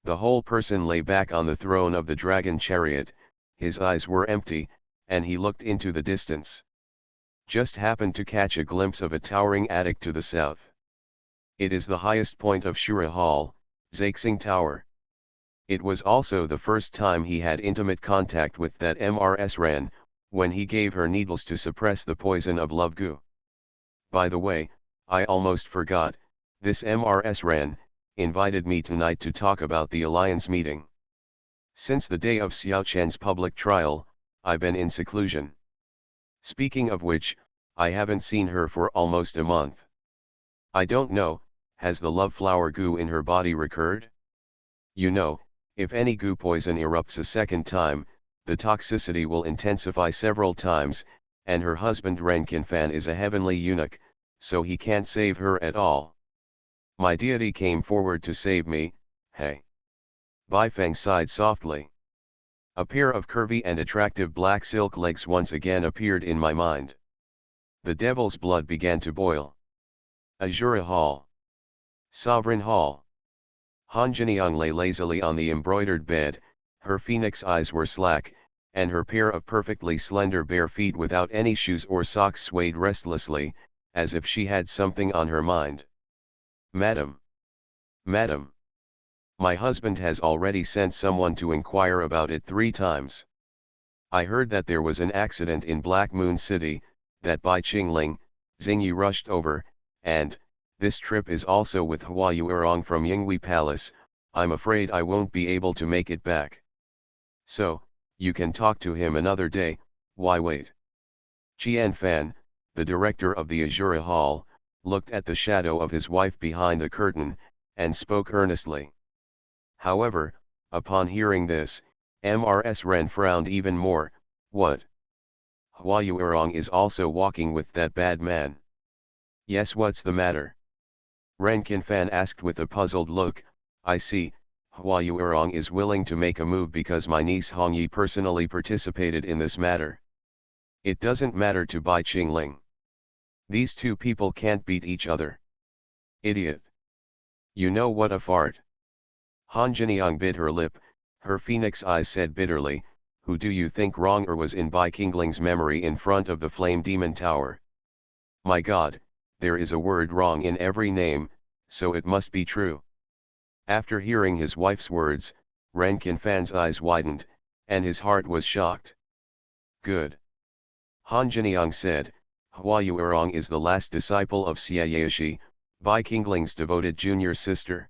The whole person lay back on the throne of the dragon chariot, his eyes were empty, and he looked into the distance. Just happened to catch a glimpse of a towering attic to the south. It is the highest point of Shura Hall, Zaixing Tower. It was also the first time he had intimate contact with that Mrs. Ran, when he gave her needles to suppress the poison of love goo. By the way, I almost forgot, this Mrs. Ran invited me tonight to talk about the alliance meeting. Since the day of Xiao Chen's public trial, I've been in seclusion. Speaking of which, I haven't seen her for almost a month. I don't know, has the love flower goo in her body recurred? You know, if any goo poison erupts a second time, the toxicity will intensify several times, and her husband Ren Qinfan is a heavenly eunuch, so he can't save her at all. My deity came forward to save me, hey. Baifeng sighed softly. A pair of curvy and attractive black silk legs once again appeared in my mind. The devil's blood began to boil. Azura Hall. Sovereign Hall. Han Jiniang lay lazily on the embroidered bed, her phoenix eyes were slack, and her pair of perfectly slender bare feet without any shoes or socks swayed restlessly, as if she had something on her mind. Madam. Madam. My husband has already sent someone to inquire about it 3 times. I heard that there was an accident in Black Moon City, that by Qingling, Xingyu rushed over, and, this trip is also with Hua Yuerong from Yinghui Palace. I'm afraid I won't be able to make it back. So, you can talk to him another day, why wait? Qian Fan, the director of the Azura Hall, looked at the shadow of his wife behind the curtain, and spoke earnestly. However, upon hearing this, Mrs. Ren frowned even more. What? Hua Yuerong is also walking with that bad man. Yes, what's the matter? Ren Qinfan asked with a puzzled look. I see, Hua Yuerong is willing to make a move because my niece Hongyi personally participated in this matter. It doesn't matter to Bai Qingling. These two people can't beat each other. Idiot. You know what a fart. Han Jiniang bit her lip, her phoenix eyes said bitterly, who do you think wronger was in Bai Qingling's memory in front of the Flame Demon Tower? My God, there is a word wrong in every name, so it must be true. After hearing his wife's words, Ren Qinfan's eyes widened, and his heart was shocked. Good. Han Jiniang said, Hua Yuerong is the last disciple of Xia Yaoshi, Bai Qingling's devoted junior sister.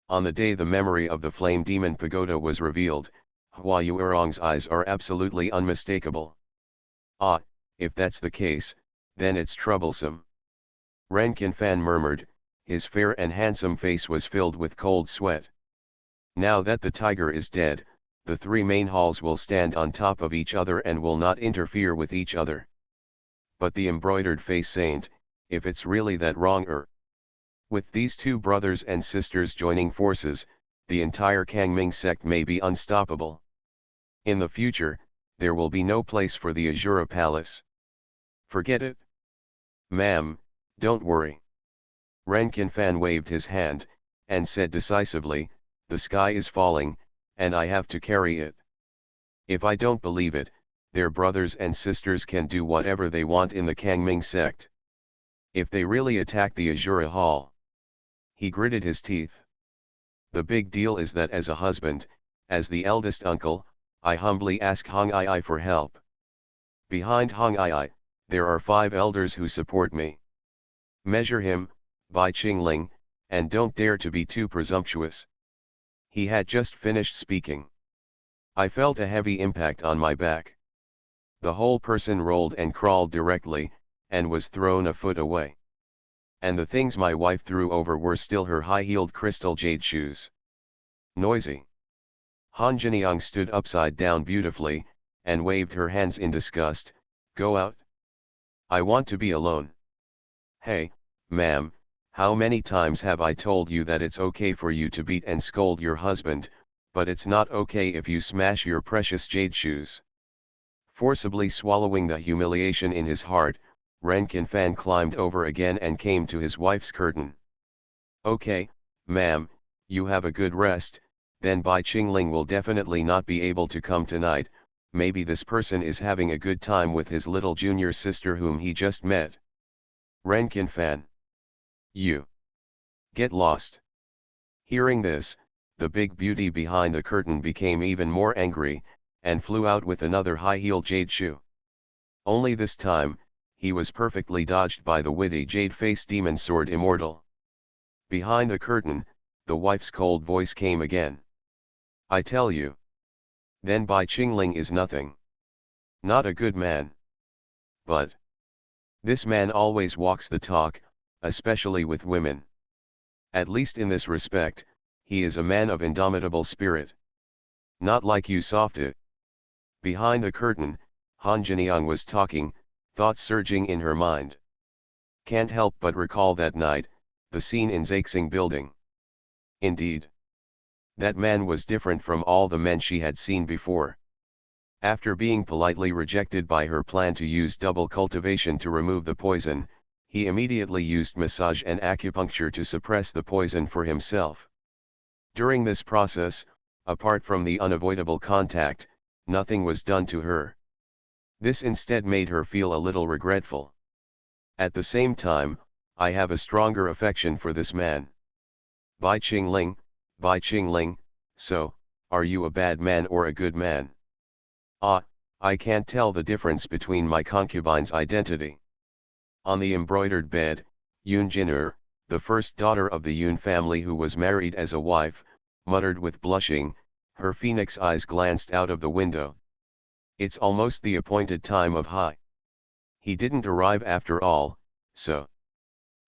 On the day the memory of the Flame Demon Pagoda was revealed, Hua Yuerong's eyes are absolutely unmistakable. Ah, if that's the case, then it's troublesome. Ren Qinfan murmured, his fair and handsome face was filled with cold sweat. Now that the tiger is dead, the 3 main halls will stand on top of each other and will not interfere with each other. But the embroidered face saint, if it's really that wrong. With these 2 brothers and sisters joining forces, the entire Kangming sect may be unstoppable. In the future, there will be no place for the Azura Palace. Forget it. Ma'am, don't worry. Ren Qinfan waved his hand, and said decisively, the sky is falling, and I have to carry it. If I don't believe it, their brothers and sisters can do whatever they want in the Kangming sect. If they really attack the Azura Hall. He gritted his teeth. The big deal is that as a husband, as the eldest uncle, I humbly ask Hong Ai for help. Behind Hong Ai, there are 5 elders who support me. Measure him, Bai Qingling, and don't dare to be too presumptuous. He had just finished speaking. I felt a heavy impact on my back. The whole person rolled and crawled directly, and was thrown a foot away. And the things my wife threw over were still her high-heeled crystal jade shoes. Noisy. Han Jiniang stood upside down beautifully, and waved her hands in disgust. Go out. I want to be alone. Hey, ma'am, how many times have I told you that it's okay for you to beat and scold your husband, but it's not okay if you smash your precious jade shoes. Forcibly swallowing the humiliation in his heart, Ren Qinfan climbed over again and came to his wife's curtain. Okay, ma'am, you have a good rest, then Bai Qingling will definitely not be able to come tonight. Maybe this person is having a good time with his little junior sister whom he just met. Ren Qinfan. You. Get lost. Hearing this, the big beauty behind the curtain became even more angry, and flew out with another high-heeled jade shoe. Only this time, he was perfectly dodged by the witty jade-faced demon sword immortal. Behind the curtain, the wife's cold voice came again. I tell you. Then Bai Qingling is nothing. Not a good man. But this man always walks the talk, especially with women. At least in this respect, he is a man of indomitable spirit. Not like you softy. Behind the curtain, Han Jiniang was talking, thoughts surging in her mind. Can't help but recall that night, the scene in Zaixing building. Indeed. That man was different from all the men she had seen before. After being politely rejected by her plan to use double cultivation to remove the poison, he immediately used massage and acupuncture to suppress the poison for himself. During this process, apart from the unavoidable contact, nothing was done to her. This instead made her feel a little regretful. At the same time, I have a stronger affection for this man. Bai Qingling, so, are you a bad man or a good man? Ah, I can't tell the difference between my concubine's identity. On the embroidered bed, Yun Jin'er, the first daughter of the Yun family who was married as a wife, muttered with blushing, her phoenix eyes glanced out of the window. It's almost the appointed time of Hai. He didn't arrive after all, so.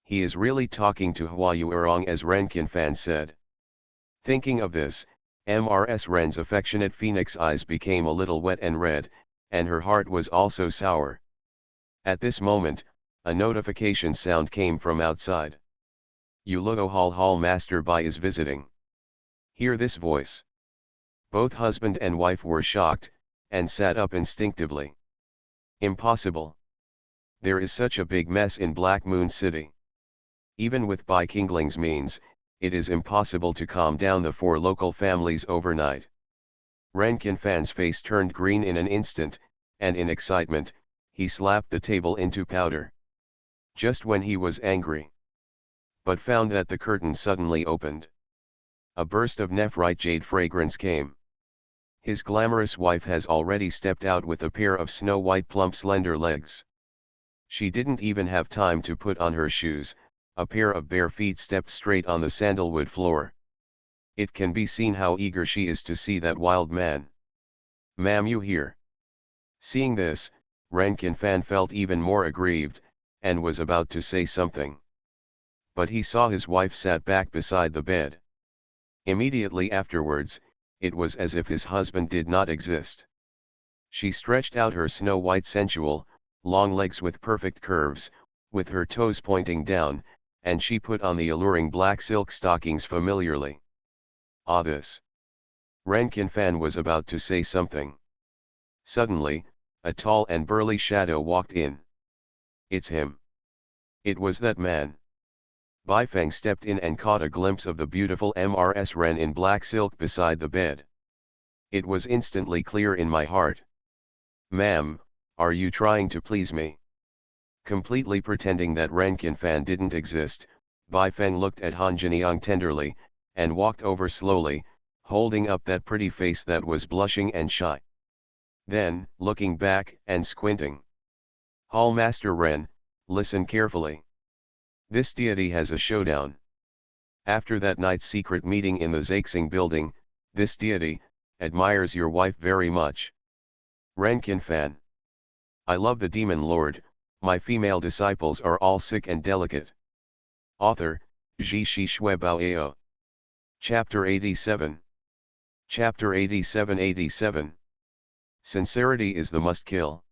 He is really talking to Hua Yuerong, as Ren Qinfan said. Thinking of this, Mrs. Ren's affectionate phoenix eyes became a little wet and red, and her heart was also sour. At this moment, a notification sound came from outside. Yuluo Hall Master Bai is visiting. Hear this voice. Both husband and wife were shocked, and sat up instinctively. Impossible. There is such a big mess in Black Moon City. Even with Bai Qingling's means, it is impossible to calm down the 4 local families overnight. Ren Qinfan's face turned green in an instant, and in excitement, he slapped the table into powder. Just when he was angry. But found that the curtain suddenly opened. A burst of nephrite jade fragrance came. His glamorous wife has already stepped out with a pair of snow-white plump slender legs. She didn't even have time to put on her shoes, a pair of bare feet stepped straight on the sandalwood floor. It can be seen how eager she is to see that wild man. Ma'am, you here? Seeing this, Ren Qinfan felt even more aggrieved, and was about to say something. But he saw his wife sat back beside the bed. Immediately afterwards, it was as if his husband did not exist. She stretched out her snow-white sensual, long legs with perfect curves, with her toes pointing down, and she put on the alluring black silk stockings familiarly. Ah, this. Ren Qinfan was about to say something. Suddenly, a tall and burly shadow walked in. It's him. It was that man. Bai Feng stepped in and caught a glimpse of the beautiful Mrs. Ren in black silk beside the bed. It was instantly clear in my heart. Ma'am, are you trying to please me? Completely pretending that Ren Qinfan didn't exist, Bai Feng looked at Han Jiniang tenderly, and walked over slowly, holding up that pretty face that was blushing and shy. Then, looking back and squinting. Hall Master Ren, listen carefully. This deity has a showdown. After that night's secret meeting in the Zaixing building, this deity admires your wife very much. Ren Qinfan. I love the demon lord. My female disciples are all sick and delicate. Author, Zhi Shi Shui Bao Ao. Chapter 87. Chapter 87. Sincerity is the must-kill.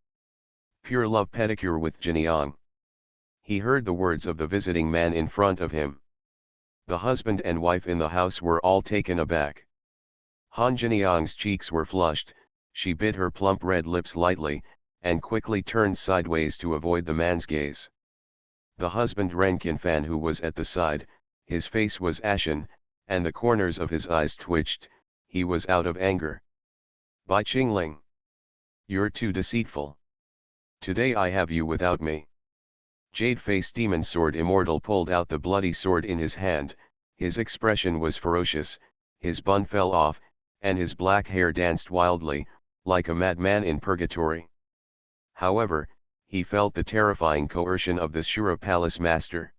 Pure love pedicure with Jiniang. He heard the words of the visiting man in front of him. The husband and wife in the house were all taken aback. Han Jiniang's cheeks were flushed, she bit her plump red lips lightly, and quickly turned sideways to avoid the man's gaze. The husband Ren Qinfan, who was at the side, his face was ashen, and the corners of his eyes twitched. He was out of anger. Bai Qingling. You're too deceitful. Today I have you without me. Jade-faced demon sword immortal pulled out the bloody sword in his hand. His expression was ferocious, his bun fell off, and his black hair danced wildly, like a madman in purgatory. However, he felt the terrifying coercion of the Shura Palace master.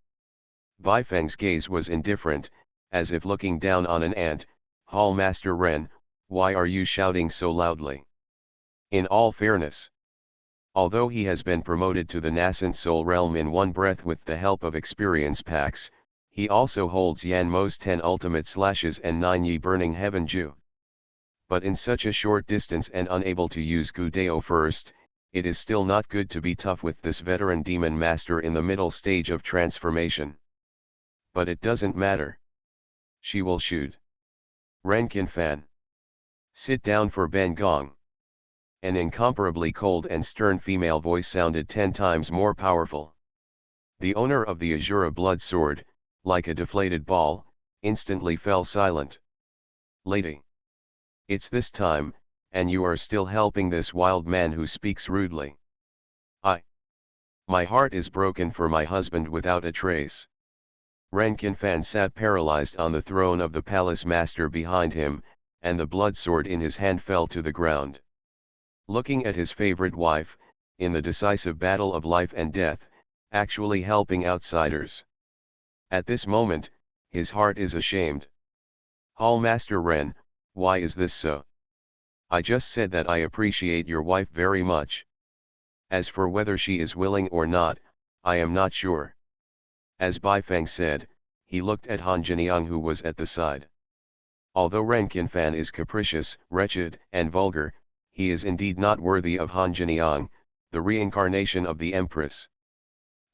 Bai Feng's gaze was indifferent, as if looking down on an ant. Hall Master Ren, why are you shouting so loudly? In all fairness, although he has been promoted to the nascent soul realm in one breath with the help of experience packs, he also holds Yan Mo's 10 ultimate slashes and 9 Yi burning heaven Ju. But in such a short distance and unable to use Gu Dao first, it is still not good to be tough with this veteran demon master in the middle stage of transformation. But it doesn't matter. She will shoot. Ren Qinfan. Sit down for Ben Gong. An incomparably cold and stern female voice sounded 10 times more powerful. The owner of the Azura blood sword, like a deflated ball, instantly fell silent. Lady. It's this time, and you are still helping this wild man who speaks rudely. My heart is broken for my husband without a trace. Ren Qinfan sat paralyzed on the throne of the palace master behind him, and the blood sword in his hand fell to the ground. Looking at his favorite wife, in the decisive battle of life and death, actually helping outsiders. At this moment, his heart is ashamed. Hall Master Ren, why is this so? I just said that I appreciate your wife very much. As for whether she is willing or not, I am not sure. As Bai Feng said, he looked at Han Jiniang who was at the side. Although Ren Qinfan is capricious, wretched, and vulgar, he is indeed not worthy of Han Jiniang, the reincarnation of the Empress.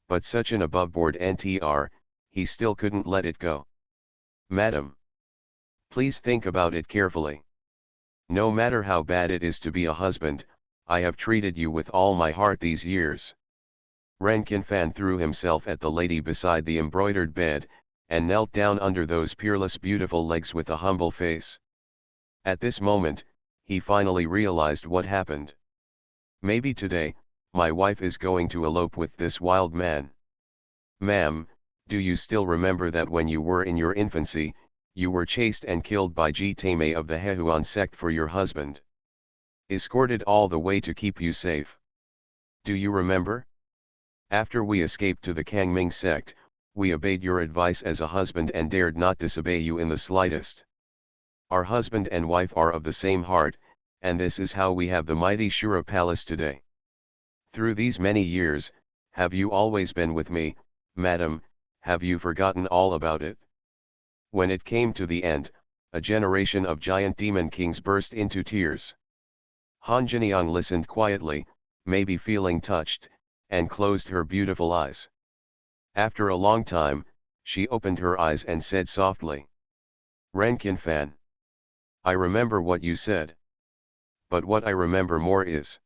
But such an above-board NTR, he still couldn't let it go. Madam. Please think about it carefully. No matter how bad it is to be a husband, I have treated you with all my heart these years. Ren Qinfan threw himself at the lady beside the embroidered bed, and knelt down under those peerless beautiful legs with a humble face. At this moment, he finally realized what happened. Maybe today, my wife is going to elope with this wild man. Ma'am, do you still remember that when you were in your infancy, you were chased and killed by Ji Taimei of the Hehuan sect for your husband? Escorted all the way to keep you safe. Do you remember? After we escaped to the Kangming sect, we obeyed your advice as a husband and dared not disobey you in the slightest. Our husband and wife are of the same heart, and this is how we have the mighty Shura Palace today. Through these many years, have you always been with me, madam? Have you forgotten all about it? When it came to the end, a generation of giant demon kings burst into tears. Han Jiniang listened quietly, maybe feeling touched, and closed her beautiful eyes. After a long time, she opened her eyes and said softly, Ren Qinfan. I remember what you said. But what I remember more is,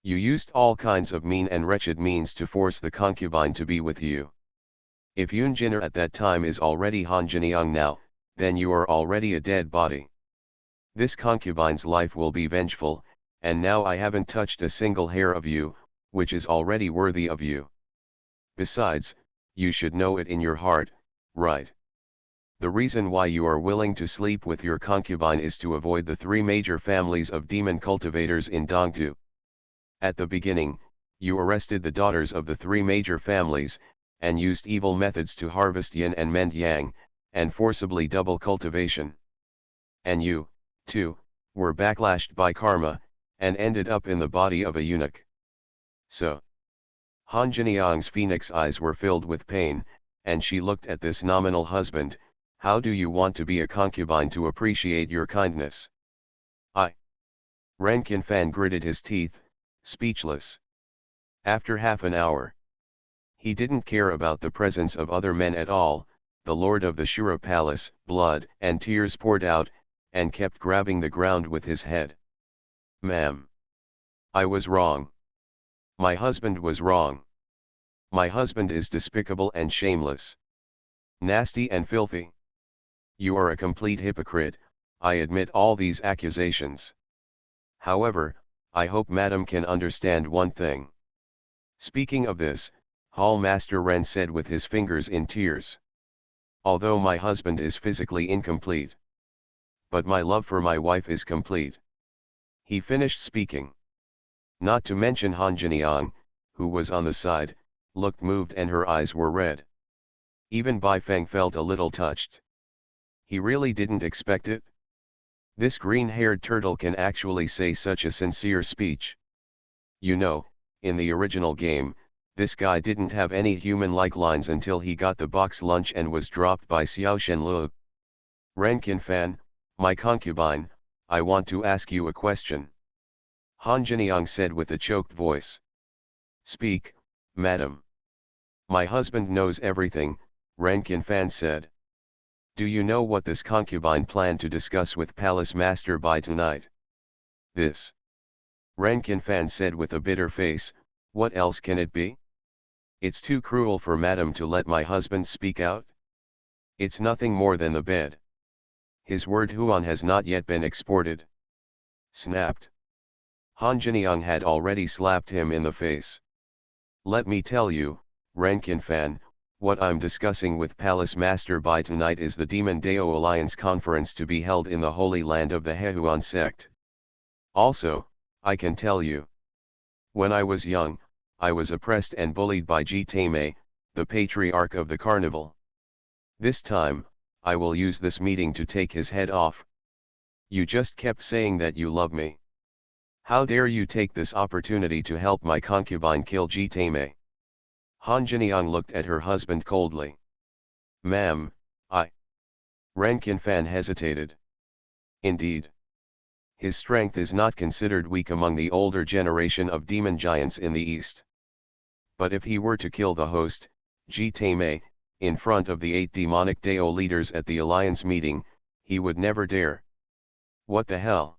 you used all kinds of mean and wretched means to force the concubine to be with you. If Yun Jinner at that time is already Han Jiniang now, then you are already a dead body. This concubine's life will be vengeful, and now I haven't touched a single hair of you, which is already worthy of you. Besides, you should know it in your heart, right? The reason why you are willing to sleep with your concubine is to avoid the 3 major families of demon cultivators in Dongtu. At the beginning, you arrested the daughters of the 3 major families, and used evil methods to harvest yin and mend yang, and forcibly double cultivation. And you, too, were backlashed by karma, and ended up in the body of a eunuch. So, Han Jiniang's phoenix eyes were filled with pain, and she looked at this nominal husband. How do you want to be a concubine to appreciate your kindness? Ren Qinfan gritted his teeth, speechless. After half an hour, he didn't care about the presence of other men at all. The lord of the Shura Palace, blood and tears poured out, and kept grabbing the ground with his head. Ma'am. I was wrong. My husband was wrong. My husband is despicable and shameless. Nasty and filthy. You are a complete hypocrite, I admit all these accusations. However, I hope Madam can understand one thing. Speaking of this, Hall Master Ren said with his fingers in tears. Although my husband is physically incomplete, but my love for my wife is complete. He finished speaking. Not to mention Han Jiniang, who was on the side, looked moved and her eyes were red. Even Bai Feng felt a little touched. He really didn't expect it. This green-haired turtle can actually say such a sincere speech. You know, in the original game, this guy didn't have any human-like lines until he got the box lunch and was dropped by Xiao Shenlu. Ren Qinfan, my concubine, I want to ask you a question. Han Jiniang said with a choked voice. Speak, madam. My husband knows everything, Ren Qinfan said. Do you know what this concubine planned to discuss with Palace Master Bai tonight? This. Ren Qinfan said with a bitter face, what else can it be? It's too cruel for madam to let my husband speak out. It's nothing more than the bed. His word Huan has not yet been exported. Snapped. Han Jiniang had already slapped him in the face. Let me tell you, Ren Qinfan, what I'm discussing with Palace Master Bai tonight is the Demon Dao Alliance conference to be held in the Holy Land of the Hehuan sect. Also, I can tell you. When I was young, I was oppressed and bullied by Ji Taimei, the patriarch of the carnival. This time, I will use this meeting to take his head off. You just kept saying that you love me. How dare you take this opportunity to help my concubine kill Ji Taimei? Han Jiniang looked at her husband coldly. Ma'am, Ren Qinfan hesitated. Indeed. His strength is not considered weak among the older generation of demon giants in the East. But if he were to kill the host, Ji Taimei, in front of the 8 demonic Dao leaders at the alliance meeting, he would never dare. What the hell?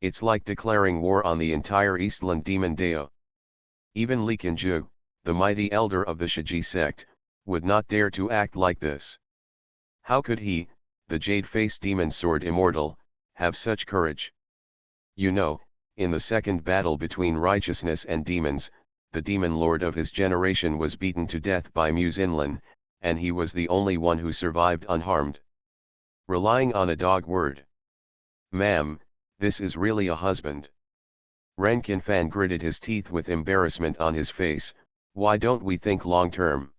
It's like declaring war on the entire Eastland demon Dao. Even Li Qinzhu, the mighty elder of the Shiji sect, would not dare to act like this. How could he, the jade-faced demon sword immortal, have such courage? You know, in the second battle between righteousness and demons, the demon lord of his generation was beaten to death by Mu Xinlan, and he was the only one who survived unharmed. Relying on a dog word. Ma'am, this is really a husband. Ren Qinfan gritted his teeth with embarrassment on his face. Why don't we think long term?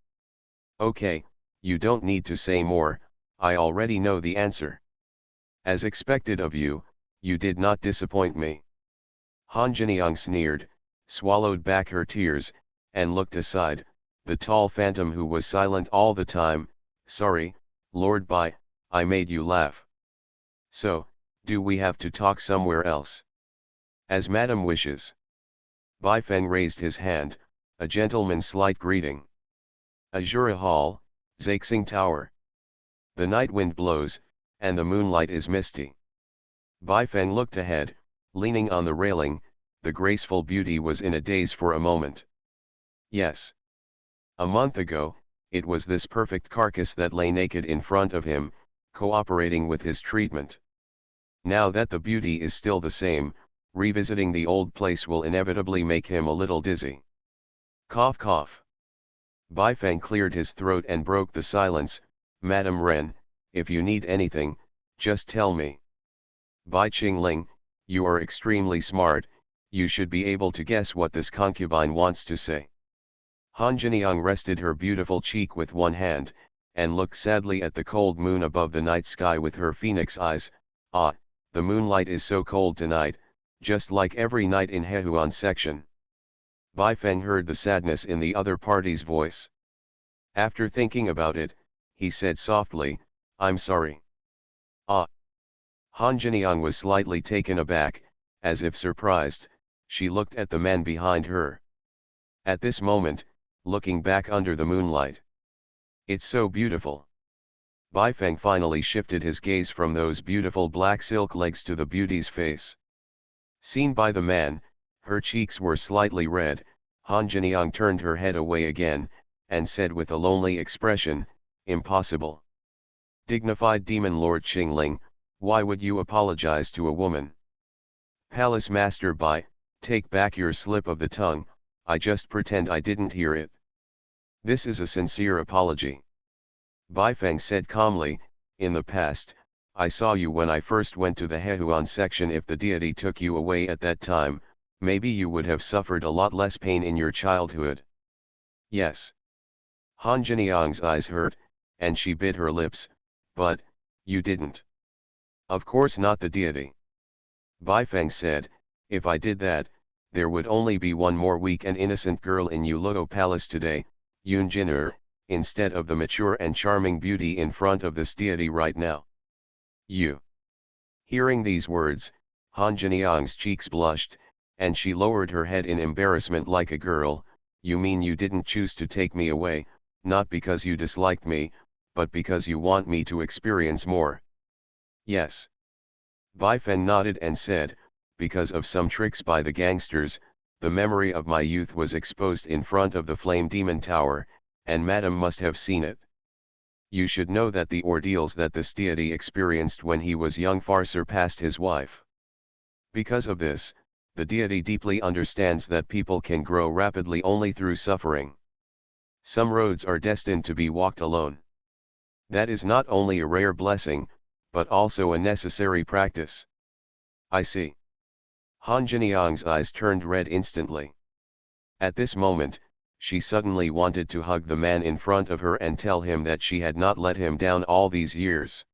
Okay, you don't need to say more, I already know the answer. As expected of you, you did not disappoint me. Han Jiniang sneered, swallowed back her tears, and looked aside, the tall phantom who was silent all the time. Sorry, Lord Bai, I made you laugh. So, do we have to talk somewhere else? As madam wishes. Bai Feng raised his hand, a gentleman's slight greeting. Azura Hall, Zaixing Tower. The night wind blows, and the moonlight is misty. Bai Feng looked ahead, leaning on the railing, the graceful beauty was in a daze for a moment. Yes. A month ago, it was this perfect carcass that lay naked in front of him, cooperating with his treatment. Now that the beauty is still the same, revisiting the old place will inevitably make him a little dizzy. Cough cough. Bai Feng cleared his throat and broke the silence. Madam Ren, if you need anything, just tell me. Bai Qingling, you are extremely smart, you should be able to guess what this concubine wants to say. Han Jiniang rested her beautiful cheek with one hand, and looked sadly at the cold moon above the night sky with her phoenix eyes. Ah, the moonlight is so cold tonight, just like every night in Hehuan section. Bai Feng heard the sadness in the other party's voice. After thinking about it, he said softly, I'm sorry. Ah. Han Jiniang was slightly taken aback, as if surprised, she looked at the man behind her. At this moment, looking back under the moonlight. It's so beautiful. Bai Feng finally shifted his gaze from those beautiful black silk legs to the beauty's face. Seen by the man, her cheeks were slightly red. Han Jiniang turned her head away again, and said with a lonely expression, impossible. Dignified Demon Lord Qingling, why would you apologize to a woman? Palace Master Bai, take back your slip of the tongue, I just pretend I didn't hear it. This is a sincere apology. Bai Feng said calmly, in the past, I saw you when I first went to the Hehuan section. If the deity took you away at that time, maybe you would have suffered a lot less pain in your childhood. Yes. Han Jiniang's eyes hurt, and she bit her lips, but, you didn't. Of course not the deity. Bai Feng said, if I did that, there would only be one more weak and innocent girl in Yuluo Palace today, Yun Jin'er, instead of the mature and charming beauty in front of this deity right now. You. Hearing these words, Han Jiniang's cheeks blushed, and she lowered her head in embarrassment like a girl. You mean you didn't choose to take me away, not because you disliked me, but because you want me to experience more? Yes. Bai Feng nodded and said, because of some tricks by the gangsters, the memory of my youth was exposed in front of the Flame Demon Tower, and Madam must have seen it. You should know that the ordeals that this deity experienced when he was young far surpassed his wife. Because of this, the deity deeply understands that people can grow rapidly only through suffering. Some roads are destined to be walked alone. That is not only a rare blessing, but also a necessary practice. I see. Han Jiniang's eyes turned red instantly. At this moment, she suddenly wanted to hug the man in front of her and tell him that she had not let him down all these years.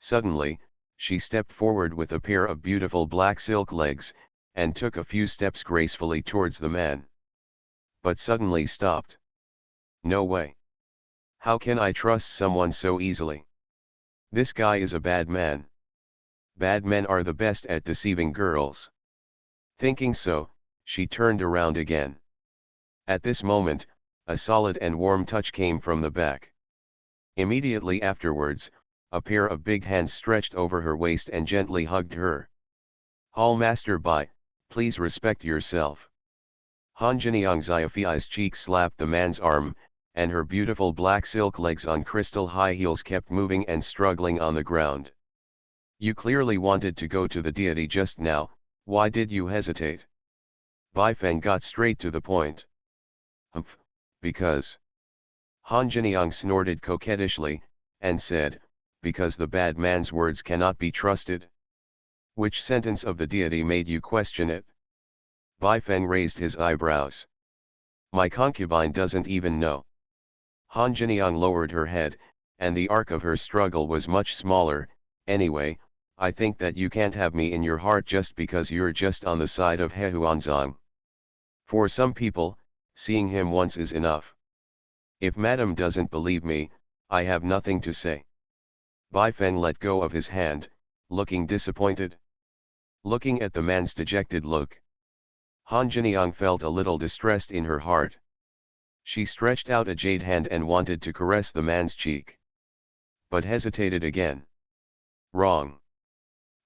Suddenly, she stepped forward with a pair of beautiful black silk legs, and took a few steps gracefully towards the man. But suddenly stopped. No way. How can I trust someone so easily? This guy is a bad man. Bad men are the best at deceiving girls. Thinking so, she turned around again. At this moment, a solid and warm touch came from the back. Immediately afterwards, a pair of big hands stretched over her waist and gently hugged her. Hall Master Bai, please respect yourself. Han Jiniang Xiaofei's cheek slapped the man's arm, and her beautiful black silk legs on crystal high heels kept moving and struggling on the ground. You clearly wanted to go to the deity just now, why did you hesitate? Bai Feng got straight to the point. Humph, because. Han Jiniang snorted coquettishly, and said, because the bad man's words cannot be trusted. Which sentence of the deity made you question it? Bai Feng raised his eyebrows. My concubine doesn't even know. Han Jiniang lowered her head, and the arc of her struggle was much smaller. Anyway, I think that you can't have me in your heart just because you're just on the side of Hehuanzong. For some people, seeing him once is enough. If Madam doesn't believe me, I have nothing to say. Bai Feng let go of his hand, looking disappointed. Looking at the man's dejected look, Han Jiniang felt a little distressed in her heart. She stretched out a jade hand and wanted to caress the man's cheek, but hesitated again. Wrong.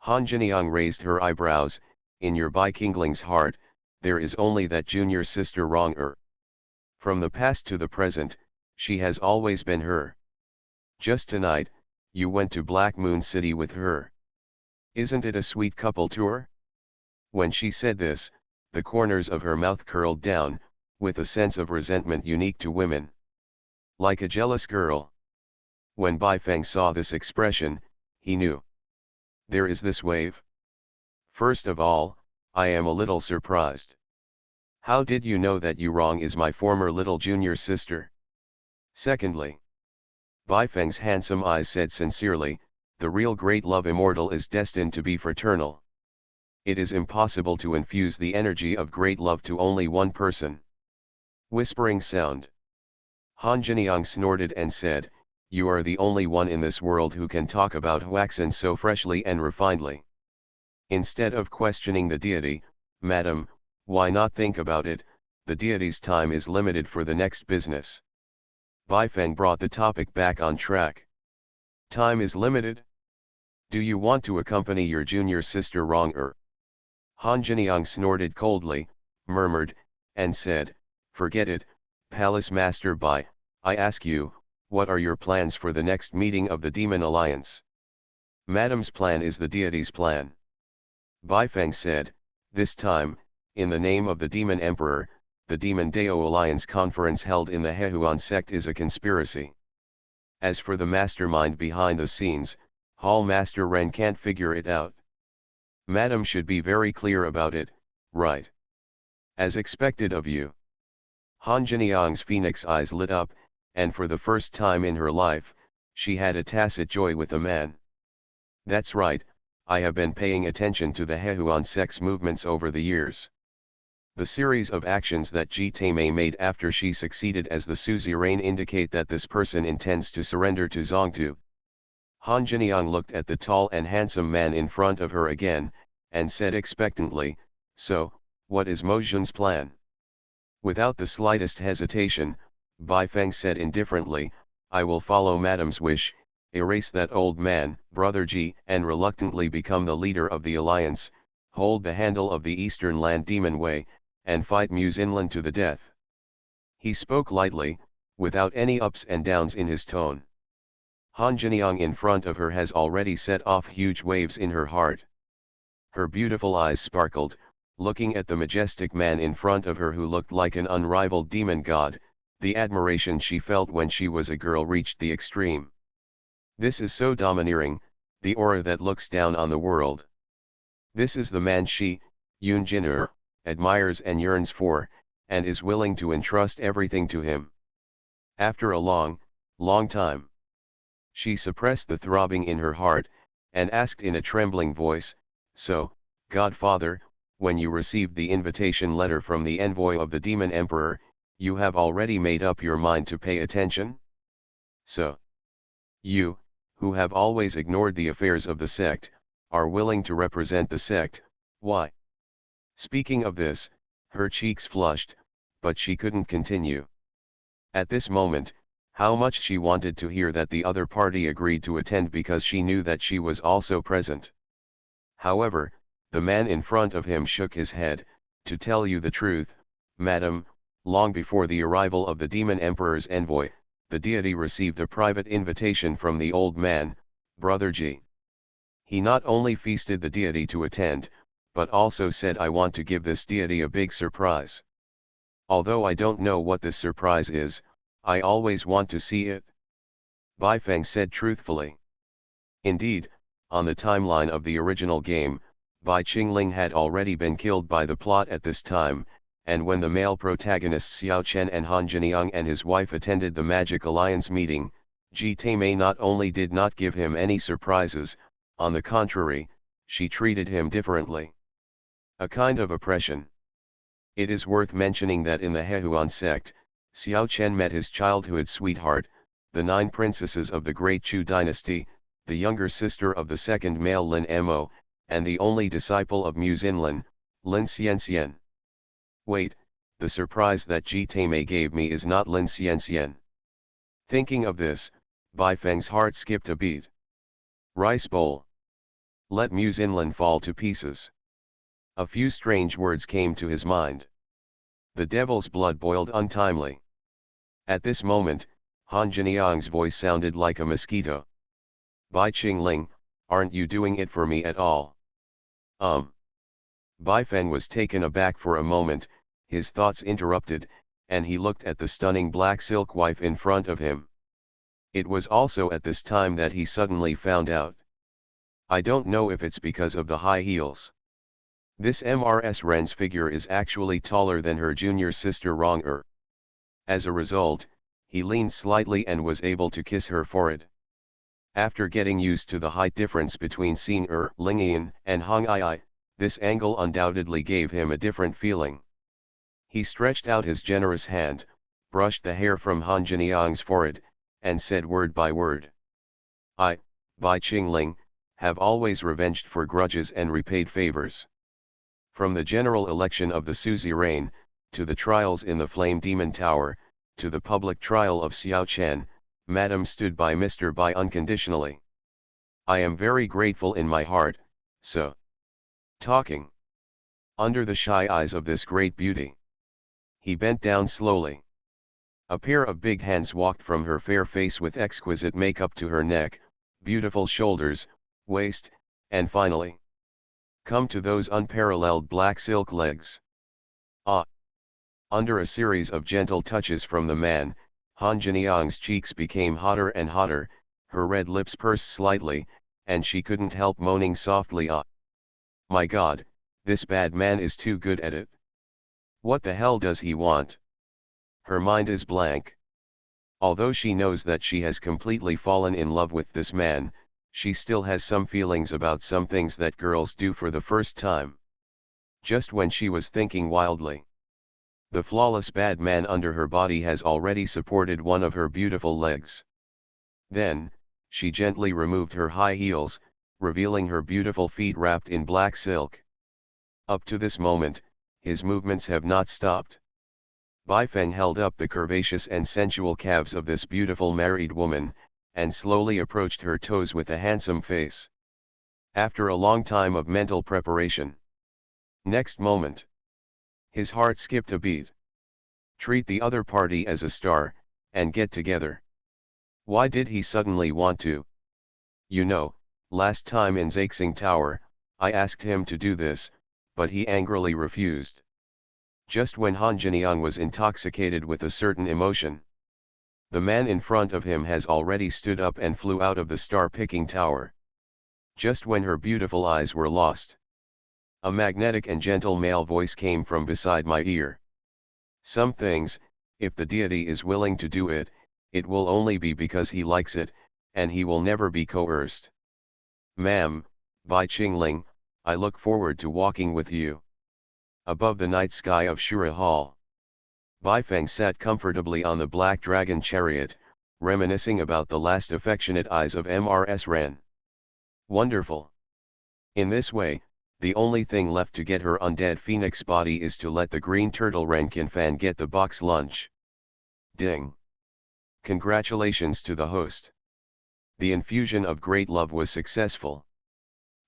Han Jiniang raised her eyebrows. In your Bai Qingling's heart, there is only that junior sister wrong. From the past to the present, she has always been her. Just tonight, you went to Black Moon City with her. Isn't it a sweet couple tour? When she said this, the corners of her mouth curled down, with a sense of resentment unique to women. Like a jealous girl. When Bai Feng saw this expression, he knew. There is this wave. First of all, I am a little surprised. How did you know that Yu Rong is my former little junior sister? Secondly, Bai Feng's handsome eyes said sincerely, the real great love immortal is destined to be fraternal. It is impossible to infuse the energy of great love to only one person. Whispering sound. Han Jiniang snorted and said, you are the only one in this world who can talk about Huaxin so freshly and refinedly. Instead of questioning the deity, Madam, why not think about it? The deity's time is limited for the next business. Bai Feng brought the topic back on track. Time is limited? Do you want to accompany your junior sister wrong? Han Jiniang snorted coldly, murmured, and said, forget it, Palace Master Bai, I ask you, What are your plans for the next meeting of the Demon Alliance? Madame's plan is the deity's plan. Baifeng said, this time, in the name of the Demon Emperor, the Demon Dao Alliance conference held in the Hehuan sect is a conspiracy. As for the mastermind behind the scenes, Hall Master Ren can't figure it out. Madame should be very clear about it, right? As expected of you. Han Jiniang's phoenix eyes lit up, and for the first time in her life, she had a tacit joy with the man. That's right, I have been paying attention to the Hehuan sect's movements over the years. The series of actions that Ji Taimei made after she succeeded as the suzerain indicate that this person intends to surrender to Zongtu. Han Jiniang looked at the tall and handsome man in front of her again, and said expectantly, so, what is Mo Jun's plan? Without the slightest hesitation, Baifeng said indifferently, I will follow Madame's wish, erase that old man, Brother Ji, and reluctantly become the leader of the alliance, hold the handle of the Eastern Land Demon Way, and fight Mu Xinlan to the death. He spoke lightly, without any ups and downs in his tone. Han Jiniang in front of her has already set off huge waves in her heart. Her beautiful eyes sparkled, looking at the majestic man in front of her who looked like an unrivaled demon god. The admiration she felt when she was a girl reached the extreme. This is so domineering, the aura that looks down on the world. This is the man she, Yun Jin'er, admires and yearns for, and is willing to entrust everything to him. After a long, long time, she suppressed the throbbing in her heart, and asked in a trembling voice, so, Godfather, when you received the invitation letter from the envoy of the Demon Emperor, you have already made up your mind to pay attention? So, you, who have always ignored the affairs of the sect, are willing to represent the sect, why? Speaking of this, her cheeks flushed, but she couldn't continue. At this moment, how much she wanted to hear that the other party agreed to attend because she knew that she was also present. However, the man in front of him shook his head, to tell you the truth, Madam, long before the arrival of the Demon Emperor's envoy, the deity received a private invitation from the old man, Brother Ji. He not only feasted the deity to attend, but also said I want to give this deity a big surprise. Although I don't know what this surprise is, I always want to see it. Baifeng said truthfully. Indeed, on the timeline of the original game, Bai Qingling had already been killed by the plot at this time, and when the male protagonists Xiao Chen and Han Jiniang and his wife attended the Magic Alliance meeting, Ji Taimei not only did not give him any surprises, on the contrary, she treated him differently. A kind of oppression. It is worth mentioning that in the Hehuan sect, Xiao Chen met his childhood sweetheart, the 9 princesses of the Great Chu dynasty, the younger sister of the second male Lin Mo, and the only disciple of Mu Xinlan, Lin Xianxian. Wait, the surprise that Ji Taimei gave me is not Lin Xianxian. Thinking of this, Baifeng's heart skipped a beat. Rice bowl. Let Mu Xinlan fall to pieces. A few strange words came to his mind. The devil's blood boiled untimely. At this moment, Han Jiniang's voice sounded like a mosquito. Bai Qingling, aren't you doing it for me at all? Baifeng was taken aback for a moment, his thoughts interrupted, and he looked at the stunning black silk wife in front of him. It was also at this time that he suddenly found out. I don't know if it's because of the high heels. This Mrs. Ren's figure is actually taller than her junior sister Rong. As a result, he leaned slightly and was able to kiss her forehead. After getting used to the height difference between Xing Lingyan and Hong Ai, this angle undoubtedly gave him a different feeling. He stretched out his generous hand, brushed the hair from Han Jiniang's forehead, and said word by word. I, Bai Qingling, have always revenged for grudges and repaid favors. From the general election of the suzerain, to the trials in the Flame Demon Tower, to the public trial of Xiao Chen, Madame stood by Mr. Bai unconditionally. I am very grateful in my heart, so. Talking. Under the shy eyes of this great beauty. He bent down slowly. A pair of big hands walked from her fair face with exquisite makeup to her neck, beautiful shoulders, waist, and finally, come to those unparalleled black silk legs. Ah! Under a series of gentle touches from the man, Han Jinyoung's cheeks became hotter and hotter, her red lips pursed slightly, and she couldn't help moaning softly, ah! My God, this bad man is too good at it. What the hell does he want? Her mind is blank. Although she knows that she has completely fallen in love with this man, she still has some feelings about some things that girls do for the first time. Just when she was thinking wildly, the flawless bad man under her body has already supported one of her beautiful legs. Then, she gently removed her high heels, revealing her beautiful feet wrapped in black silk. Up to this moment, his movements have not stopped. Bai Feng held up the curvaceous and sensual calves of this beautiful married woman, and slowly approached her toes with a handsome face. After a long time of mental preparation. Next moment, his heart skipped a beat. Treat the other party as a star, and get together. Why did he suddenly want to? You know, last time in Zaixing Tower, I asked him to do this, but he angrily refused. Just when Han Jinyang was intoxicated with a certain emotion, the man in front of him has already stood up and flew out of the star-picking tower. Just when her beautiful eyes were lost, a magnetic and gentle male voice came from beside my ear. Some things, if the deity is willing to do it, it will only be because he likes it, and he will never be coerced. Ma'am, Bai Qingling, I look forward to walking with you. Above the night sky of Shura Hall, Bai Feng sat comfortably on the black dragon chariot, reminiscing about the last affectionate eyes of Mrs. Ren. Wonderful. In this way, the only thing left to get her undead phoenix body is to let the green turtle Renkin fan get the box lunch. Ding. Congratulations to the host. The infusion of great love was successful.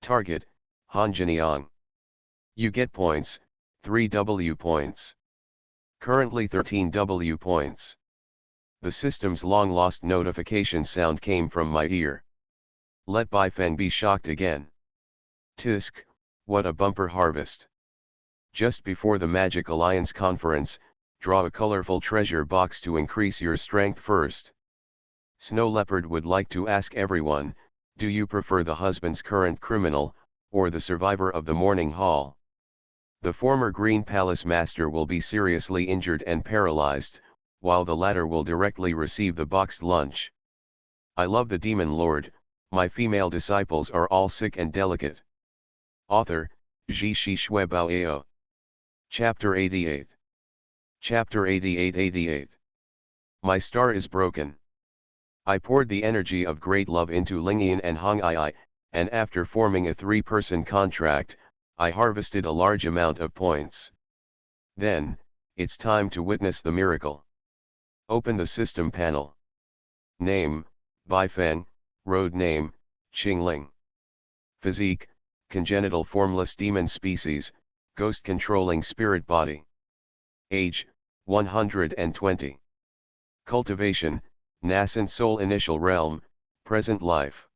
Target, Han Jinyang. You get points, 3 W points. Currently 13 W points. The system's long-lost notification sound came from my ear. Let Bai Feng be shocked again. Tisk, what a bumper harvest. Just before the Magic Alliance conference, draw a colorful treasure box to increase your strength first. Snow Leopard would like to ask everyone, do you prefer the husband's current criminal, or the survivor of the morning hall? The former Green Palace Master will be seriously injured and paralyzed, while the latter will directly receive the boxed lunch. I love the Demon Lord, my female disciples are all sick and delicate. Author, Ji Shi Shui Bao Ao. Chapter 88. Chapter 88. My star is broken. I poured the energy of great love into Lingyan and Hong Ai, and after forming a 3-person contract, I harvested a large amount of points. Then, it's time to witness the miracle. Open the system panel. Name, Bai Feng, road name, Qingling. Physique, congenital formless demon species, ghost controlling spirit body. Age, 120. Cultivation, nascent soul initial realm, present life.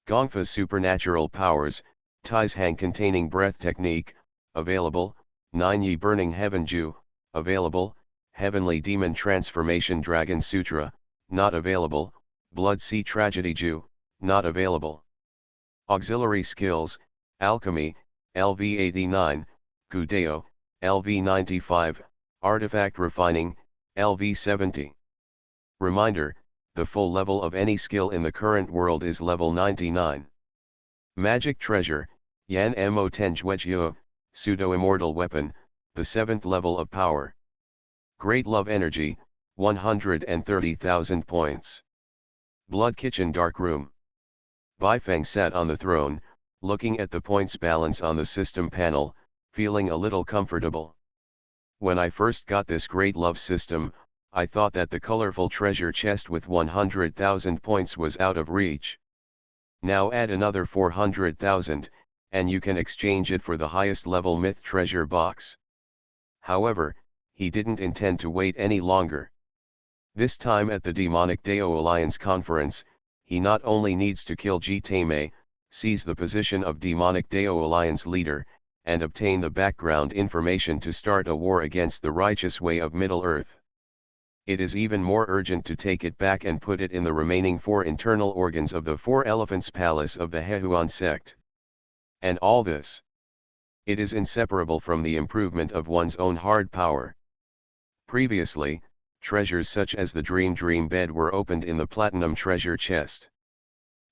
Gongfa's supernatural powers, Tai's Hang containing breath technique, available, 9 Yi burning heaven Ju, available, heavenly demon transformation dragon sutra, not available, blood sea tragedy Ju, not available. Auxiliary skills, alchemy, LV 89, Gudeo, LV 95, artifact refining, LV 70. Reminder, the full level of any skill in the current world is level 99. Magic treasure, Yan Mo Tenjuejiu, pseudo-immortal weapon, the 7th level of power. Great love energy, 130,000 points. Blood kitchen dark room. Bai Feng sat on the throne, looking at the points balance on the system panel, feeling a little comfortable. When I first got this great love system, I thought that the colorful treasure chest with 100,000 points was out of reach. Now add another 400,000, and you can exchange it for the highest level myth treasure box. However, he didn't intend to wait any longer. This time at the Demonic Deo Alliance conference, he not only needs to kill G-Tame, seize the position of Demonic Deo Alliance leader, and obtain the background information to start a war against the righteous way of Middle-earth. It is even more urgent to take it back and put it in the remaining 4 internal organs of the 4 Elephants Palace of the Hehuan sect. And all this, it is inseparable from the improvement of one's own hard power. Previously, treasures such as the Dream Bed were opened in the Platinum Treasure Chest.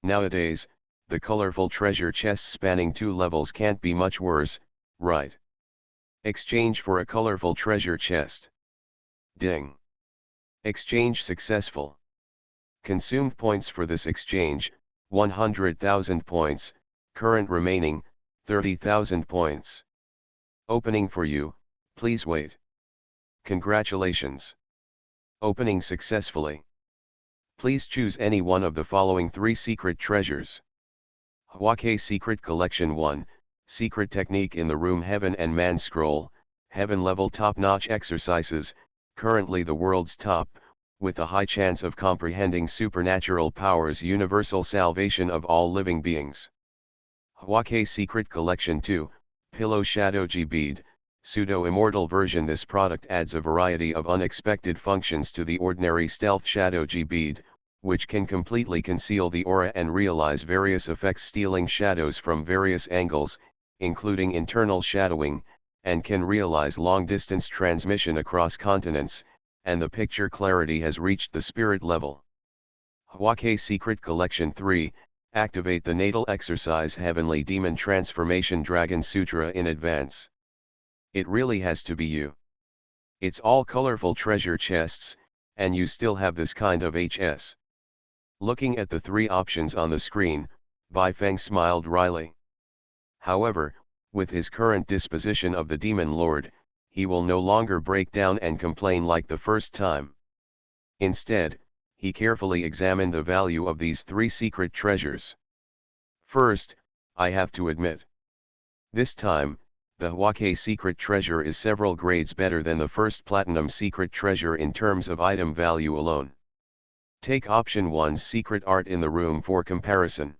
Nowadays, the colorful treasure chests spanning 2 levels can't be much worse, right? Exchange for a colorful treasure chest. Ding. Exchange successful. Consumed points for this exchange, 100,000 points, current remaining, 30,000 points. Opening for you, please wait. Congratulations. Opening successfully. Please choose any one of the following 3 secret treasures. Hwake Secret Collection 1, Secret Technique in the Room Heaven and Man Scroll, Heaven level top-notch exercises, currently the world's top, with a high chance of comprehending supernatural powers, universal salvation of all living beings. Hwake Secret Collection 2, Pillow Shadow G Bead, pseudo-immortal version. This product adds a variety of unexpected functions to the ordinary stealth Shadow G Bead, which can completely conceal the aura and realize various effects, stealing shadows from various angles, including internal shadowing, and can realize long-distance transmission across continents, and the picture clarity has reached the spirit level. Hwake Secret Collection 3, activate the natal exercise Heavenly Demon Transformation Dragon Sutra in advance. It really has to be you. It's all colorful treasure chests, and you still have this kind of HS. Looking at the 3 options on the screen, Bai Feng smiled wryly. However, with his current disposition of the Demon Lord, he will no longer break down and complain like the first time. Instead, he carefully examined the value of these 3 secret treasures. First, I have to admit, this time, the Hwake Secret Treasure is several grades better than the first Platinum Secret Treasure in terms of item value alone. Take option 1's Secret Art in the Room for comparison.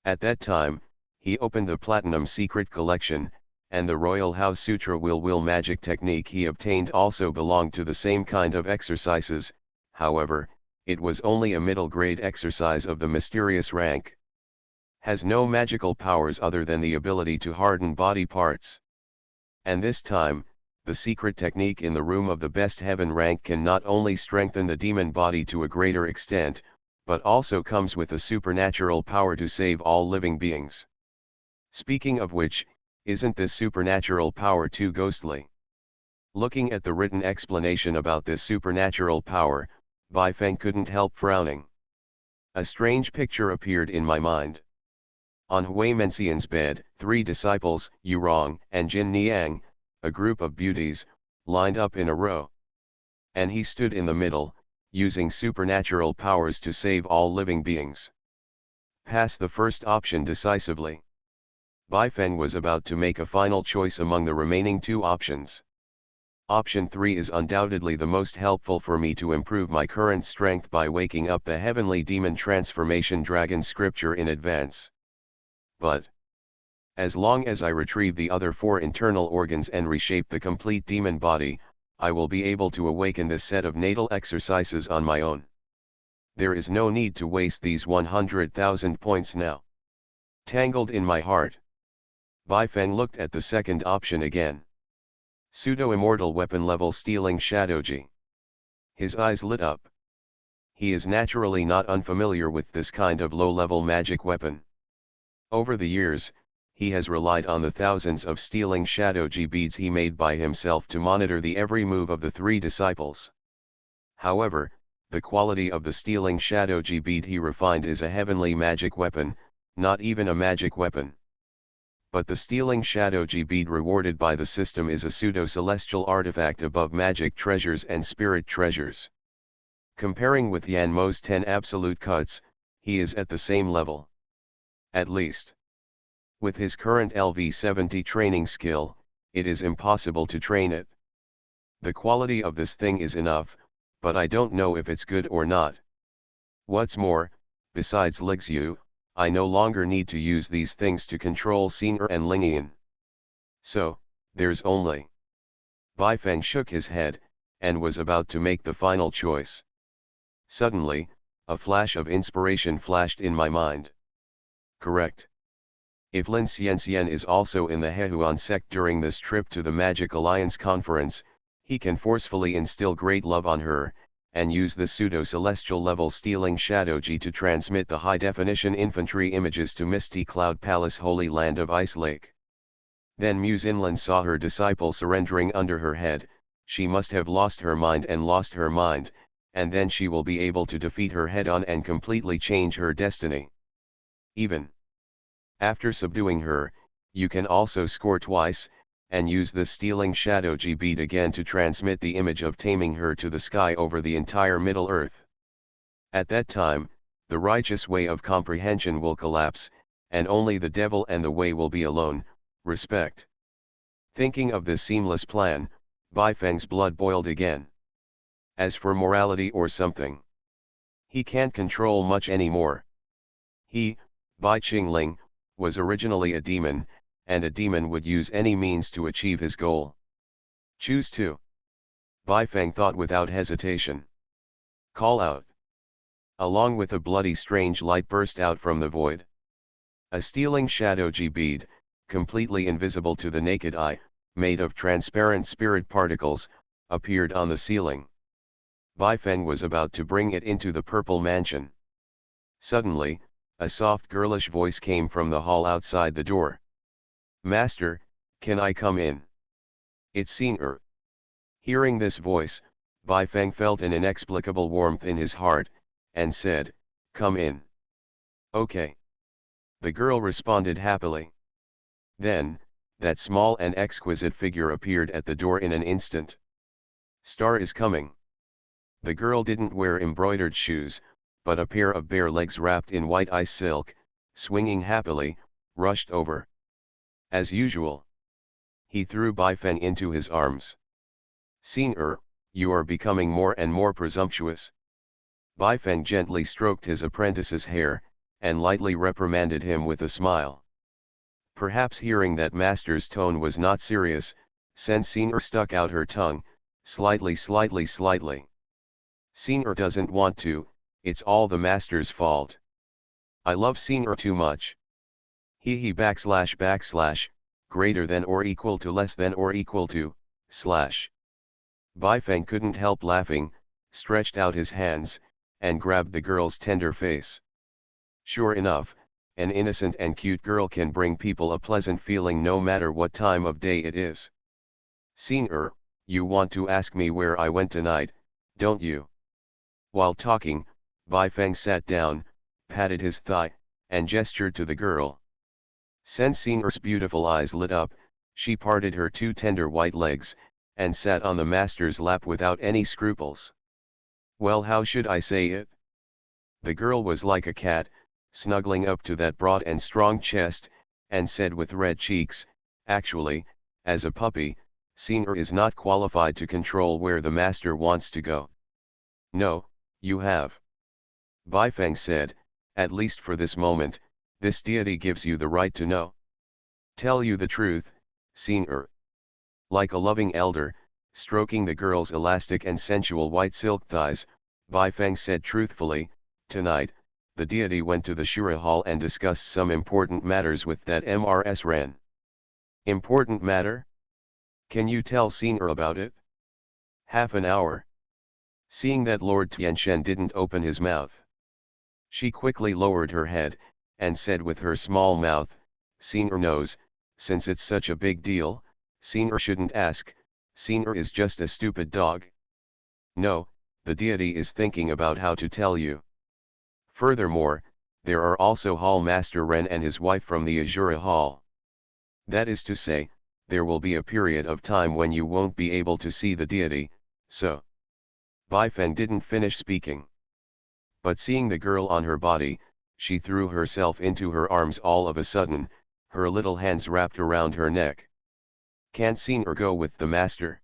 At that time, he opened the Platinum Secret Collection, and the Royal House Sutra Will magic technique he obtained also belonged to the same kind of exercises. However, it was only a middle grade exercise of the mysterious rank. Has no magical powers other than the ability to harden body parts. And this time, the secret technique in the Room of the Best Heaven rank can not only strengthen the demon body to a greater extent, but also comes with a supernatural power to save all living beings. Speaking of which, isn't this supernatural power too ghostly? Looking at the written explanation about this supernatural power, Bai Feng couldn't help frowning. A strange picture appeared in my mind. On Hui Menxian's bed, 3 disciples, Yu Rong and Jin Niang, a group of beauties, lined up in a row. And he stood in the middle, using supernatural powers to save all living beings. Pass the first option decisively. Bai Feng was about to make a final choice among the remaining 2 options. Option 3 is undoubtedly the most helpful for me to improve my current strength by waking up the Heavenly Demon Transformation Dragon Scripture in advance. But as long as I retrieve the other 4 internal organs and reshape the complete demon body, I will be able to awaken this set of natal exercises on my own. There is no need to waste these 100,000 points now. Tangled in my heart. Bai Feng looked at the second option again. Pseudo-immortal weapon level stealing Shadowji. His eyes lit up. He is naturally not unfamiliar with this kind of low-level magic weapon. Over the years, he has relied on the thousands of stealing Shadowji beads he made by himself to monitor the every move of the 3 disciples. However, the quality of the stealing Shadowji bead he refined is a heavenly magic weapon, not even a magic weapon. But the stealing Shadowji bead rewarded by the system is a pseudo-celestial artifact above magic treasures and spirit treasures. Comparing with Yan Mo's 10 absolute cuts, he is at the same level. At least. With his current LV-70 training skill, it is impossible to train it. The quality of this thing is enough, but I don't know if it's good or not. What's more, besides Lixu, I no longer need to use these things to control Xing'er and Lingian. So, there's only. Baifeng shook his head, and was about to make the final choice. Suddenly, a flash of inspiration flashed in my mind. Correct. If Lin Xianxian is also in the Hehuan sect during this trip to the Magic Alliance conference, he can forcefully instill great love on her, and use the pseudo-celestial level stealing Shadowji to transmit the high-definition infantry images to Misty Cloud Palace Holy Land of Ice Lake. Then Mu Xinlan saw her disciple surrendering under her head. She must have lost her mind, and then she will be able to defeat her head-on and completely change her destiny. Even after subduing her, you can also score twice, and use the stealing Shadowji bead again to transmit the image of taming her to the sky over the entire Middle Earth. At that time, the righteous way of comprehension will collapse, and only the devil and the way will be alone. Respect. Thinking of this seamless plan, Baifeng's blood boiled again. As for morality or something, he can't control much anymore. He, Bai Qingling, was originally a demon, and a demon would use any means to achieve his goal. Choose to. Baifeng thought without hesitation. Call out. Along with a bloody strange light burst out from the void. A stealing Shadowji bead, completely invisible to the naked eye, made of transparent spirit particles, appeared on the ceiling. Baifeng was about to bring it into the purple mansion. Suddenly, a soft girlish voice came from the hall outside the door. Master, can I come in? It's Xing'er. Hearing this voice, Baifeng felt an inexplicable warmth in his heart, and said, Come in. Okay. The girl responded happily. Then, that small and exquisite figure appeared at the door in an instant. Star is coming. The girl didn't wear embroidered shoes, but a pair of bare legs wrapped in white ice silk, swinging happily, rushed over. As usual. He threw Baifeng into his arms. Xing'er, you are becoming more and more presumptuous. Baifeng gently stroked his apprentice's hair, and lightly reprimanded him with a smile. Perhaps hearing that master's tone was not serious, Sen Xing'er stuck out her tongue, slightly. Xing'er doesn't want to, it's all the master's fault. I love Xing'er too much. He // greater than or equal to less than or equal to, / Baifeng couldn't help laughing, stretched out his hands, and grabbed the girl's tender face. Sure enough, an innocent and cute girl can bring people a pleasant feeling no matter what time of day it is. Xing'er, you want to ask me where I went tonight, don't you? While talking, Baifeng sat down, patted his thigh, and gestured to the girl. Sen Xing'er's beautiful eyes lit up, she parted her two tender white legs, and sat on the master's lap without any scruples. Well, how should I say it? The girl was like a cat, snuggling up to that broad and strong chest, and said with red cheeks, actually, as a puppy, Xing'er is not qualified to control where the master wants to go. No, you have. Baifeng said, at least for this moment, this deity gives you the right to know. Tell you the truth, Xing'er. Like a loving elder, stroking the girl's elastic and sensual white silk thighs, Baifeng said truthfully, tonight, the deity went to the Shura Hall and discussed some important matters with that MRS Ren. Important matter? Can you tell Xing'er about it? Half an hour. Seeing that Lord Tianchen didn't open his mouth, she quickly lowered her head, and said with her small mouth, Xing'er knows, since it's such a big deal, Xing'er shouldn't ask, Xing'er is just a stupid dog. No, the deity is thinking about how to tell you. Furthermore, there are also Hall Master Ren and his wife from the Azura Hall. That is to say, there will be a period of time when you won't be able to see the deity, so. Baifeng didn't finish speaking. But seeing the girl on her body, she threw herself into her arms all of a sudden, her little hands wrapped around her neck. Can't Xing'er go with the master?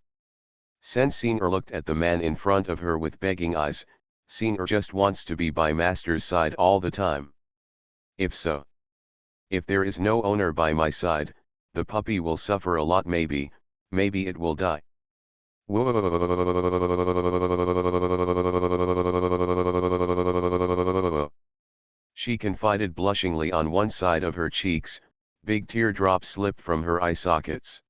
Since Senior looked at the man in front of her with begging eyes, Senior just wants to be by Master's side all the time. If so. If there is no owner by my side, the puppy will suffer a lot, maybe it will die. She confided blushingly on one side of her cheeks, big teardrops slipped from her eye sockets.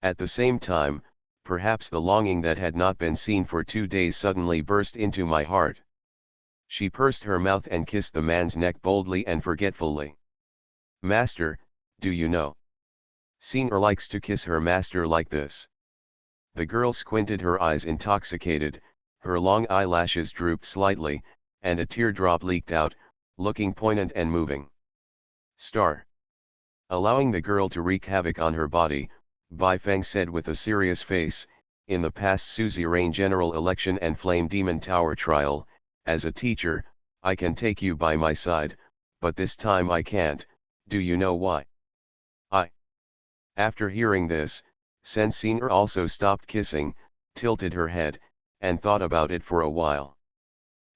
At the same time, perhaps the longing that had not been seen for 2 days suddenly burst into my heart. She pursed her mouth and kissed the man's neck boldly and forgetfully. Master, do you know? Senior likes to kiss her master like this. The girl squinted her eyes intoxicated, her long eyelashes drooped slightly, and a teardrop leaked out, looking poignant and moving. Star. Allowing the girl to wreak havoc on her body, Bai Feng said with a serious face, in the past Suzerain general election and Flame Demon Tower trial, as a teacher, I can take you by my side, but this time I can't. Do you know why? After hearing this, Senior also stopped kissing, tilted her head, and thought about it for a while.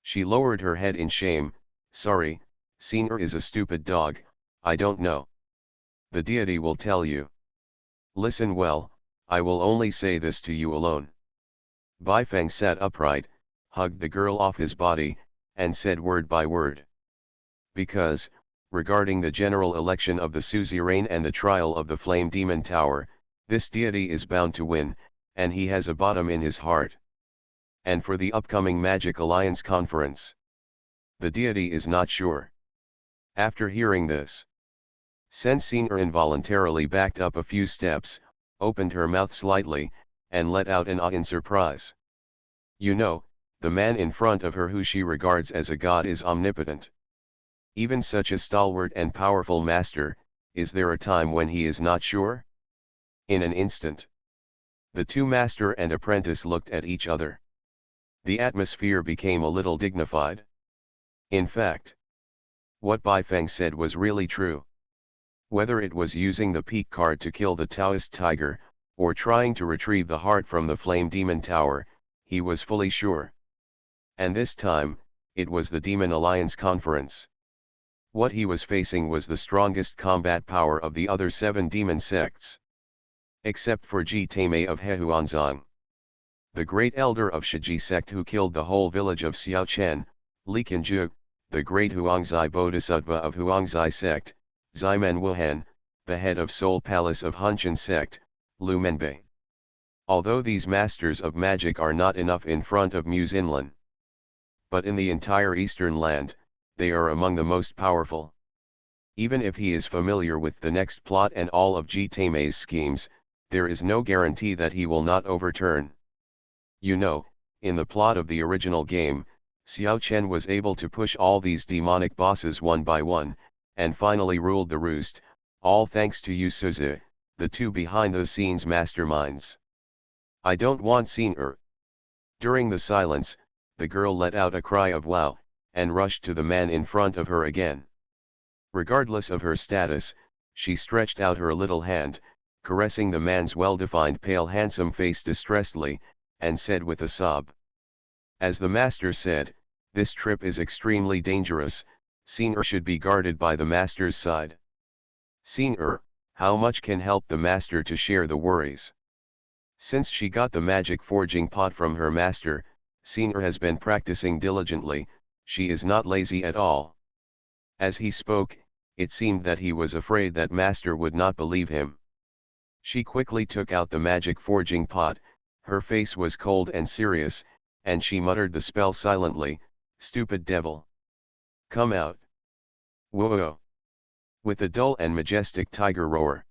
She lowered her head in shame. Sorry, Senior is a stupid dog, I don't know. The deity will tell you. Listen well, I will only say this to you alone. Bai Feng sat upright, hugged the girl off his body, and said word by word. Because, regarding the general election of the suzerain and the trial of the Flame Demon Tower, this deity is bound to win, and he has a bottom in his heart. And for the upcoming Magic Alliance conference, the deity is not sure. After hearing this, Senior involuntarily backed up a few steps, opened her mouth slightly, and let out an ah in surprise. You know, the man in front of her who she regards as a god is omnipotent. Even such a stalwart and powerful master, is there a time when he is not sure? In an instant, the two master and apprentice looked at each other. The atmosphere became a little dignified. In fact, what Bai Feng said was really true. Whether it was using the peak card to kill the Taoist tiger, or trying to retrieve the heart from the Flame Demon Tower, he was fully sure. And this time, it was the Demon Alliance conference. What he was facing was the strongest combat power of the other 7 demon sects. Except for Ji Taimei of Hehuanzong. The great elder of Shiji sect who killed the whole village of Xiaochen, Li Qinzhu, the great Huangzai Bodhisattva of Huangzai sect, Ximen Wuhan, the head of Soul Palace of Hunshan sect, Lu Menbei. Although these masters of magic are not enough in front of Mu Xinlan, but in the entire eastern land, they are among the most powerful. Even if he is familiar with the next plot and all of Ji Taimei's schemes, there is no guarantee that he will not overturn. You know, in the plot of the original game, Xiao Chen was able to push all these demonic bosses one by one, and finally ruled the roost, all thanks to Yu Suzi, the two behind-the-scenes masterminds. I don't want Senior. During the silence, the girl let out a cry of wow, and rushed to the man in front of her again. Regardless of her status, she stretched out her little hand, caressing the man's well-defined pale handsome face distressfully, and said with a sob. As the master said, this trip is extremely dangerous, Senior should be guarded by the master's side. Senior, how much can help the master to share the worries? Since she got the magic forging pot from her master, Senior has been practicing diligently, she is not lazy at all. As he spoke, it seemed that he was afraid that master would not believe him. She quickly took out the magic forging pot, her face was cold and serious, and she muttered the spell silently, stupid devil. Come out. Whoa! With a dull and majestic tiger roar.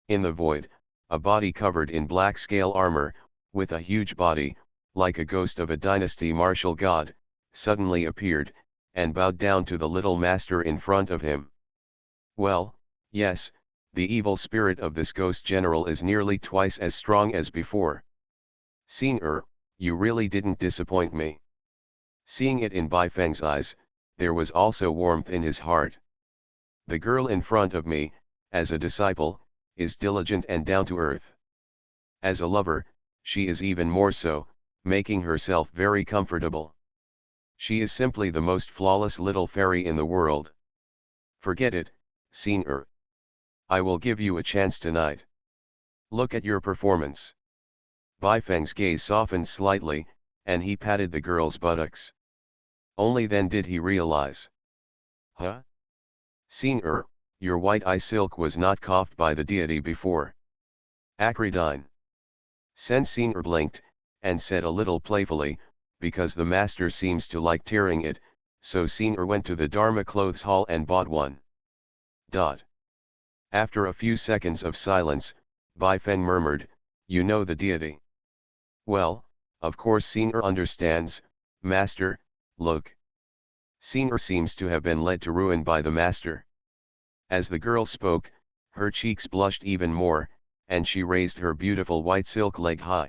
In the void, a body covered in black scale armor, with a huge body, like a ghost of a dynasty martial god, suddenly appeared, and bowed down to the little master in front of him. Well, yes, the evil spirit of this ghost general is nearly twice as strong as before. Senior, you really didn't disappoint me. Seeing it in Bai Feng's eyes, there was also warmth in his heart. The girl in front of me, as a disciple, is diligent and down to earth. As a lover, she is even more so, making herself very comfortable. She is simply the most flawless little fairy in the world. Forget it, Senior. I will give you a chance tonight. Look at your performance. Baifeng's gaze softened slightly, and he patted the girl's buttocks. Only then did he realize. Huh? Senior, your white eye silk was not coughed by the deity before. Acridine. Sen Senior blinked, and said a little playfully, because the master seems to like tearing it, so Senior went to the Dharma clothes hall and bought one. After a few seconds of silence, Baifeng murmured, you know the deity. Well, of course Senior understands, master, look. Senior seems to have been led to ruin by the master. As the girl spoke, her cheeks blushed even more, and she raised her beautiful white silk leg high.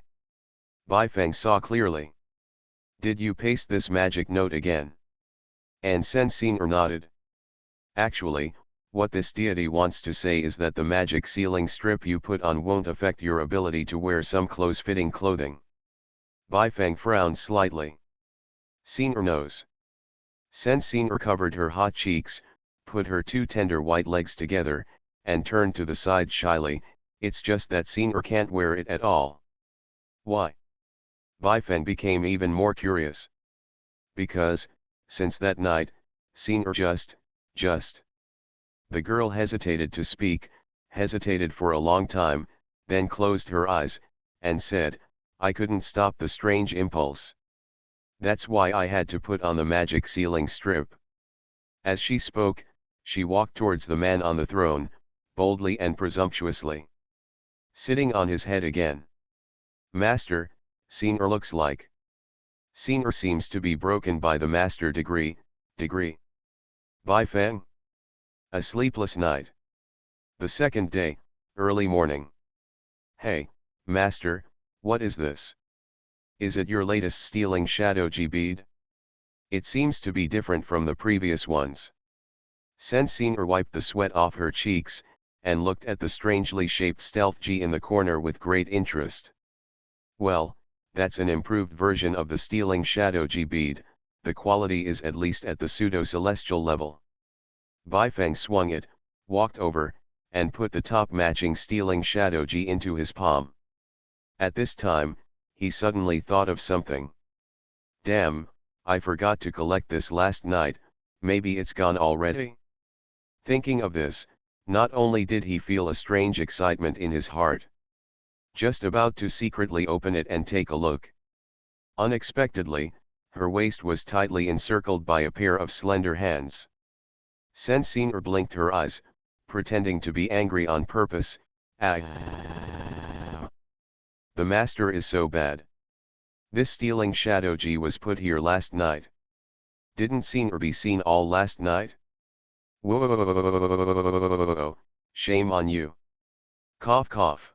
Baifeng saw clearly. Did you paste this magic note again? And Sen Senior nodded. Actually, what this deity wants to say is that the magic sealing strip you put on won't affect your ability to wear some close-fitting clothing. Baifeng frowned slightly. Senior knows. Sen Senior covered her hot cheeks, put her two tender white legs together, and turned to the side shyly, it's just that Senior can't wear it at all. Why? Baifeng became even more curious. Because, since that night, Senior just. The girl hesitated to speak, hesitated for a long time, then closed her eyes, and said, I couldn't stop the strange impulse. That's why I had to put on the magic sealing strip. As she spoke, she walked towards the man on the throne, boldly and presumptuously. Sitting on his head again. Master, Senior looks like. Senior seems to be broken by the master degree. Baifeng? A sleepless night. The second day, early morning. Hey, master, what is this? Is it your latest stealing shadow G bead? It seems to be different from the previous ones. Sen Senior wiped the sweat off her cheeks, and looked at the strangely shaped stealth G in the corner with great interest. Well, that's an improved version of the stealing shadow G bead, the quality is at least at the pseudo-celestial level. Baifeng swung it, walked over, and put the top matching stealing shadow G into his palm. At this time, he suddenly thought of something. Damn, I forgot to collect this last night, maybe it's gone already? Thinking of this, not only did he feel a strange excitement in his heart. Just about to secretly open it and take a look. Unexpectedly, her waist was tightly encircled by a pair of slender hands. Sen Senior blinked her eyes, pretending to be angry on purpose. The master is so bad. This stealing shadow G was put here last night. Didn't Senior be seen all last night? Whoa, shame on you. Cough cough.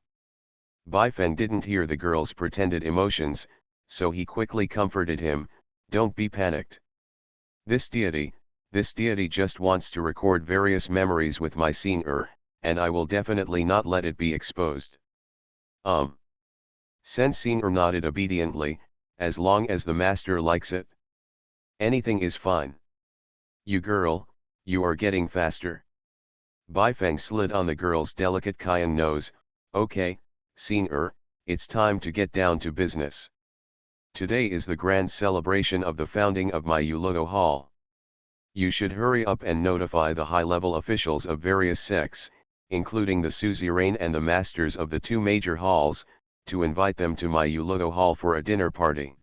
Baifeng didn't hear the girl's pretended emotions, so he quickly comforted him, don't be panicked. This deity just wants to record various memories with my Senior, and I will definitely not let it be exposed. Sen Senior nodded obediently, as long as the master likes it. Anything is fine. You girl, you are getting faster. Baifeng slid on the girl's delicate cayenne nose, okay, Senior, it's time to get down to business. Today is the grand celebration of the founding of my Yuluo Hall. You should hurry up and notify the high-level officials of various sects, including the suzerain and the masters of the two major halls, to invite them to my Yuluo Hall for a dinner party.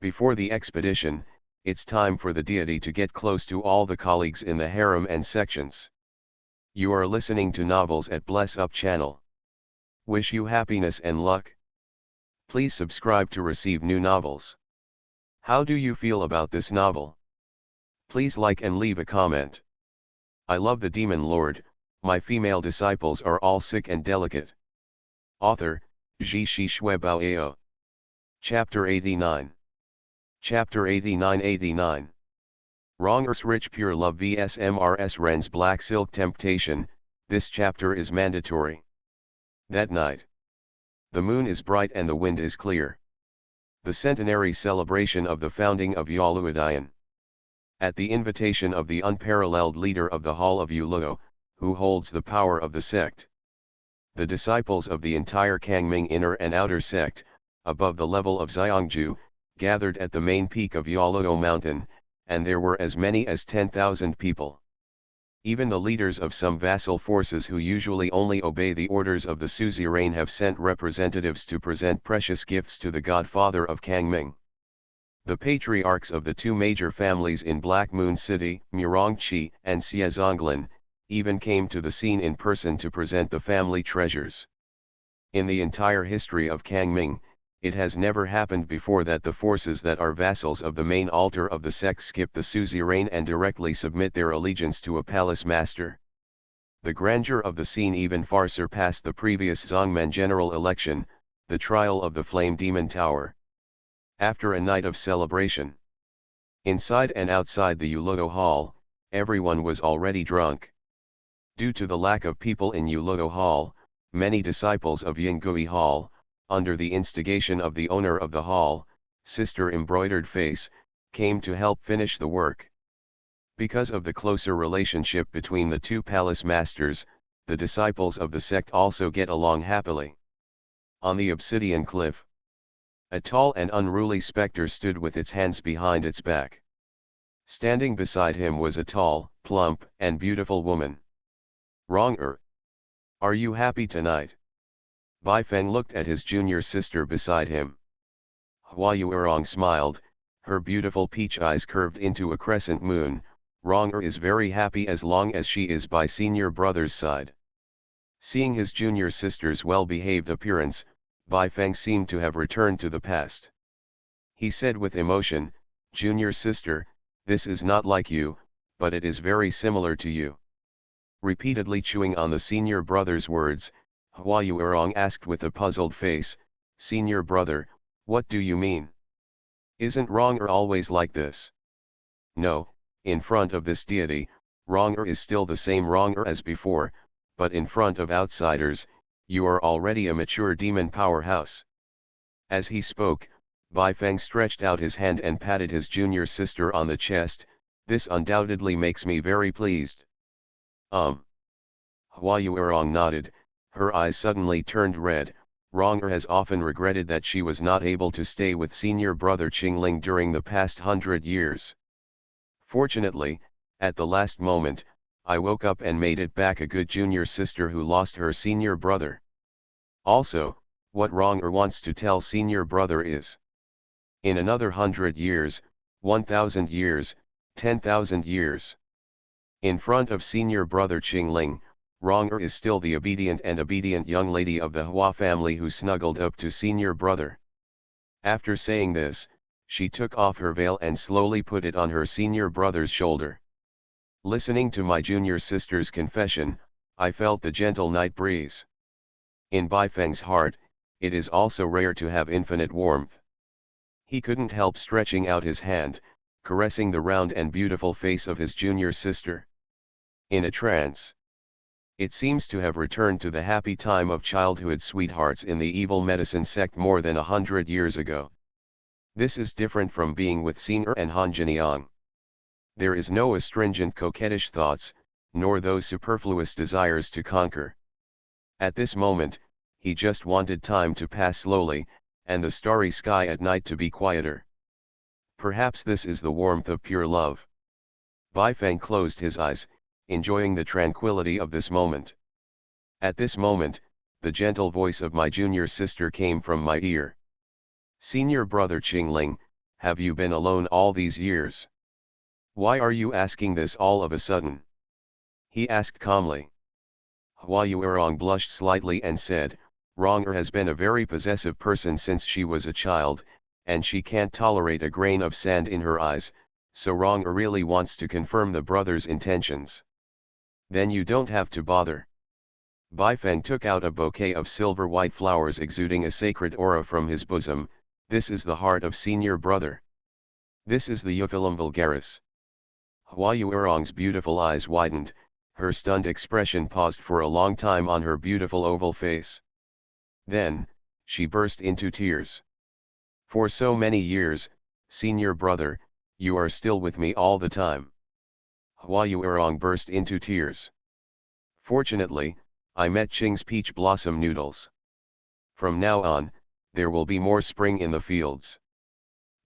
Before the expedition, it's time for the deity to get close to all the colleagues in the harem and sections. You are listening to Novels at Bless Up channel. Wish you happiness and luck. Please subscribe to receive new novels. How do you feel about this novel? Please like and leave a comment. I love the Demon Lord, my female disciples are all sick and delicate. Author, Ji Shi Shui Bao Ao. Chapter 89. Chapter 89-89. Wrongers Rich Pure Love vs MRS Ren's Black Silk Temptation, this chapter is mandatory. That night. The moon is bright and the wind is clear. The centenary celebration of the founding of Yaluadayan. At the invitation of the unparalleled leader of the Hall of Yuluo, who holds the power of the sect. The disciples of the entire Kangming inner and outer sect, above the level of Xiongju, gathered at the main peak of Yuluo mountain, and there were as many as 10,000 people. Even the leaders of some vassal forces who usually only obey the orders of the suzerain have sent representatives to present precious gifts to the godfather of Kangming. The patriarchs of the two major families in Black Moon City, Murongchi and Xiezonglan, even came to the scene in person to present the family treasures. In the entire history of Kangming, it has never happened before that the forces that are vassals of the main altar of the sect skip the suzerain and directly submit their allegiance to a palace master. The grandeur of the scene even far surpassed the previous Zongmen general election, the trial of the Flame Demon Tower. After a night of celebration, inside and outside the Yuluo Hall, everyone was already drunk. Due to the lack of people in Yuluo Hall, many disciples of Yingui Hall, under the instigation of the owner of the hall, Sister Embroidered Face, came to help finish the work. Because of the closer relationship between the two palace masters, the disciples of the sect also get along happily. On the obsidian cliff, a tall and unruly specter stood with its hands behind its back. Standing beside him was a tall, plump, and beautiful woman. Wrong-er. Are you happy tonight? Bai Feng looked at his junior sister beside him. Hua Yuerong smiled, her beautiful peach eyes curved into a crescent moon. Wrong-er is very happy as long as she is by senior brother's side. Seeing his junior sister's well-behaved appearance, Bai Feng seemed to have returned to the past. He said with emotion, "Junior sister, this is not like you, but it is very similar to you." Repeatedly chewing on the senior brother's words, Hua Yuerong asked with a puzzled face, "Senior brother, what do you mean? Isn't Wrong-er always like this?" "No, in front of this deity, Wrong-er is still the same Wrong-er as before, but in front of outsiders, you are already a mature demon powerhouse." As he spoke, Bai Feng stretched out his hand and patted his junior sister on the chest. "This undoubtedly makes me very pleased." Hua Yuerong nodded, her eyes suddenly turned red. Wrong-er has often regretted that she was not able to stay with senior brother Qingling during the past 100 years. Fortunately, at the last moment, I woke up and made it back a good junior sister who lost her senior brother. Also, what Wrong-er wants to tell senior brother is, in another 100 years, 1,000 years, 10,000 years. In front of senior brother Qingling, Wrong-er is still the obedient young lady of the Hua family who snuggled up to senior brother. After saying this, she took off her veil and slowly put it on her senior brother's shoulder. Listening to my junior sister's confession, I felt the gentle night breeze. In Bai Feng's heart, it is also rare to have infinite warmth. He couldn't help stretching out his hand, caressing the round and beautiful face of his junior sister. In a trance. It seems to have returned to the happy time of childhood sweethearts in the evil medicine sect more than 100 years ago. This is different from being with Xing'er and Han Jiniang. There is no astringent coquettish thoughts, nor those superfluous desires to conquer. At this moment, he just wanted time to pass slowly, and the starry sky at night to be quieter. Perhaps this is the warmth of pure love. Bai Feng closed his eyes, enjoying the tranquility of this moment. At this moment, the gentle voice of my junior sister came from my ear. "Senior brother Qingling, have you been alone all these years? Why are you asking this all of a sudden?" he asked calmly. Hua Yuerong blushed slightly and said, "Wrong-er has been a very possessive person since she was a child, and she can't tolerate a grain of sand in her eyes, so Wrong-er really wants to confirm the brother's intentions." "Then you don't have to bother." Bai Feng took out a bouquet of silver white flowers exuding a sacred aura from his bosom. "This is the heart of senior brother. This is the Euphyllum vulgaris." Hua Yuerong's beautiful eyes widened, her stunned expression paused for a long time on her beautiful oval face. Then, she burst into tears. For so many years, senior brother, you are still with me all the time. Hua Yuerong burst into tears. Fortunately, I met Qing's peach blossom noodles. From now on, there will be more spring in the fields.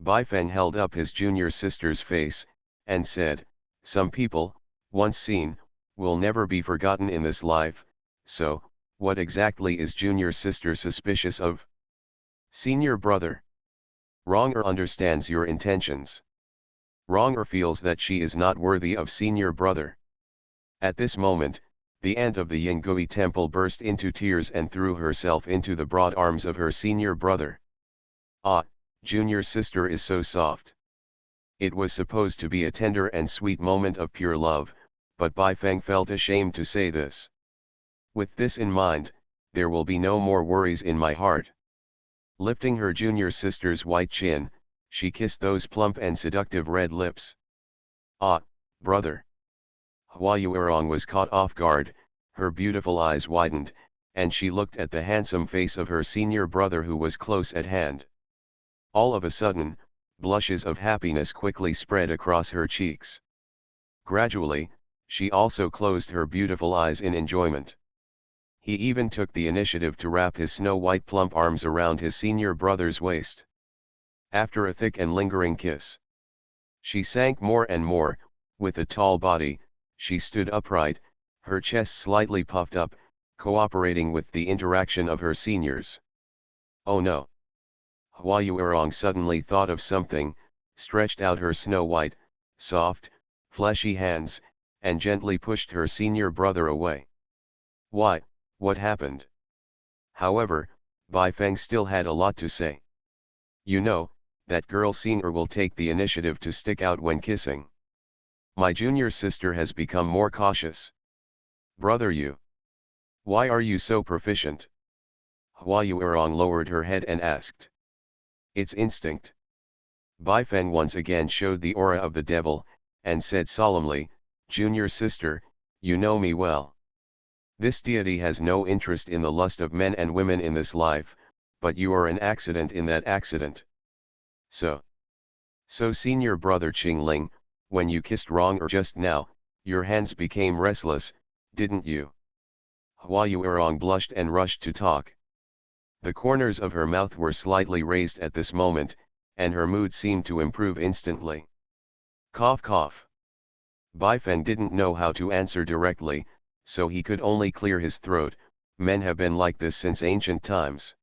Baifeng held up his junior sister's face, and said, some people, once seen, will never be forgotten in this life, so, what exactly is junior sister suspicious of? Senior brother. Wronger understands your intentions. Wronger feels that she is not worthy of senior brother. At this moment, the aunt of the Yingui temple burst into tears and threw herself into the broad arms of her senior brother. Ah, junior sister is so soft. It was supposed to be a tender and sweet moment of pure love, but Baifeng felt ashamed to say this. With this in mind, there will be no more worries in my heart. Lifting her junior sister's white chin, she kissed those plump and seductive red lips. Ah, brother. Hua Yuerong was caught off guard, her beautiful eyes widened, and she looked at the handsome face of her senior brother who was close at hand. All of a sudden, blushes of happiness quickly spread across her cheeks. Gradually, she also closed her beautiful eyes in enjoyment. He even took the initiative to wrap his snow-white plump arms around his senior brother's waist. After a thick and lingering kiss, she sank more and more. With a tall body, she stood upright, her chest slightly puffed up, cooperating with the interaction of her seniors. Oh no! Hua Yuerong suddenly thought of something, stretched out her snow-white, soft, fleshy hands, and gently pushed her senior brother away. Why, what happened? However, Baifeng still had a lot to say. You know, that girl Singer will take the initiative to stick out when kissing. My junior sister has become more cautious. Brother you. Why are you so proficient? Hua Yuerong lowered her head and asked. It's instinct. Baifeng once again showed the aura of the devil, and said solemnly, junior sister, you know me well. This deity has no interest in the lust of men and women in this life, but you are an accident in that accident. So senior brother Qingling, when you kissed Wronger just now, your hands became restless, didn't you? Hua Yuerong blushed and rushed to talk. The corners of her mouth were slightly raised at this moment, and her mood seemed to improve instantly. Cough cough. Baifeng didn't know how to answer directly, so he could only clear his throat. Men have been like this since ancient times.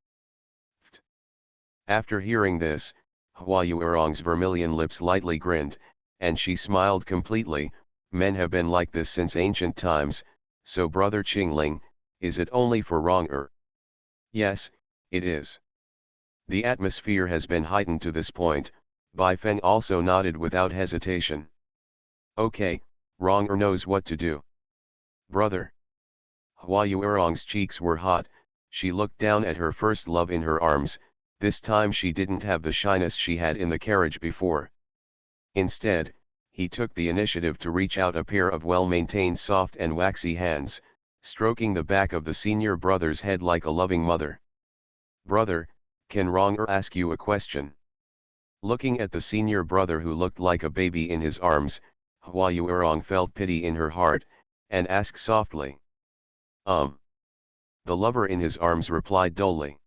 After hearing this, Hua Yuerong's vermilion lips lightly grinned, and she smiled completely. Men have been like this since ancient times, so brother Qingling, is it only for Wronger? Yes, it is. The atmosphere has been heightened to this point. Baifeng also nodded without hesitation. Okay, Wronger knows what to do. Brother. Hua Yuerong's cheeks were hot. She looked down at her first love in her arms. This time she didn't have the shyness she had in the carriage before. Instead, he took the initiative to reach out a pair of well-maintained soft and waxy hands, stroking the back of the senior brother's head like a loving mother. Brother, can Wronger ask you a question? Looking at the senior brother who looked like a baby in his arms, Hua Yuerong felt pity in her heart, and asked softly. The lover in his arms replied dully.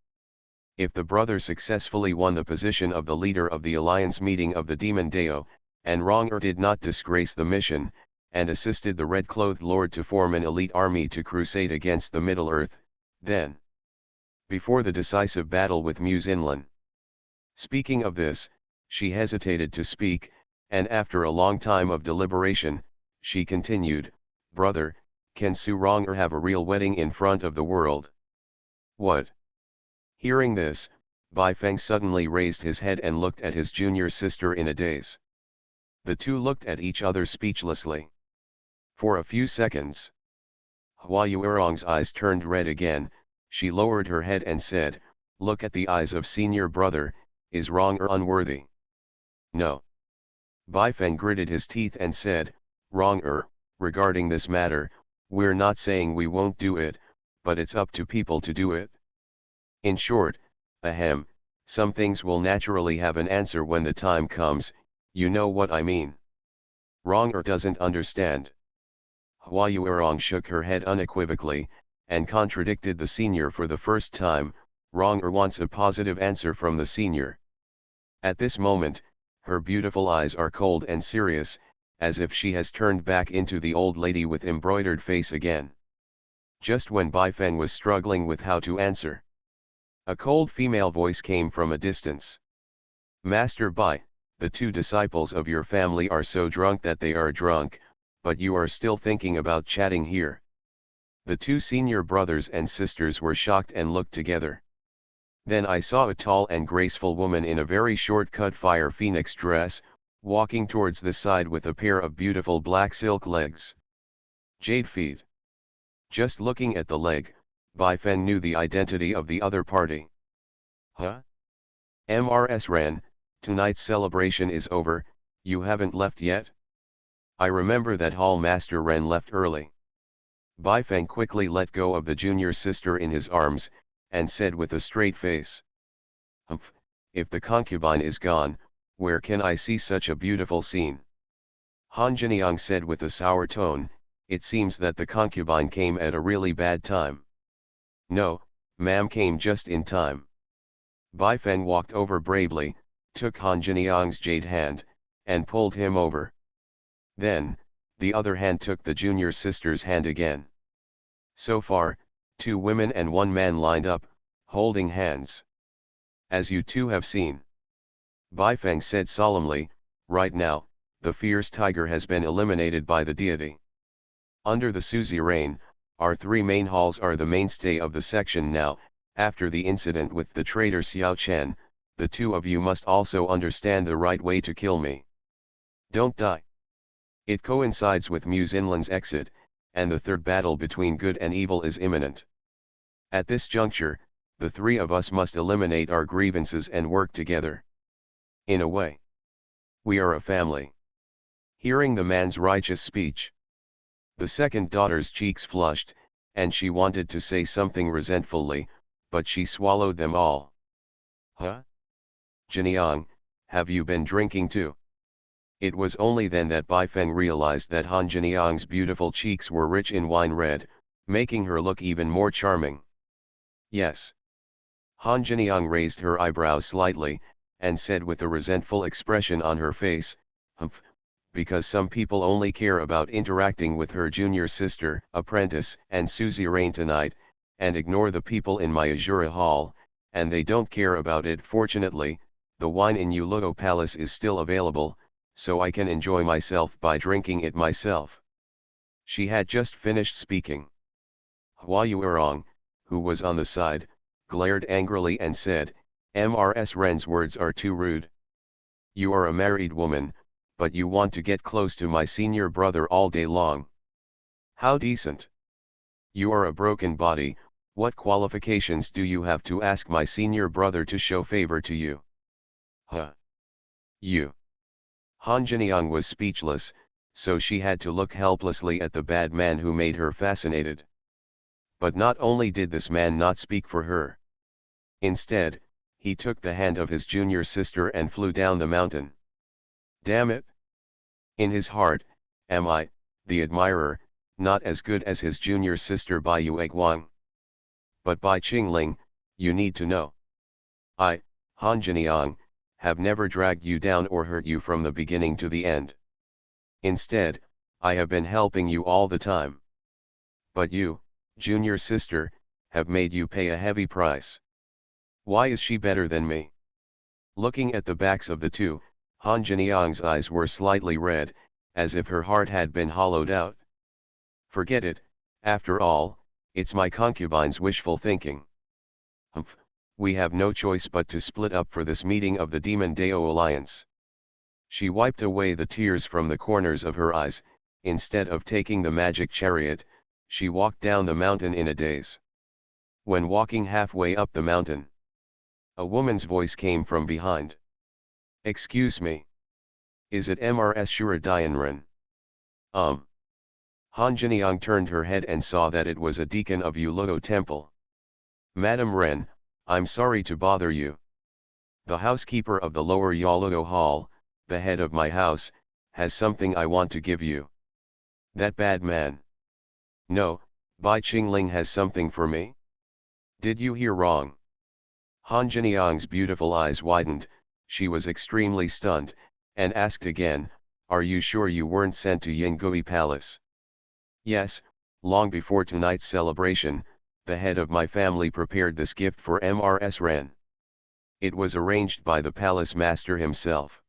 If the brother successfully won the position of the leader of the alliance meeting of the Demon Dao, and Wronger did not disgrace the mission, and assisted the red-clothed lord to form an elite army to crusade against the Middle-earth, then, before the decisive battle with Muzinlan. Speaking of this, she hesitated to speak, and after a long time of deliberation, she continued, Brother, can Su Wronger have a real wedding in front of the world? What? Hearing this, Baifeng suddenly raised his head and looked at his junior sister in a daze. The two looked at each other speechlessly. For a few seconds, Hua Yuerong's eyes turned red again. She lowered her head and said, Look at the eyes of senior brother, is Wronger unworthy? No. Baifeng gritted his teeth and said, Wronger, regarding this matter, we're not saying we won't do it, but it's up to people to do it. In short, Ahem, some things will naturally have an answer when the time comes, you know what I mean. Wrong or doesn't understand. Hua Yuerong shook her head unequivocally, and contradicted the senior for the first time. Wrong or wants a positive answer from the senior. At this moment, her beautiful eyes are cold and serious, as if she has turned back into the old lady with embroidered face again. Just when Bai Feng was struggling with how to answer, a cold female voice came from a distance. Master Bai, the two disciples of your family are so drunk that they are drunk, but you are still thinking about chatting here. The two senior brothers and sisters were shocked and looked together. Then I saw a tall and graceful woman in a very short-cut fire phoenix dress, walking towards the side with a pair of beautiful black silk legs. Jade feet. Just looking at the leg, Bai Fen knew the identity of the other party. Huh? Mrs. Ren, tonight's celebration is over, you haven't left yet? I remember that Hall Master Ren left early. Bai Feng quickly let go of the junior sister in his arms, and said with a straight face. Humph, if the concubine is gone, where can I see such a beautiful scene? Han Jiniang said with a sour tone, it seems that the concubine came at a really bad time. No, ma'am came just in time. Bai Feng walked over bravely, took Han Jiniang's jade hand, and pulled him over. Then, the other hand took the junior sister's hand again. So far, 2 women and 1 man lined up, holding hands. As you two have seen. Bai Feng said solemnly, right now, the fierce tiger has been eliminated by the deity. Under the Suzy reign, our 3 main halls are the mainstay of the section now. After the incident with the traitor Xiao Chen, the 2 of you must also understand the right way to kill me. Don't die. It coincides with Mu Xinlan's exit, and the 3rd battle between good and evil is imminent. At this juncture, the 3 of us must eliminate our grievances and work together. In a way, we are a family. Hearing the man's righteous speech, the second daughter's cheeks flushed, and she wanted to say something resentfully, but she swallowed them all. Huh? Jiniang, have you been drinking too? It was only then that Bai Feng realized that Han Jiniang's beautiful cheeks were rich in wine red, making her look even more charming. Yes. Han Jiniang raised her eyebrows slightly, and said with a resentful expression on her face, humph, because some people only care about interacting with her junior sister, apprentice, and Suzy Rain tonight, and ignore the people in my Azura Hall, and they don't care about it. Fortunately, the wine in Yuluo Palace is still available, so I can enjoy myself by drinking it myself. She had just finished speaking. Hua Yuerong, who was on the side, glared angrily and said, Mrs. Ren's words are too rude. You are a married woman, but you want to get close to my senior brother all day long. How decent. You are a broken body, what qualifications do you have to ask my senior brother to show favor to you? Huh? You. Han Jiniang was speechless, so she had to look helplessly at the bad man who made her fascinated. But not only did this man not speak for her. Instead, he took the hand of his junior sister and flew down the mountain. Damn it! In his heart, am I, the admirer, not as good as his junior sister Bai Yueguang? But Bai Qingling, you need to know. I, Han Jiniang, have never dragged you down or hurt you from the beginning to the end. Instead, I have been helping you all the time. But you, junior sister, have made you pay a heavy price. Why is she better than me? Looking at the backs of the two, Han Jiniang's eyes were slightly red, as if her heart had been hollowed out. Forget it, after all, it's my concubine's wishful thinking. Humph, we have no choice but to split up for this meeting of the Demon Dao Alliance. She wiped away the tears from the corners of her eyes. Instead of taking the magic chariot, she walked down the mountain in a daze. When walking halfway up the mountain, a woman's voice came from behind. Excuse me. Is it Mrs. Shura Dianren? Han Jiniang turned her head and saw that it was a deacon of Yuluo Temple. Madam Ren, I'm sorry to bother you. The housekeeper of the lower Yaluo Hall, the head of my house, has something I want to give you. That bad man. No, Bai Qingling has something for me? Did you hear wrong? Han Jiniang's beautiful eyes widened, she was extremely stunned, and asked again, are you sure you weren't sent to Yingui Palace? Yes, long before tonight's celebration, the head of my family prepared this gift for Mrs. Ren. It was arranged by the palace master himself.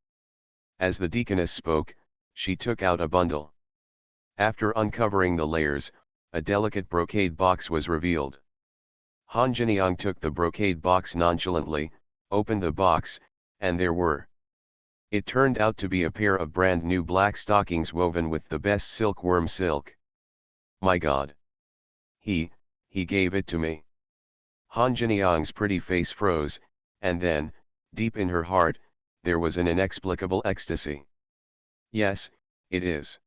As the deaconess spoke, she took out a bundle. After uncovering the layers, a delicate brocade box was revealed. Han Jiniang took the brocade box nonchalantly, opened the box, and there were. It turned out to be a pair of brand new black stockings woven with the best silkworm silk. My God! He gave it to me. Han Jiniang's pretty face froze, and then, deep in her heart, there was an inexplicable ecstasy. Yes, it is.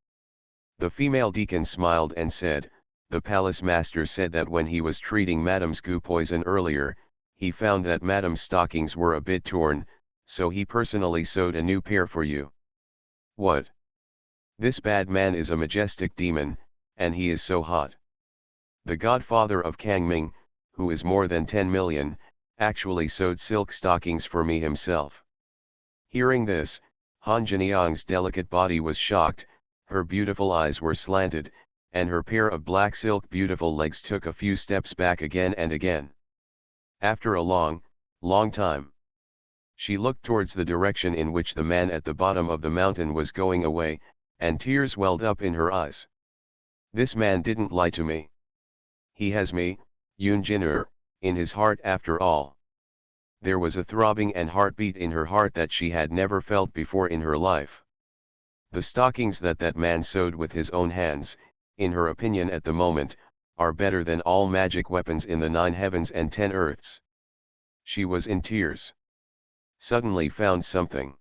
The female deacon smiled and said, the palace master said that when he was treating Madame's goo poison earlier, he found that Madame's stockings were a bit torn, so he personally sewed a new pair for you. What? This bad man is a majestic demon, and he is so hot. The godfather of Kang Ming, who is more than 10 million, actually sewed silk stockings for me himself. Hearing this, Han Jiniang's delicate body was shocked, her beautiful eyes were slanted, and her pair of black silk beautiful legs took a few steps back again and again. After a long time, she looked towards the direction in which the man at the bottom of the mountain was going away, and tears welled up in her eyes. This man didn't lie to me. He has me, Yun Jin'er, in his heart after all. There was a throbbing and heartbeat in her heart that she had never felt before in her life. The stockings that man sewed with his own hands, in her opinion at the moment, are better than all magic weapons in the 9 heavens and 10 earths. She was in tears. Suddenly found something.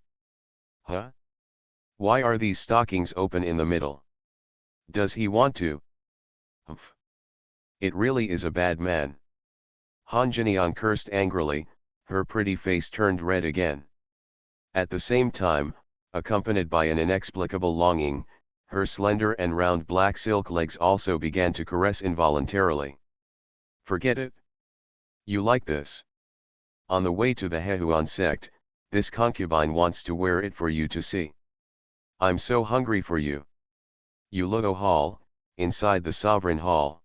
Huh? Why are these stockings open in the middle? Does he want to? Humph. It really is a bad man. Han Jiniang cursed angrily, her pretty face turned red again. At the same time, accompanied by an inexplicable longing, her slender and round black silk legs also began to caress involuntarily. Forget it. You like this. On the way to the Hehuan sect, this concubine wants to wear it for you to see. I'm so hungry for you. Yaluo Hall, inside the Sovereign Hall.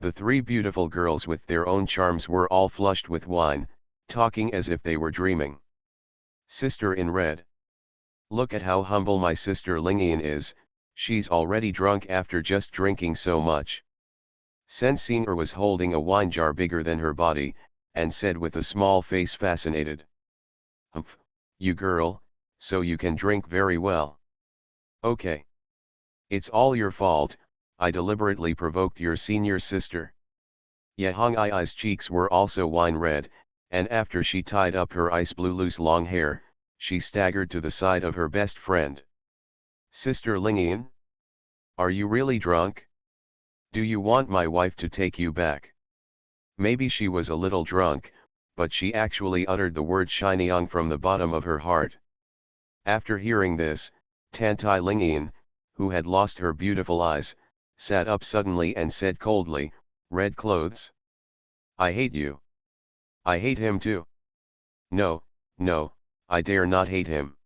The 3 beautiful girls with their own charms were all flushed with wine, talking as if they were dreaming. Sister in red. Look at how humble my sister Lingian is, she's already drunk after just drinking so much. Sensinger was holding a wine jar bigger than her body, and said with a small face fascinated. Humph, you girl, so you can drink very well. Okay. It's all your fault, I deliberately provoked your senior sister. Yehong Ai's cheeks were also wine red, and after she tied up her ice blue loose long hair, she staggered to the side of her best friend. Sister Lingian? Are you really drunk? Do you want my wife to take you back? Maybe she was a little drunk, but she actually uttered the word Shinyang from the bottom of her heart. After hearing this, Tantai Lingian, who had lost her beautiful eyes, sat up suddenly and said coldly, red clothes? I hate you. I hate him too. No, I dare not hate him.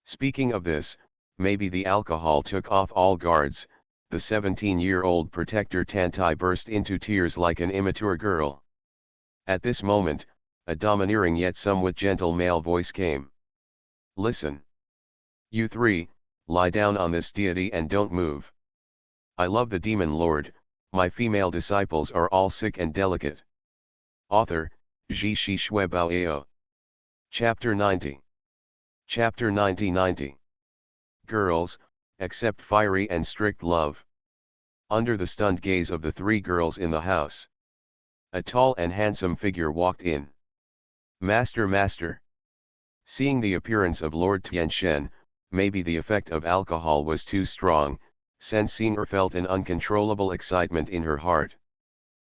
Speaking of this, maybe the alcohol took off all guards, the 17-year-old protector Tantai burst into tears like an immature girl. At this moment, a domineering yet somewhat gentle male voice came. Listen. You 3, lie down on this deity and don't move. I love the demon lord, my female disciples are all sick and delicate. Author, Ji Shi Shui Bao Ao. Chapter 90. Chapter 90. Girls, accept fiery and strict love. Under the stunned gaze of the 3 girls in the house, a tall and handsome figure walked in. Master. Seeing the appearance of Lord Tianxian, maybe the effect of alcohol was too strong, Sensing felt an uncontrollable excitement in her heart.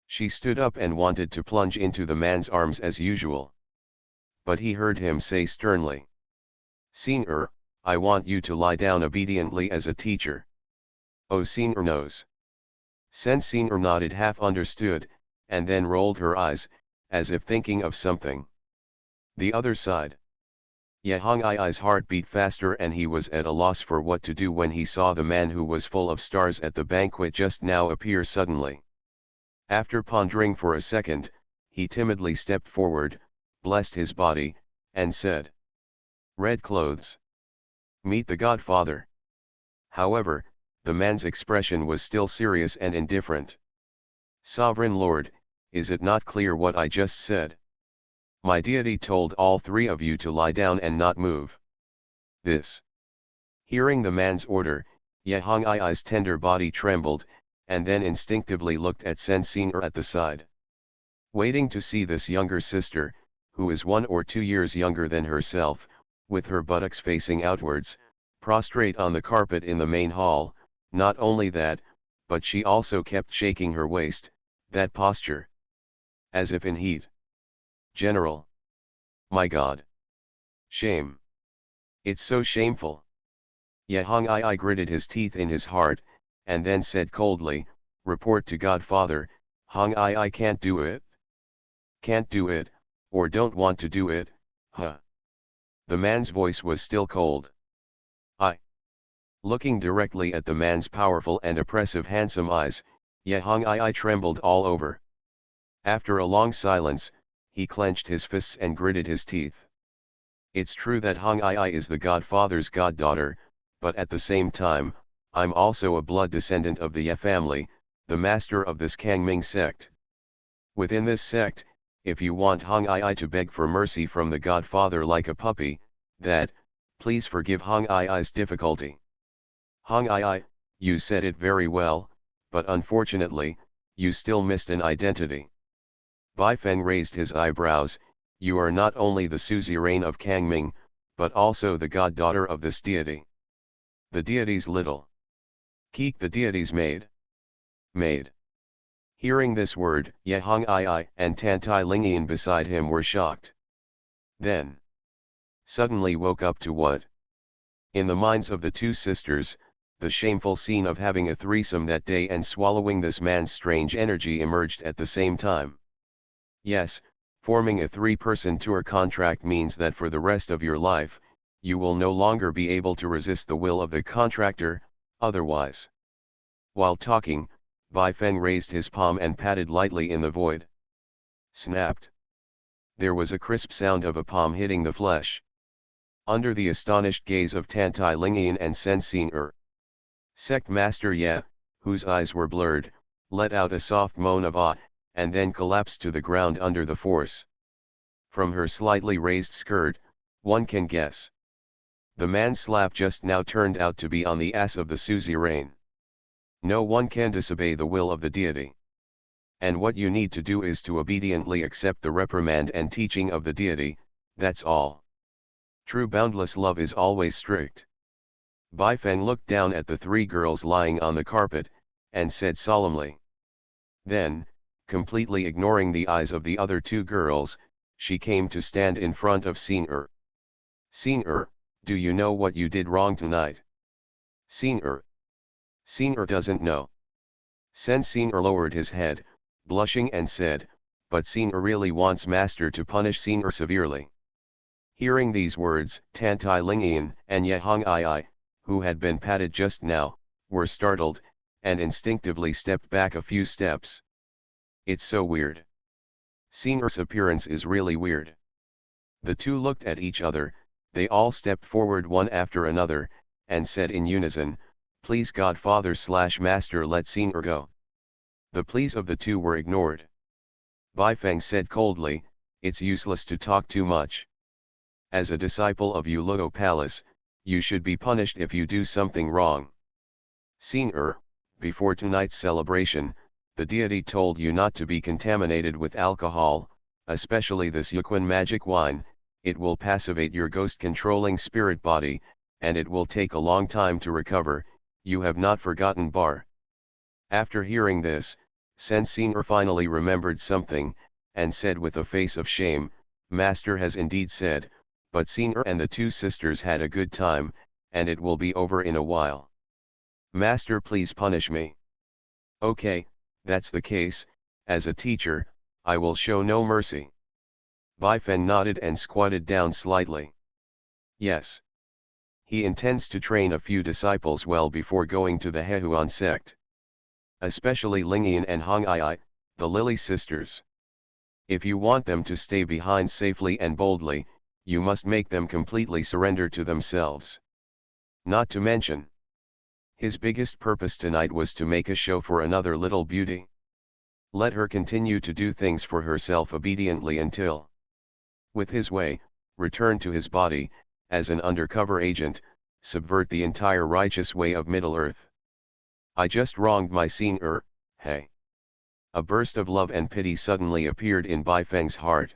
She stood up and wanted to plunge into the man's arms as usual. But he heard him say sternly, "Senior, I want you to lie down obediently as a teacher." "Oh, Senior knows." Senior nodded, half understood, and then rolled her eyes, as if thinking of something. The other side. Yehong Ai's heart beat faster and he was at a loss for what to do when he saw the man who was full of stars at the banquet just now appear suddenly. After pondering for a second, he timidly stepped forward, blessed his body, and said, "Red clothes. Meet the Godfather." However, the man's expression was still serious and indifferent. "Sovereign Lord, is it not clear what I just said? My deity told all three of you to lie down and not move." This. Hearing the man's order, Yehong Ai's tender body trembled, and then instinctively looked at Sensing at the side. Waiting to see this younger sister, who is 1 or 2 years younger than herself, with her buttocks facing outwards, prostrate on the carpet in the main hall. Not only that, but she also kept shaking her waist, that posture. As if in heat. "General. My God. Shame. It's so shameful." Yehong Ai gritted his teeth in his heart, and then said coldly, "Report to Godfather, Hong Ai can't do it. Can't do it, or don't want to do it, huh?" The man's voice was still cold. "I." Looking directly at the man's powerful and oppressive handsome eyes, Yehong Ai trembled all over. After a long silence, he clenched his fists and gritted his teeth. "It's true that Hong Ai is the Godfather's goddaughter, but at the same time, I'm also a blood descendant of the Ye family, the master of this Kangming sect. Within this sect, if you want Hong Ai to beg for mercy from the Godfather like a puppy, please forgive Hong Ai's difficulty. Hong Ai, you said it very well, but unfortunately, you still missed an identity." Bai Feng raised his eyebrows. "You are not only the suzerain of Kangming, but also the goddaughter of this deity. The deity's little. Keek, the deity's maid." "Maid." Hearing this word, Yehong Ai and Tantai Lingian beside him were shocked. Then suddenly woke up to what? In the minds of the two sisters, the shameful scene of having a threesome that day and swallowing this man's strange energy emerged at the same time. Yes, forming a 3-person tour contract means that for the rest of your life, you will no longer be able to resist the will of the contractor, otherwise. While talking, Bai Feng raised his palm and patted lightly in the void. Snapped. There was a crisp sound of a palm hitting the flesh. Under the astonished gaze of Tantai Lingian and Sensing Sect Master Ye, whose eyes were blurred, let out a soft moan of awe, and then collapsed to the ground under the force. From her slightly raised skirt, one can guess. The man's slap just now turned out to be on the ass of the suzerain. No one can disobey the will of the deity. And what you need to do is to obediently accept the reprimand and teaching of the deity, that's all. True boundless love is always strict. Bai Feng looked down at the 3 girls lying on the carpet, and said solemnly. Then, completely ignoring the eyes of the other 2 girls, she came to stand in front of Senior. "Senior, do you know what you did wrong tonight?" "Senior." "Senior doesn't know." Senior lowered his head, blushing and said, "But Senior really wants Master to punish Senior severely." Hearing these words, Tantai Lingian and Yehong Ai, who had been patted just now, were startled, and instinctively stepped back a few steps. It's so weird. Senior's appearance is really weird. The 2 looked at each other, they all stepped forward one after another, and said in unison, "Please Godfather/Master, let Senior go." The pleas of the 2 were ignored. Bai Feng said coldly, "It's useless to talk too much. As a disciple of Yuluo Palace, you should be punished if you do something wrong. Senior, before tonight's celebration, the deity told you not to be contaminated with alcohol, especially this Yuquan magic wine. It will passivate your ghost-controlling spirit body, and it will take a long time to recover. you have not forgotten Bar. After hearing this, Senseinger finally remembered something, and said with a face of shame, Master has indeed said, but Senior and the two sisters had a good time, and it will be over in a while. Master, please punish me. Okay, that's the case. As a teacher, I will show no mercy. Bifeng nodded and squatted down slightly. Yes. He intends to train a few disciples well before going to the Hehuan sect. Especially Lingian and Hong'ai, the Lily sisters. If you want them to stay behind safely and boldly, you must make them completely surrender to themselves. Not to mention, his biggest purpose tonight was to make a show for another little beauty. Let her continue to do things for herself obediently until, with his way, return to his body, as an undercover agent, subvert the entire righteous way of Middle-earth. I just wronged my Senior, hey. A burst of love and pity suddenly appeared in Bifeng's heart.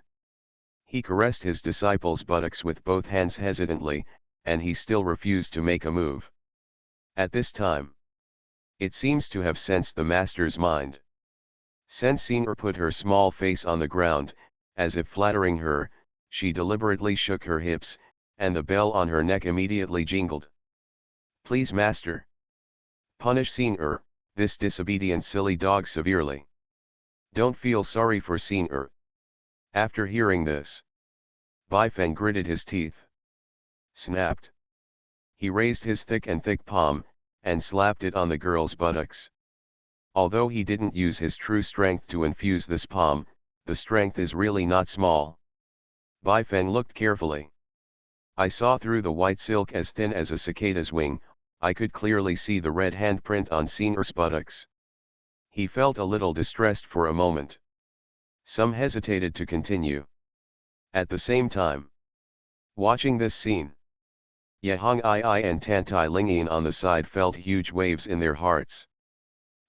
He caressed his disciple's buttocks with both hands hesitantly, and he still refused to make a move. At this time, it seems to have sensed the master's mind. Senseinger put her small face on the ground, as if flattering her. She deliberately shook her hips, and the bell on her neck immediately jingled. Please, master. Punish Senior, this disobedient silly dog, severely. Don't feel sorry for Senior. After hearing this, Bifeng gritted his teeth. Snapped. He raised his thick palm, and slapped it on the girl's buttocks. Although he didn't use his true strength to infuse this palm, the strength is really not small. Bifeng looked carefully. I saw through the white silk as thin as a cicada's wing. I could clearly see the red handprint on Senior's buttocks. He felt a little distressed for a moment. Some hesitated to continue. At the same time, watching this scene, Yehong-ai and Tantai Lingian on the side felt huge waves in their hearts.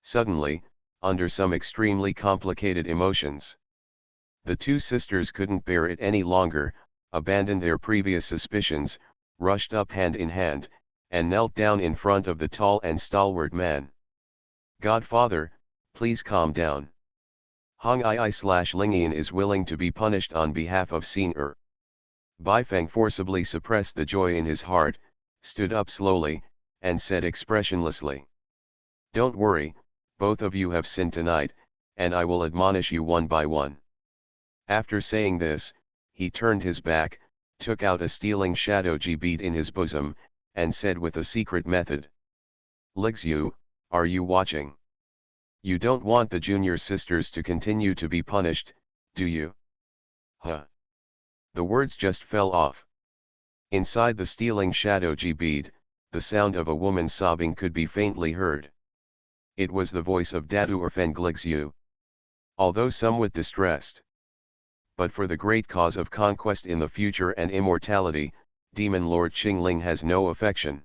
Suddenly, under some extremely complicated emotions, the two sisters couldn't bear it any longer, abandoned their previous suspicions, rushed up hand in hand, and knelt down in front of the tall and stalwart man. Godfather, please calm down. Hong'ai/Lingian is willing to be punished on behalf of Senior. Bifeng forcibly suppressed the joy in his heart, stood up slowly, and said expressionlessly, Don't worry, both of you have sinned tonight, and I will admonish you one by one. After saying this, he turned his back, took out a stealing shadow bead in his bosom, and said with a secret method, Lixu, are you watching? You don't want the junior sisters to continue to be punished, do you? Huh. The words just fell off. Inside the stealing shadow bead, the sound of a woman sobbing could be faintly heard. It was the voice of Dadu Erfeng Lixu. Although somewhat distressed, but for the great cause of conquest in the future and immortality, Demon Lord Qingling has no affection.